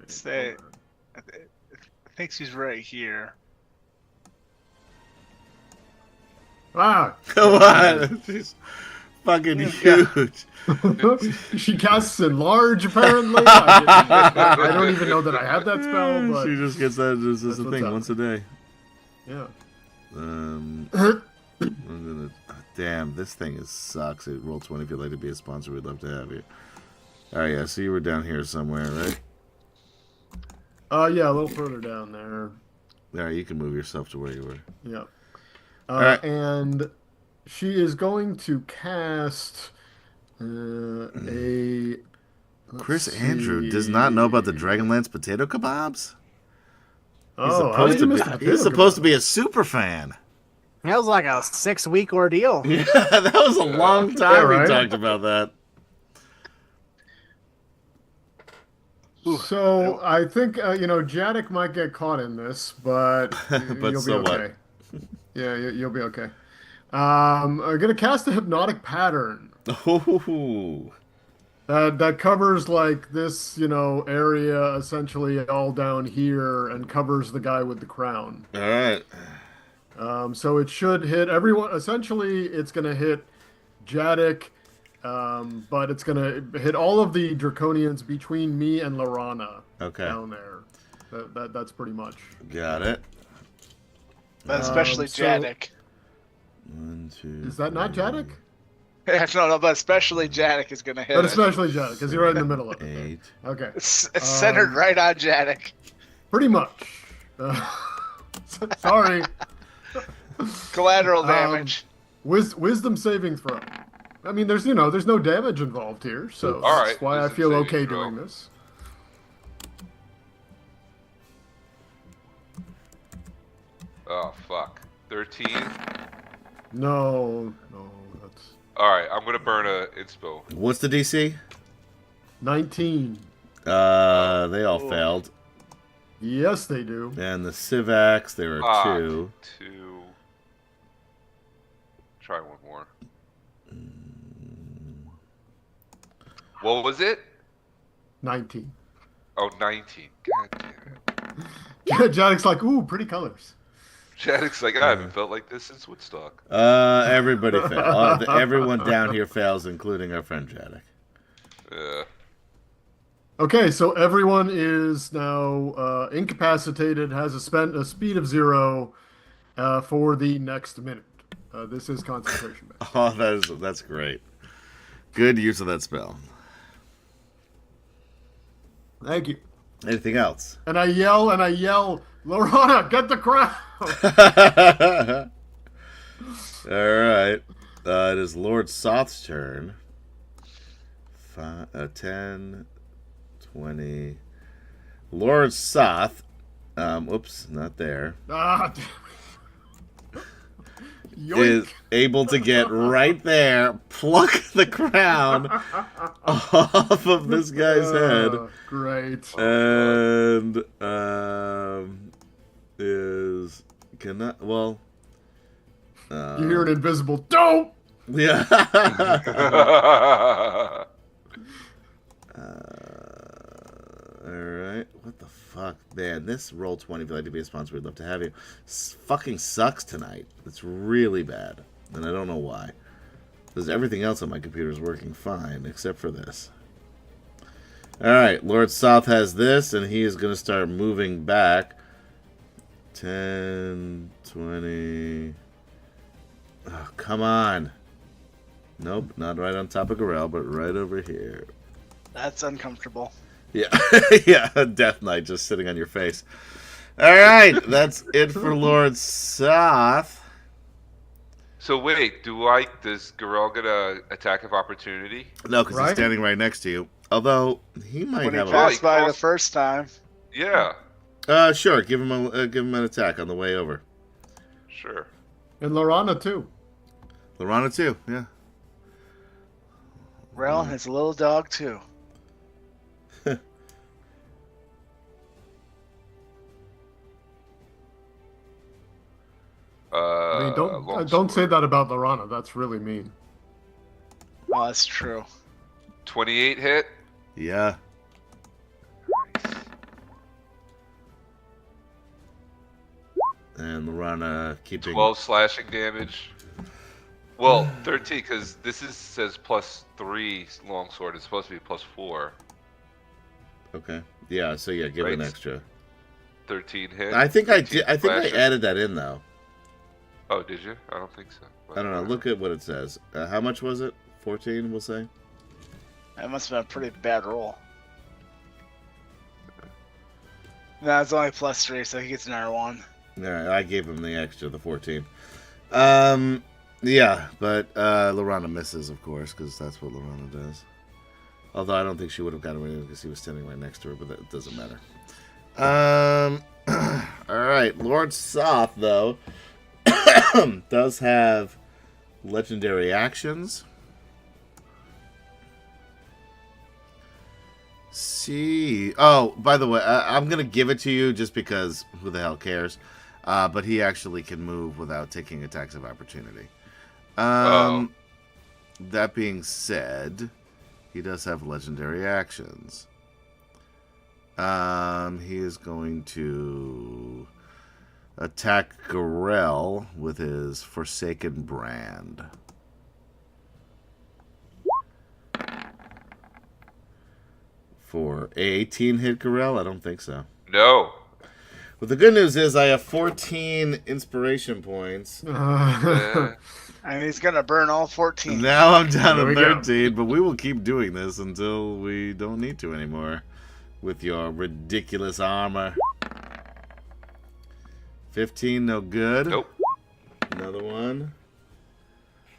Say, I think she's right here. Ah, Come on. She's fucking huge. she casts enlarge. Apparently, I don't even know that I have that spell. But She just gets that as that's a what's thing up. once a day. Yeah. I'm gonna. Damn, this thing sucks. At Roll20, if you'd like to be a sponsor, we'd love to have you. All right, yeah. So you were down here somewhere, right? Yeah, a little further down there. All right, you can move yourself to where you were. Yeah. right. And she is going to cast a. Chris let's Andrew does see. not know about the DragonLance potato kebabs. Oh, how did you miss the potato He's supposed to kebab? be a super fan. That was like a 6-week ordeal. Yeah, that was a long time right? we talked about that. So I think Janek might get caught in this, but But you'll so be what? okay. Yeah, you'll be okay. I'm gonna cast a hypnotic pattern Ooh. that covers like this area essentially all down here and covers the guy with the crown. All right. So it should hit everyone. Essentially, it's gonna hit Jadek. But it's gonna hit all of the draconians between me and Lorana Okay. down there. That's pretty much. Got it. But especially so- Jadek. 1, 2. Is that not Jadek? No, but especially Jadek is going to hit But it. especially Jadek, because you're right in the middle of it. 8. Okay, It's centered right on Jadek. pretty much. Sorry. Collateral damage. Wisdom saving throw. I mean, there's no damage involved here, so All that's right, why I wisdom feel saving okay throw. doing this. Oh fuck. 13. No, that's All right, I'm gonna burn a inspo. What's the DC? 19. They all failed. Yes, they do. And the Civacs, there are 2. 2. Try one more. What was it? 19. Oh, 19. God damn it. Yeah, Jadek's like, ooh, pretty colors. Jadek's like, I haven't felt like this since Woodstock. Everybody failed. Everyone down here fails, including our friend Jadek. Yeah. Okay, so everyone is now incapacitated, has a speed of 0 for the next minute. This is concentration based. Oh, that's great. Good use of that spell. Thank you. Anything else? And I yell, Lorana, get the crown! All right. It is Lord Soth's turn. 10, 20. Lord Soth. Oops, not there. Ah, damn it. Yoink. Is able to get right there, pluck the crown off of this guy's head, Great. and is cannot. Well, You hear an invisible, don't! yeah. All right. What the fuck, man? This Roll20, if you'd like to be a sponsor, we'd love to have you. Fucking sucks tonight. It's really bad. And I don't know why. Because everything else on my computer is working fine, except for this. Alright, Lord South has this, and he is going to start moving back. 10, 20... Oh, come on. Nope, not right on top of Gorell, but right over here. That's uncomfortable. Yeah, yeah, Death Knight just sitting on your face. Alright, that's it for Lord South. So wait, does Gorell get a attack of opportunity? No, because he's Right? standing right next to you. Although, he might When he have a... passed by the first time. Yeah, Sure, give him an attack on the way over. sure. And Lorana, too. Lorana too, yeah. Rel has a little dog too. I mean, long don't say sword. that about Lorana. That's really mean. Oh, that's true. 28 hit. Yeah. And Lorana keeping... 12 slashing damage. Well, 13 because says +3 longsword. It's supposed to be +4. Okay. Yeah, so yeah, give it an Right. extra. 13 hit. I think I 13 did. I think I slasher. added that in though. Oh, did you? I don't think so. I don't know. Look at what it says. How much was it? 14, we'll say. That must have been a pretty bad roll. No, it's only +3, so he gets another one. Yeah, I gave him the extra, the 14. Yeah, but Lorana misses, of course, because that's what Lorana does. Although I don't think she would have gotten away because he was standing right next to her, but that doesn't matter. All right, Lord Soth though does have legendary actions. See, oh, by the way, I'm gonna give it to you just because who the hell cares? But he actually can move without taking attacks of opportunity. That being said, he does have legendary actions. He is going to attack Gorell with his Forsaken Brand. For 18 hit Gorell? I don't think so. No. But the good news is I have 14 inspiration points. And he's gonna burn all 14. Now I'm down There to we go. 13, but we will keep doing this until we don't need to anymore with your ridiculous armor. 15, no good. Nope. Another one.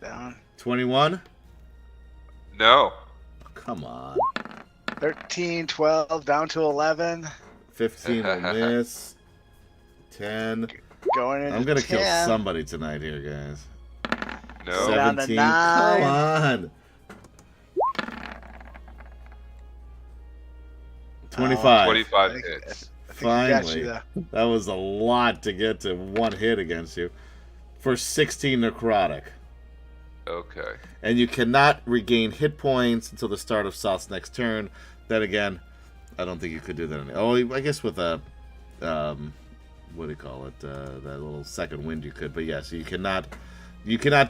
Down. 21? No. Come on. 13, 12, down to 11. 15 will miss. 10. Going into I'm going to kill 10. somebody tonight here, guys. No. Down to 17. 9. Come on. 25. 25 I think- hits. I think he got Finally. you there. That was a lot to get to one hit against you. For 16 necrotic. Okay. And you cannot regain hit points until the start of South's next turn. Then again, I don't think you could do that. Oh, I guess with a, what do you call it? That little second wind you could. But yeah, so you cannot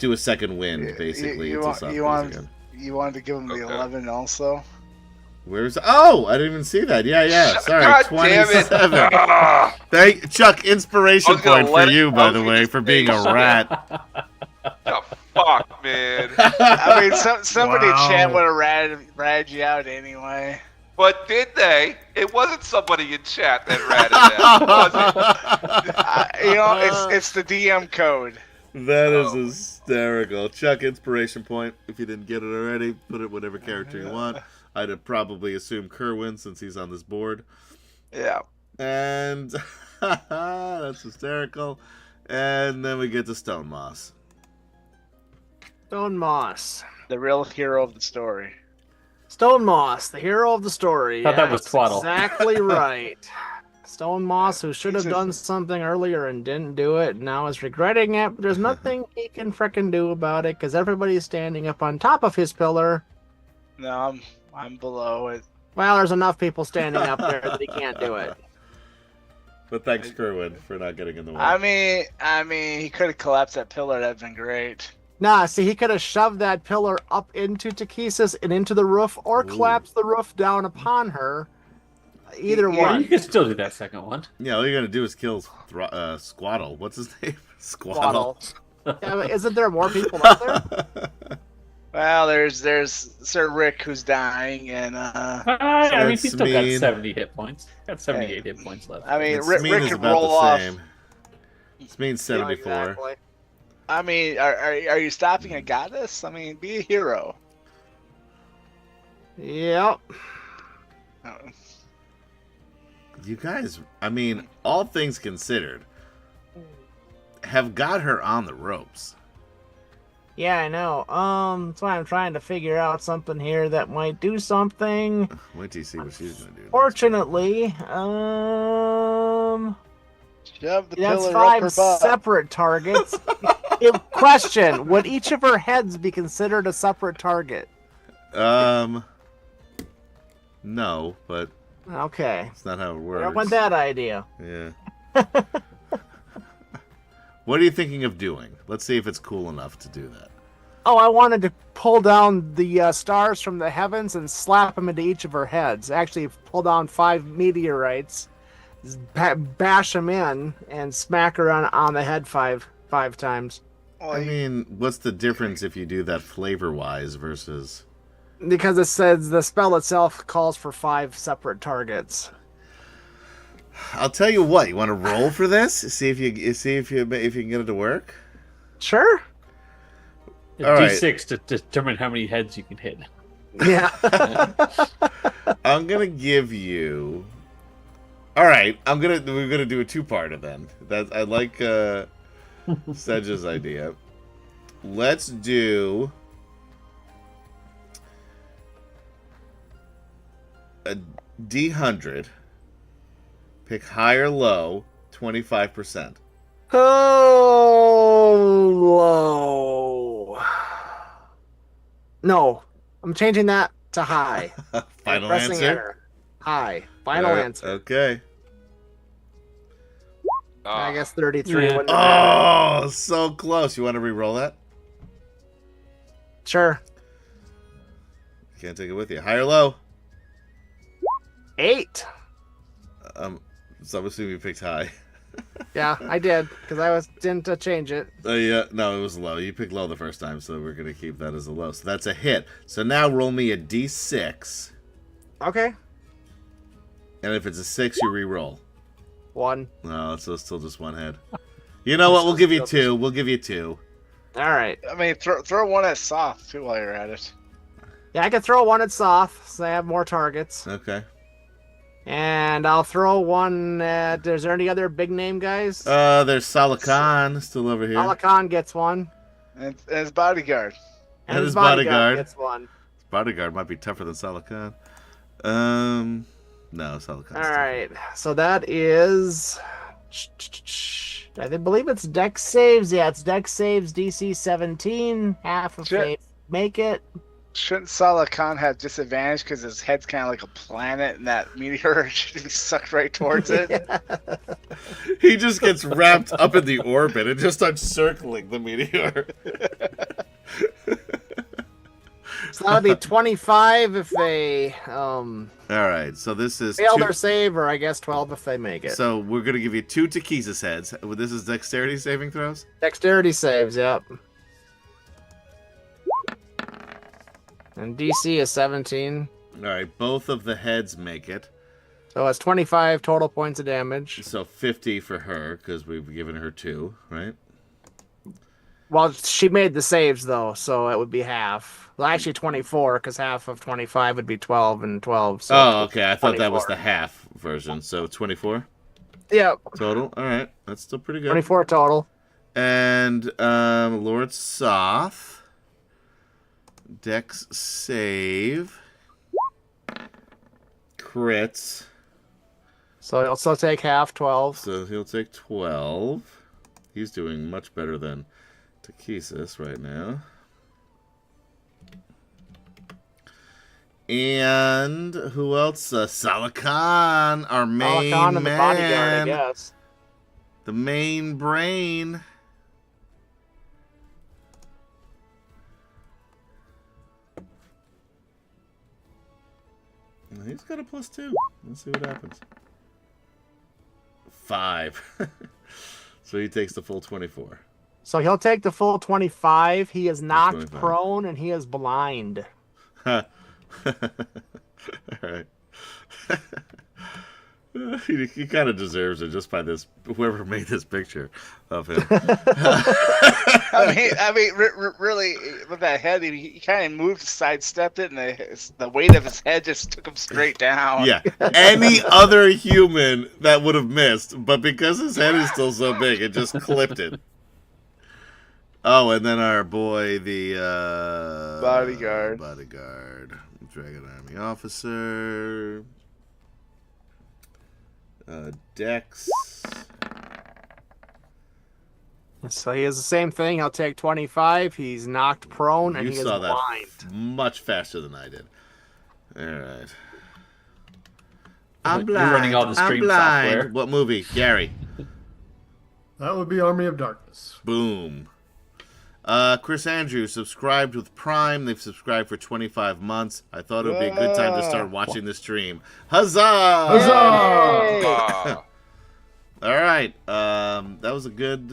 do a second wind basically until South goes again. You wanted to give him the Okay. 11 also? Where's? Oh, I didn't even see that. Yeah. Sorry, God damn it. 27. Ah! Thank Chuck. Inspiration I was gonna point let for it- you, I by was the gonna way, for being a say rat. The fuck, man. I mean, somebody in Wow. chat would have ratted you out anyway. But did they? It wasn't somebody in chat that ratted it out, was it? It's the DM code. That is Oh. hysterical. Chuck, inspiration point. If you didn't get it already, put it whatever character you want. I'd have probably assumed Kerwin since he's on this board. Yeah. And that's hysterical. And then we get to Stone Moss. Stone Moss. The real hero of the story. Stone Moss, the hero of the story. Thought that was Yes, Twaddle. Exactly right. Stone Moss, who should have He's a- done something earlier and didn't do it, and now is regretting it. But there's nothing he can frickin' do about it because everybody's standing up on top of his pillar. No, I'm below it. Well, there's enough people standing up there that he can't do it. But thanks, Kerwin, for not getting in the way. I mean, he could have collapsed that pillar. That'd been great. Nah, see, he could have shoved that pillar up into Takesis and into the roof, or Ooh. collapsed the roof down upon her. Either Yeah, Or you one. could still do that second one. Yeah, all you're gonna do is kill Squaddle. What's his name? Squaddle. Yeah, but isn't there more people up there? Well, there's Sir Rick who's dying, and I mean, That's he's still got mean. 70 hit points. Got 78 hit points left. I mean, It's Rick mean is could about roll the off. same. It's mean Yeah, 74. exactly. I mean, are you stopping a goddess? I mean, be a hero. Yep. You guys, I mean, all things considered, have got her on the ropes. Yeah, I know. That's why I'm trying to figure out something here that might do something. Wait till you see what she's gonna do. Fortunately, Shove the that's pillar up her five butt. separate targets. Question: would each of her heads be considered a separate target? No, but Okay. that's not how it I works. don't want that idea. Yeah. What are you thinking of doing? Let's see if it's cool enough to do that. Oh, I wanted to pull down the stars from the heavens and slap them into each of her heads. Actually, pull down 5 meteorites, bash them in, and smack her on the head five times. Well, I mean, what's the difference if you do that flavor-wise versus... Because it says the spell itself calls for 5 separate targets. I'll tell you what. You want to roll for this? See if you can get it to work. Sure. All right. D6 to determine how many heads you can hit. Yeah. I'm gonna give you. All right. We're gonna do a two-parter then. I like Sedge's idea. Let's do a D100. Pick high or low, 25%. Oh, low. No, I'm changing that to high. Final Pressing answer. enter. High. Final answer. Okay. Ah. I guess 33 Yeah. wouldn't have mattered. Oh, so close. You want to re-roll that? Sure. Can't take it with you. High or low? 8. So I'm assuming you picked high. Yeah, I did because didn't change it. Yeah, no, it was low. You picked low the first time, so we're gonna keep that as a low. So that's a hit. So now roll me a d6, Okay. and if it's a 6, you re-roll. 1. No, so it's still just one head. You know what? We'll give you 2. We'll give you 2. All right. I mean, throw one at soft too while you're at it. Yeah, I could throw one at Soth, so I have more targets. Okay. And I'll throw one at. Is there any other big name guys? There's Salakan still over here. Alakan gets one. And his bodyguard. And And his his bodyguard. gets one. His bodyguard might be tougher than Salakan. No, Salakan's All right. So that is. I believe it's Dex saves. Yeah, it's Dex saves DC 17. Half of Shit. they make it. Shouldn't Salah Khan have disadvantage because his head's kind of like a planet and that meteor should be sucked right towards it? He just gets wrapped up in the orbit and just starts circling the meteor. So that'll be 25 if they All right, so this is fail two- their save, or I guess 12 if they make it. So we're gonna give you 2 Takesis heads. This is dexterity saving throws. Dexterity saves, yep. And DC is 17. All right, both of the heads make it. So it's 25 total points of damage. So 50 for her because we've given her 2, right? Well, she made the saves, though, so it would be half. Well, actually 24, because half of 25 would be 12 and 12. So Oh, okay. I thought that was 24. the half version. So 24 Yep, total. All right, that's still pretty good. 24 total. And Lord Soth, Dex save, crits. So he'll still take half, 12. So he'll take 12. He's doing much better than Takesis right now. And who else? Salakan, our main Alakan and the man. bodyguard, I guess. The main brain. He's got a +2. Let's see what happens. 5. So he takes the full 24. So he'll take the full 25. He is knocked 25. prone and he is blind. All right. He kind of deserves it just by this. Whoever made this picture of him. Really, with that head, he kind of moved, sidestepped it, and the weight of his head just took him straight down. Yeah, any other human that would have missed, but because his head is still so big, it just clipped it. Oh, and then our boy, the Bodyguard, Dragon Army officer. Dex. So he has the same thing. He'll take 25. He's knocked prone and You he is saw that blind. much faster than I did. All right. You're I'm blind. running all the stream software. What movie? Gary. That would be Army of Darkness. Boom. Chris Andrews subscribed with Prime. They've subscribed for 25 months. I thought it would be a good time to start watching the stream. Huzzah! Huzzah! All right. That was a good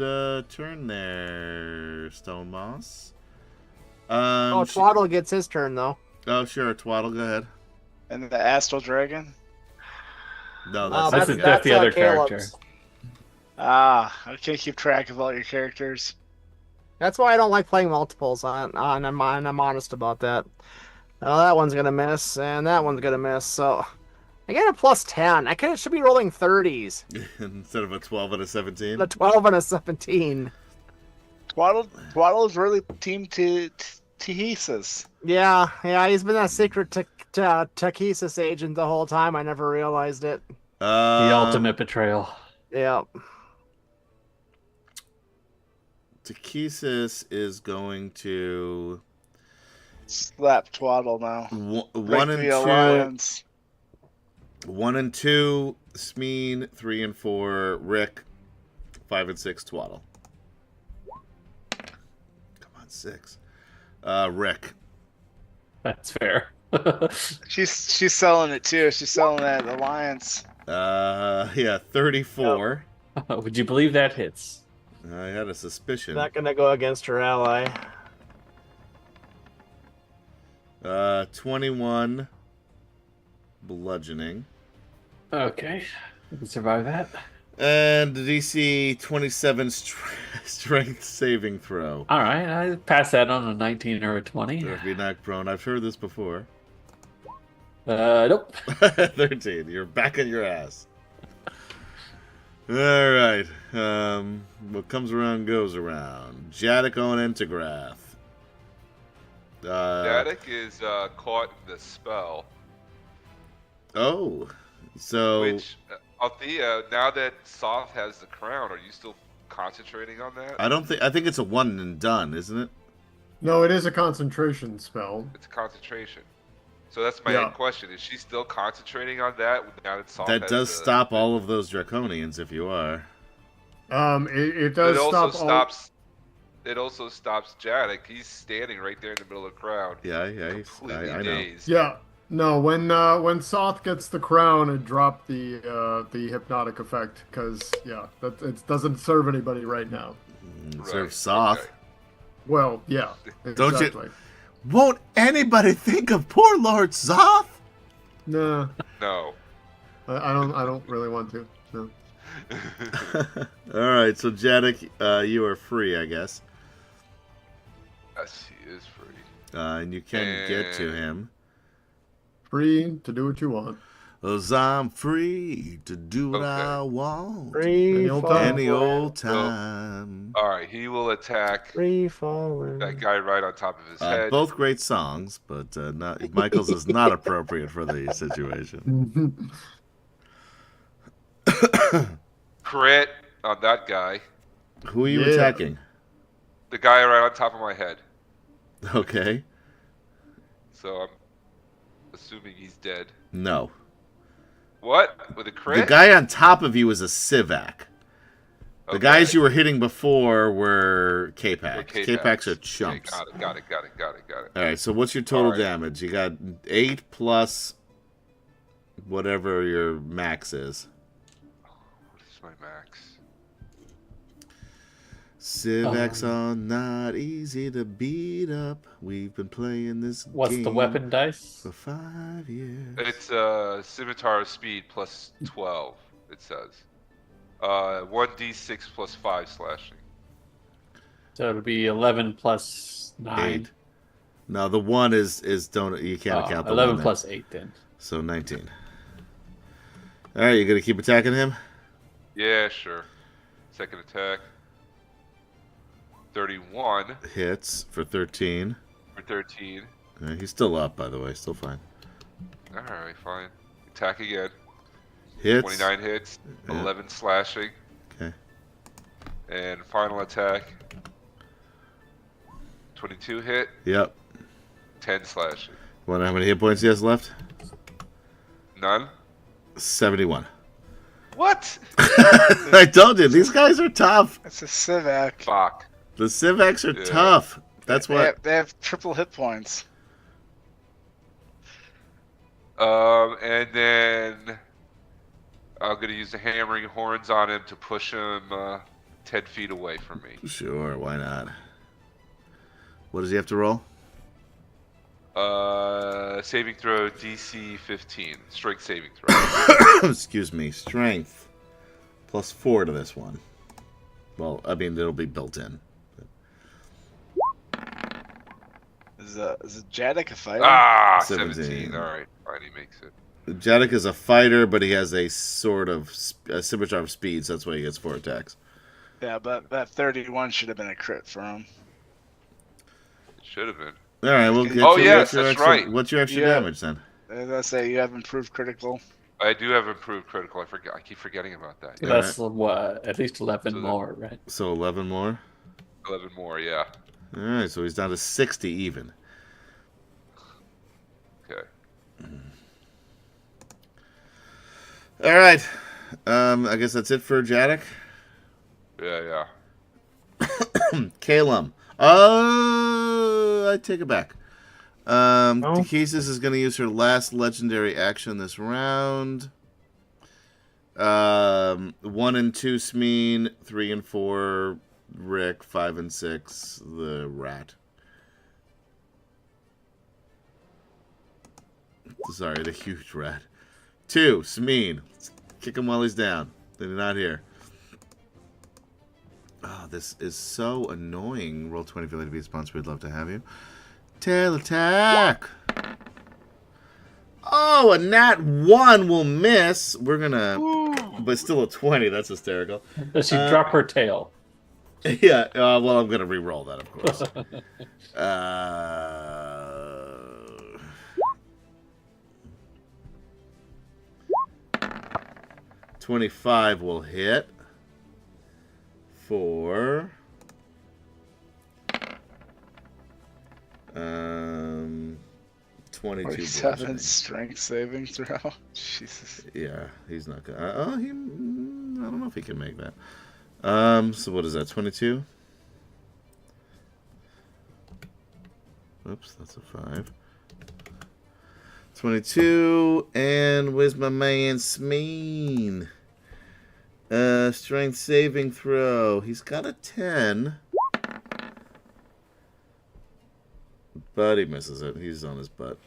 turn there, Stone Moss. Twaddle gets his turn, though. Oh, sure. Twaddle, go ahead. and the Astral Dragon. No, that's the other character. I can't keep track of all your characters. That's why I don't like playing multiples, and I'm honest about that. Oh, that one's gonna miss, and that one's gonna miss. So I get a +10. I should be rolling 30s instead of a 12 and a 17. A 12 and a 17. Twaddle is really team Tehesis. Yeah, he's been a secret Takesis agent the whole time. I never realized it. The ultimate betrayal. Yeah. Takesis is going to Slap Twaddle now. one and the two. alliance. 1 and 2, Smeen. 3 and 4, Rick. 5 and 6, Twaddle. Come on, 6. Rick. That's fair. She's selling it too. She's selling that alliance. Yeah, 34. Would you believe that hits? I had a suspicion. Not gonna go against her ally. 21. Bludgeoning. Okay. We can survive that. And DC 27 strength saving throw. All right. I pass that on a 19 or a 20. So if you're knocked prone, I've heard this before. Nope. 13. You're back on your ass. All right. What comes around goes around. Jadic on Entagrath. Jadic is caught in the spell. Oh. So. Which, Althea, now that Soth has the crown, are you still concentrating on that? I think it's a one and done, isn't it? No, it is a concentration spell. It's a concentration. So that's my question. Is she still concentrating on that now that Soth That has does stop all of those Draconians if you are. It does It also stop stops. It also stops Jadic. He's standing right there in the middle of the crowd. Yeah, Completely I know. dazed. Yeah. No, when Soth gets the crown, it dropped the hypnotic effect because it doesn't serve anybody right now. Serve Soth. Okay. Well, yeah, Don't exactly. Won't anybody think of poor Lord Zoth? Nah, No. I don't really want to. No. All right, so Jadic, you are free, I guess, Yes, he is free. and you can get to him. Free to do what you want. 'Cause I'm free to do what Okay. I want. Free Any old falling. time. Any old time. All right, he will attack Free falling. that guy right on top of his head. Both great songs, but Michael's is not appropriate for the situation. Crit on that guy. Who are you Yeah. attacking? The guy right on top of my head. Okay. So I'm assuming he's dead. No. What? With a crit? The guy on top of you is a Sivak. The Okay. guys you were hitting before were Okay, K-Pax. K-Pax. K-Pax are Okay, chumps. got it. All right, so what's your total All right. damage? You got 8 plus whatever your max is. What is my max? Civex are not easy to beat up. We've been playing this What's game the weapon dice? for 5 years. It's scimitar speed plus 12. It says 1d6 plus 5 slashing. So it'll be 11 plus 9. 8. No, the 1 is don't you can't count the 11 1 plus 8 then. So 19. All right, you gonna keep attacking him? Yeah, sure. Second attack. 31 Hits for 13. for 13. He's still up, by the way, still fine. All right, fine. Attack again. Hits. 29 hits. Yeah. 11 slashing. Okay. And final attack. 22 hit. Yep. 10 slashing. Wonder how many hit points he has left? None. 71. What? I told you, these guys are tough. It's a Civac. Fuck. The Civex are Yeah. tough. That's what. They have triple hit points. And then I'm gonna use the hammering horns on him to push him 10 feet away from me. Sure, why not? What does he have to roll? Saving throw DC 15. Strength saving throw. Excuse me, strength plus 4 to this one. Well, I mean, it'll be built in. Is Jadek a fighter? Ah, 17. 17. All right, fine, he makes it. Jadek is a fighter, but he has a sort of a scimitar of speed, so that's why he gets 4 attacks. Yeah, but that 31 should have been a crit for him. It should have been. All right, well, get Oh, your- yes, what's your that's extra, right. What's your extra Yeah. damage then? As I say, you have improved critical. I do have improved critical. I keep forgetting about that. Yeah. That's what, at least 11 So more, right? So 11 more. 11 more, yeah. All right, so he's down to 60 even. Okay. All right, I guess that's it for Jadek. Yeah. Calum. I take it back. Takesis is going to use her last legendary action this round. 1 and 2 Smeen, 3 and 4 Rick, 5 and 6 the rat. Sorry, the huge rat. 2 Smeen. Kick him while he's down. They're not here. Oh, this is so annoying. Roll 20 if you'd like to be a sponsor. We'd love to have you. Tail attack. Oh, a nat 1 will miss. We're gonna, but still a 20. That's hysterical. Does she drop her tail? Yeah. Well, I'm gonna re-roll that, of course. 25 will hit. For 22 47 bludgeoning. strength saving throw. Jesus. Yeah, he's not gonna. I don't know if he can make that. So what is that? 22. Oops, that's a 5. 22, and where's my man Smeen? Strength saving throw. He's got a 10. But he misses it. He's on his butt.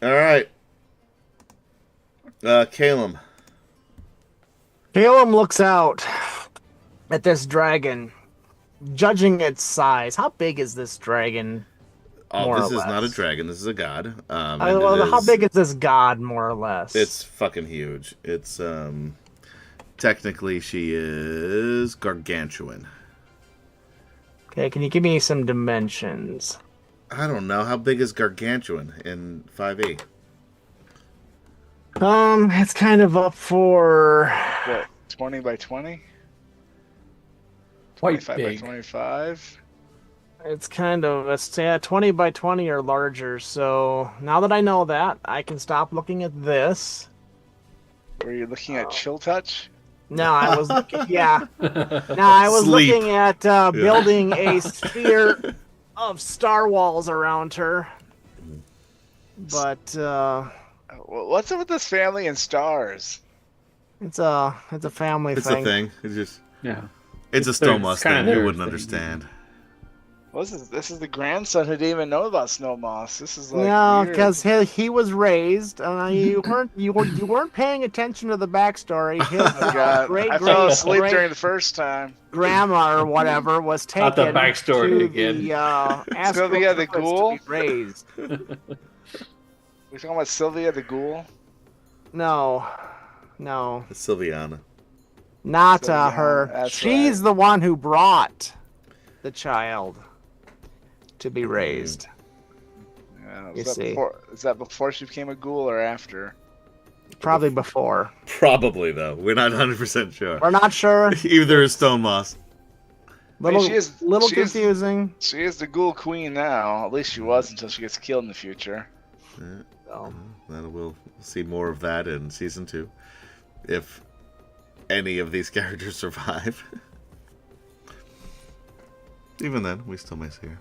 Alright. Calum. Calum looks out at this dragon, judging its size. How big is this dragon? More This or is not a less. dragon. This is a god. And How big is this god, more or less? It's fucking huge. It's, technically she is gargantuan. Okay, can you give me some dimensions? I don't know. How big is gargantuan in 5e? It's kind of up for... What, 20 by 20? Quite 25 big. by 25? It's kind of, it's 20 by 20 or larger. So now that I know that, I can stop looking at this. Were you looking at Chill Touch? No, I was looking, yeah. No, I was Sleep. looking at building a sphere of star walls around her. But, What's up with this family and stars? It's a family It's thing. a thing. It's just Yeah. it's a It's their- Stonemoss it's kinda thing. You their wouldn't thing, understand. What's this? This is the grandson who didn't even know about snow moss. This is like No, weird. because he was raised. You weren't paying attention to the backstory. His Oh God, great I fell great asleep great during the first time. grandma or whatever was taken Not the backstory to again. the astral Sylvia the druids Ghoul? to be raised. We're talking about Sylvia the Ghoul. No, It's Sylviana. not Sylviana, her. that's She's right. the one who brought the child to be raised. Yeah, You see. Is that before she became a ghoul or after? Probably before. Probably though. We're not 100% sure. We're not sure. Either is Stonemoss. Little, she is- little she is- confusing. She is the ghoul queen now. At least she was until she gets killed in the future. So, Then we'll see more of that in season 2, if any of these characters survive. Even then, we still may see her.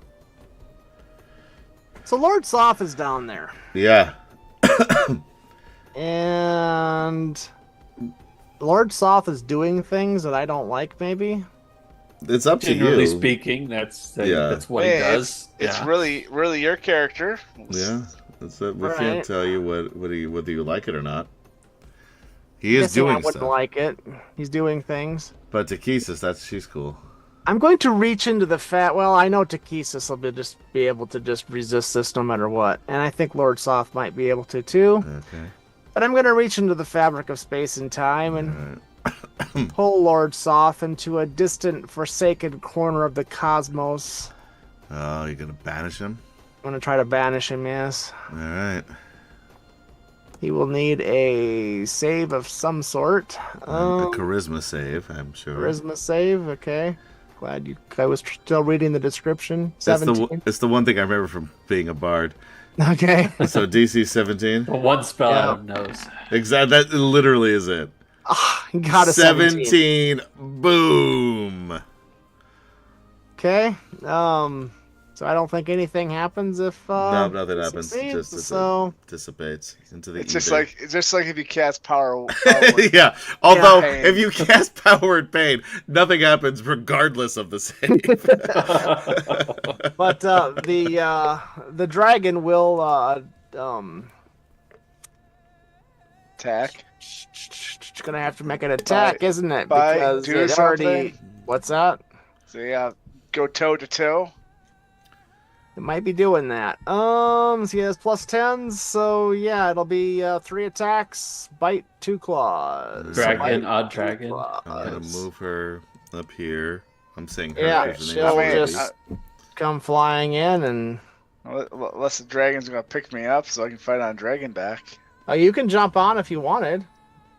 so Lord Soth is down there, Yeah. and Lord Soth is doing things that I don't like. Maybe. It's up to Generally you. speaking, that's Yeah. that's what Hey, he does. It's Yeah. really your character. Yeah. That's it. We Right. can't tell you whether you like it or not. He is Guessing I doing wouldn't stuff. like it. He's doing things. But Takesis, she's cool. I'm going to reach into the fat. Well, I know Takesis will be able to just resist this no matter what, and I think Lord Soth might be able to too. Okay. But I'm going to reach into the fabric of space and time and pull Lord Soth into a distant, forsaken corner of the cosmos. Oh, you're gonna banish him? I'm going to try to banish him. Yes, All right. he will need a save of some sort. A charisma save, I'm sure. Charisma save. Okay. Glad I was still reading the description. That's 17. it's the one thing I remember from being a bard. Okay. So DC 17. Well, one spell Yeah. out of nose. Exactly. That literally is it. He got a 17. Boom. Okay. So I don't think anything happens if No, nothing happens. succeeds, Just so dissipates into the It's just ether. like if you cast power. Yeah. Although Pain. if you cast Power and Pain, nothing happens regardless of the save. but the dragon will Attack. gonna have to make an attack, isn't it? Bite, Because do it already something. what's that? So yeah, go toe to toe. It might be doing that. So he has plus 10s, so yeah, it'll be 3 attacks, bite, 2 claws. Dragon, Bite, odd 2 dragon. claws. I'm gonna move her up here. I'm saying her. Yeah, because the she'll name's just- Louise. Come flying in, and Unless the dragon's gonna pick me up, so I can fight on dragon back. you can jump on if you wanted.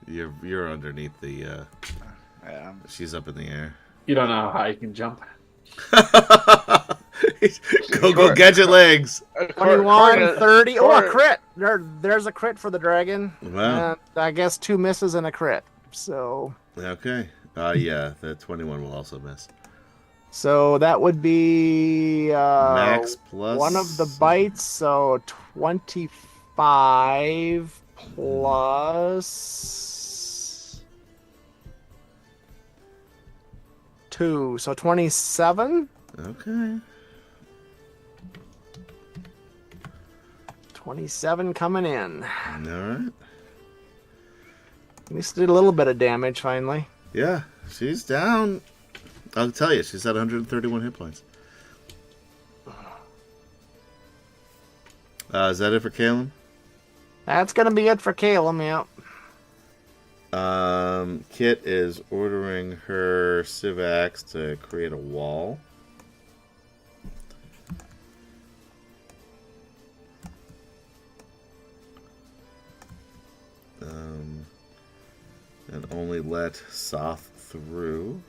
You're underneath the. Yeah. She's up in the air. You don't know how high you can jump. Go gadget legs. 21, 30. Oh, a Cor- crit! There's a crit for the dragon. Wow. And I guess 2 misses and a crit. So Okay. Yeah, the 21 will also miss. that would be Max plus one of the bites. So 25 plus 2. So 27. Okay. 27 coming in. All right. At least did a little bit of damage finally. Yeah, she's down. I'll tell you, she's at 131 hit points. Is that it for Kalen? That's gonna be it for Caleb, yeah. Kit is ordering her Civax to create a wall. And only let Soth through.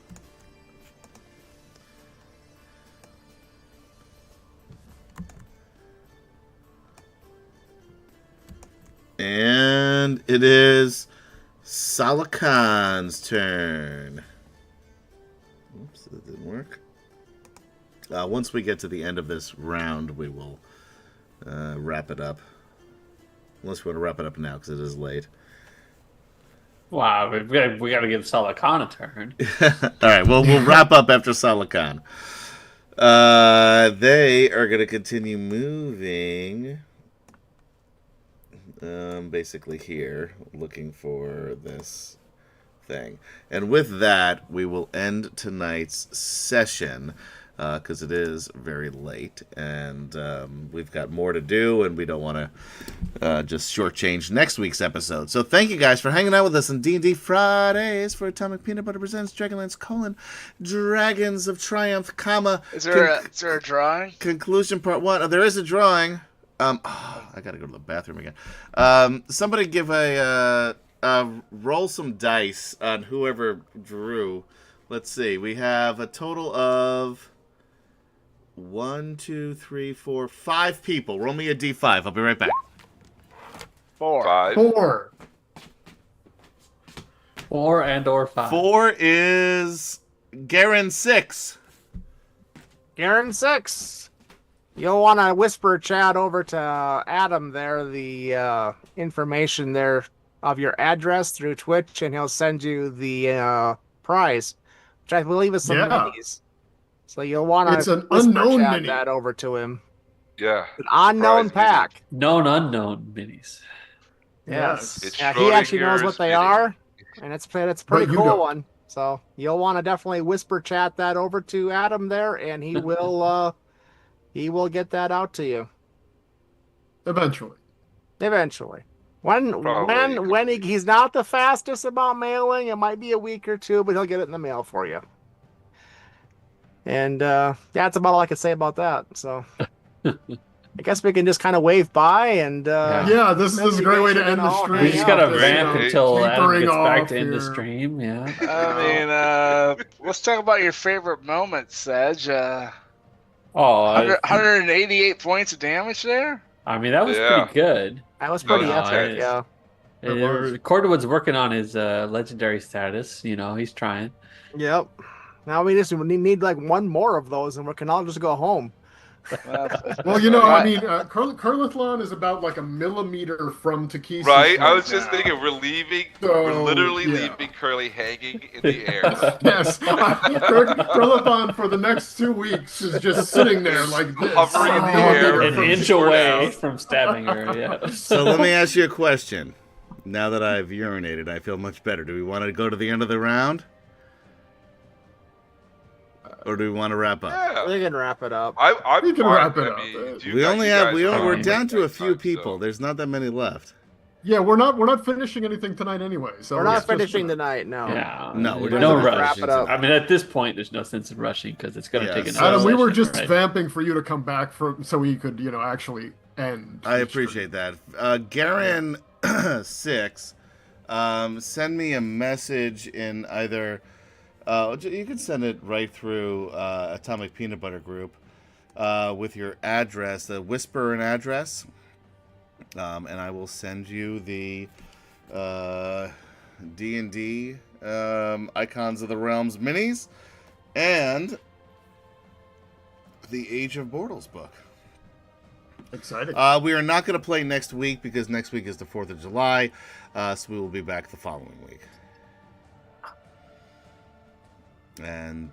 And it is Salakan's turn. Oops, that didn't work. Once we get to the end of this round, we will wrap it up. Unless we want to wrap it up now because it is late. Wow, we got to give Salah Khan a turn. All right, well, we'll wrap up after Salah Khan. They are going to continue moving. Basically here, looking for this thing. And with that, we will end tonight's session because it is very late and we've got more to do and we don't want to just shortchange next week's episode. So thank you guys for hanging out with us on D&D Fridays for Atomic Peanut Butter Presents DragonLance: Dragons of Triumph, Is there a drawing? Conclusion Part 1. Oh, there is a drawing. I gotta go to the bathroom again. Somebody give roll some dice on whoever drew. Let's see. We have a total of 1, 2, 3, 4, 5 people. Roll me a d5. I'll be right back. 4. 5. 4. 4 and/or 5. 4 is Garen 6. Garen 6. You'll want to whisper chat over to Adam there, the information there of your address through Twitch, and he'll send you the prize, which I believe is some minis. So you'll want to It's an unknown chat mini. that over to him. Yeah. An unknown Surprise pack. Known unknown minis. Yes. It's Yeah, he actually knows what Schrodinger's they mini. are, and it's a pretty But you cool don't. one. So you'll want to definitely whisper chat that over to Adam there, and he will get that out to you Eventually. eventually. When Probably. he's not the fastest about mailing, it might be a week or two, but he'll get it in the mail for you. And that's about all I can say about that. So I guess we can just kind of wave by and Yeah, this is a great way to end the stream. We just gotta Yeah, ramp yeah. until Adam Tapering gets back off to end the here. stream. Yeah. I mean, let's talk about your favorite moments, Sedge. Oh, 188 points of damage there? I mean that was Yeah. pretty good. that was pretty No, epic. it's- Yeah. It was. Cordwood's working on his legendary status. You know, he's trying. Yep. Now we just need like one more of those, and we can all just go home. Well, you know, I mean, Curlithlon is about like a millimeter from Takisi. Right? I was just thinking we're So, literally yeah. leaving Curly hanging in the air. Yes, Curlithlon for the next 2 weeks is just sitting there like this, Hovering in a the air. millimeter An from inch short away out. from stabbing her. Yeah. So let me ask you a question. Now that I've urinated, I feel much better. Do we want to go to the end of the round? Or do we want to wrap up? Yeah. We can wrap it up. I'm We can fine. wrap it I up. mean, you We guys- only you have guys we're are down to a next few time, people. so- There's not that many left. Yeah, we're not finishing anything tonight anyway. So We're not it's just- finishing tonight. No. Yeah. No, we're no doing rush. wrap it up. I mean, at this point, there's no sense in rushing because it's going to Yeah, take so- another. Adam, we were session, just right? vamping for you to come back so we could, actually end. I the appreciate that. Garen 6, send me a message in either. You can send it right through Atomic Peanut Butter Group with your address, the whisper an address, and I will send you the D&D Icons of the Realms minis and the Age of Mortals book. Exciting. We are not going to play next week because next week is the 4th of July, so we will be back the following week. And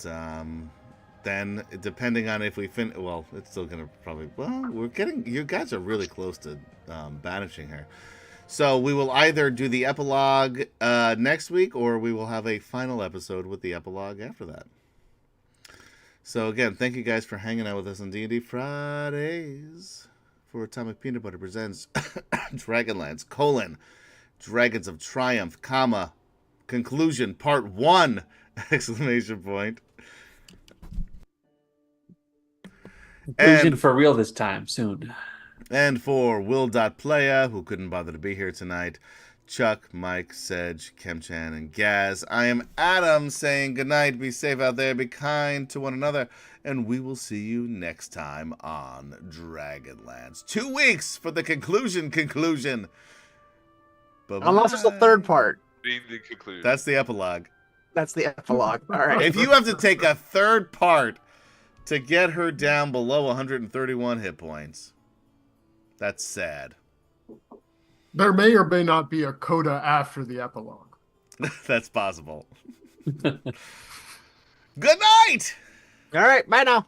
then, depending on if we well, it's still going to probably, we're getting, you guys are really close to banishing her. So we will either do the epilogue next week or we will have a final episode with the epilogue after that. So again, thank you guys for hanging out with us on D&D Fridays for Atomic Peanut Butter Presents DragonLance: Dragons of Triumph, Conclusion Part 1! Exclamation point. Conclusion And, for real this time soon. and for Will.Playa, who couldn't bother to be here tonight, Chuck, Mike, Sedge, Kemchan, and Gaz, I am Adam saying goodnight, be safe out there, be kind to one another, and we will see you next time on Dragonlance. 2 weeks for the conclusion. Bye-bye. Unless it's the third part. Being the conclusion. That's the epilogue. That's the epilogue. All right. If you have to take a third part to get her down below 131 hit points, that's sad. There may or may not be a coda after the epilogue. That's possible. Good night! All right, bye now.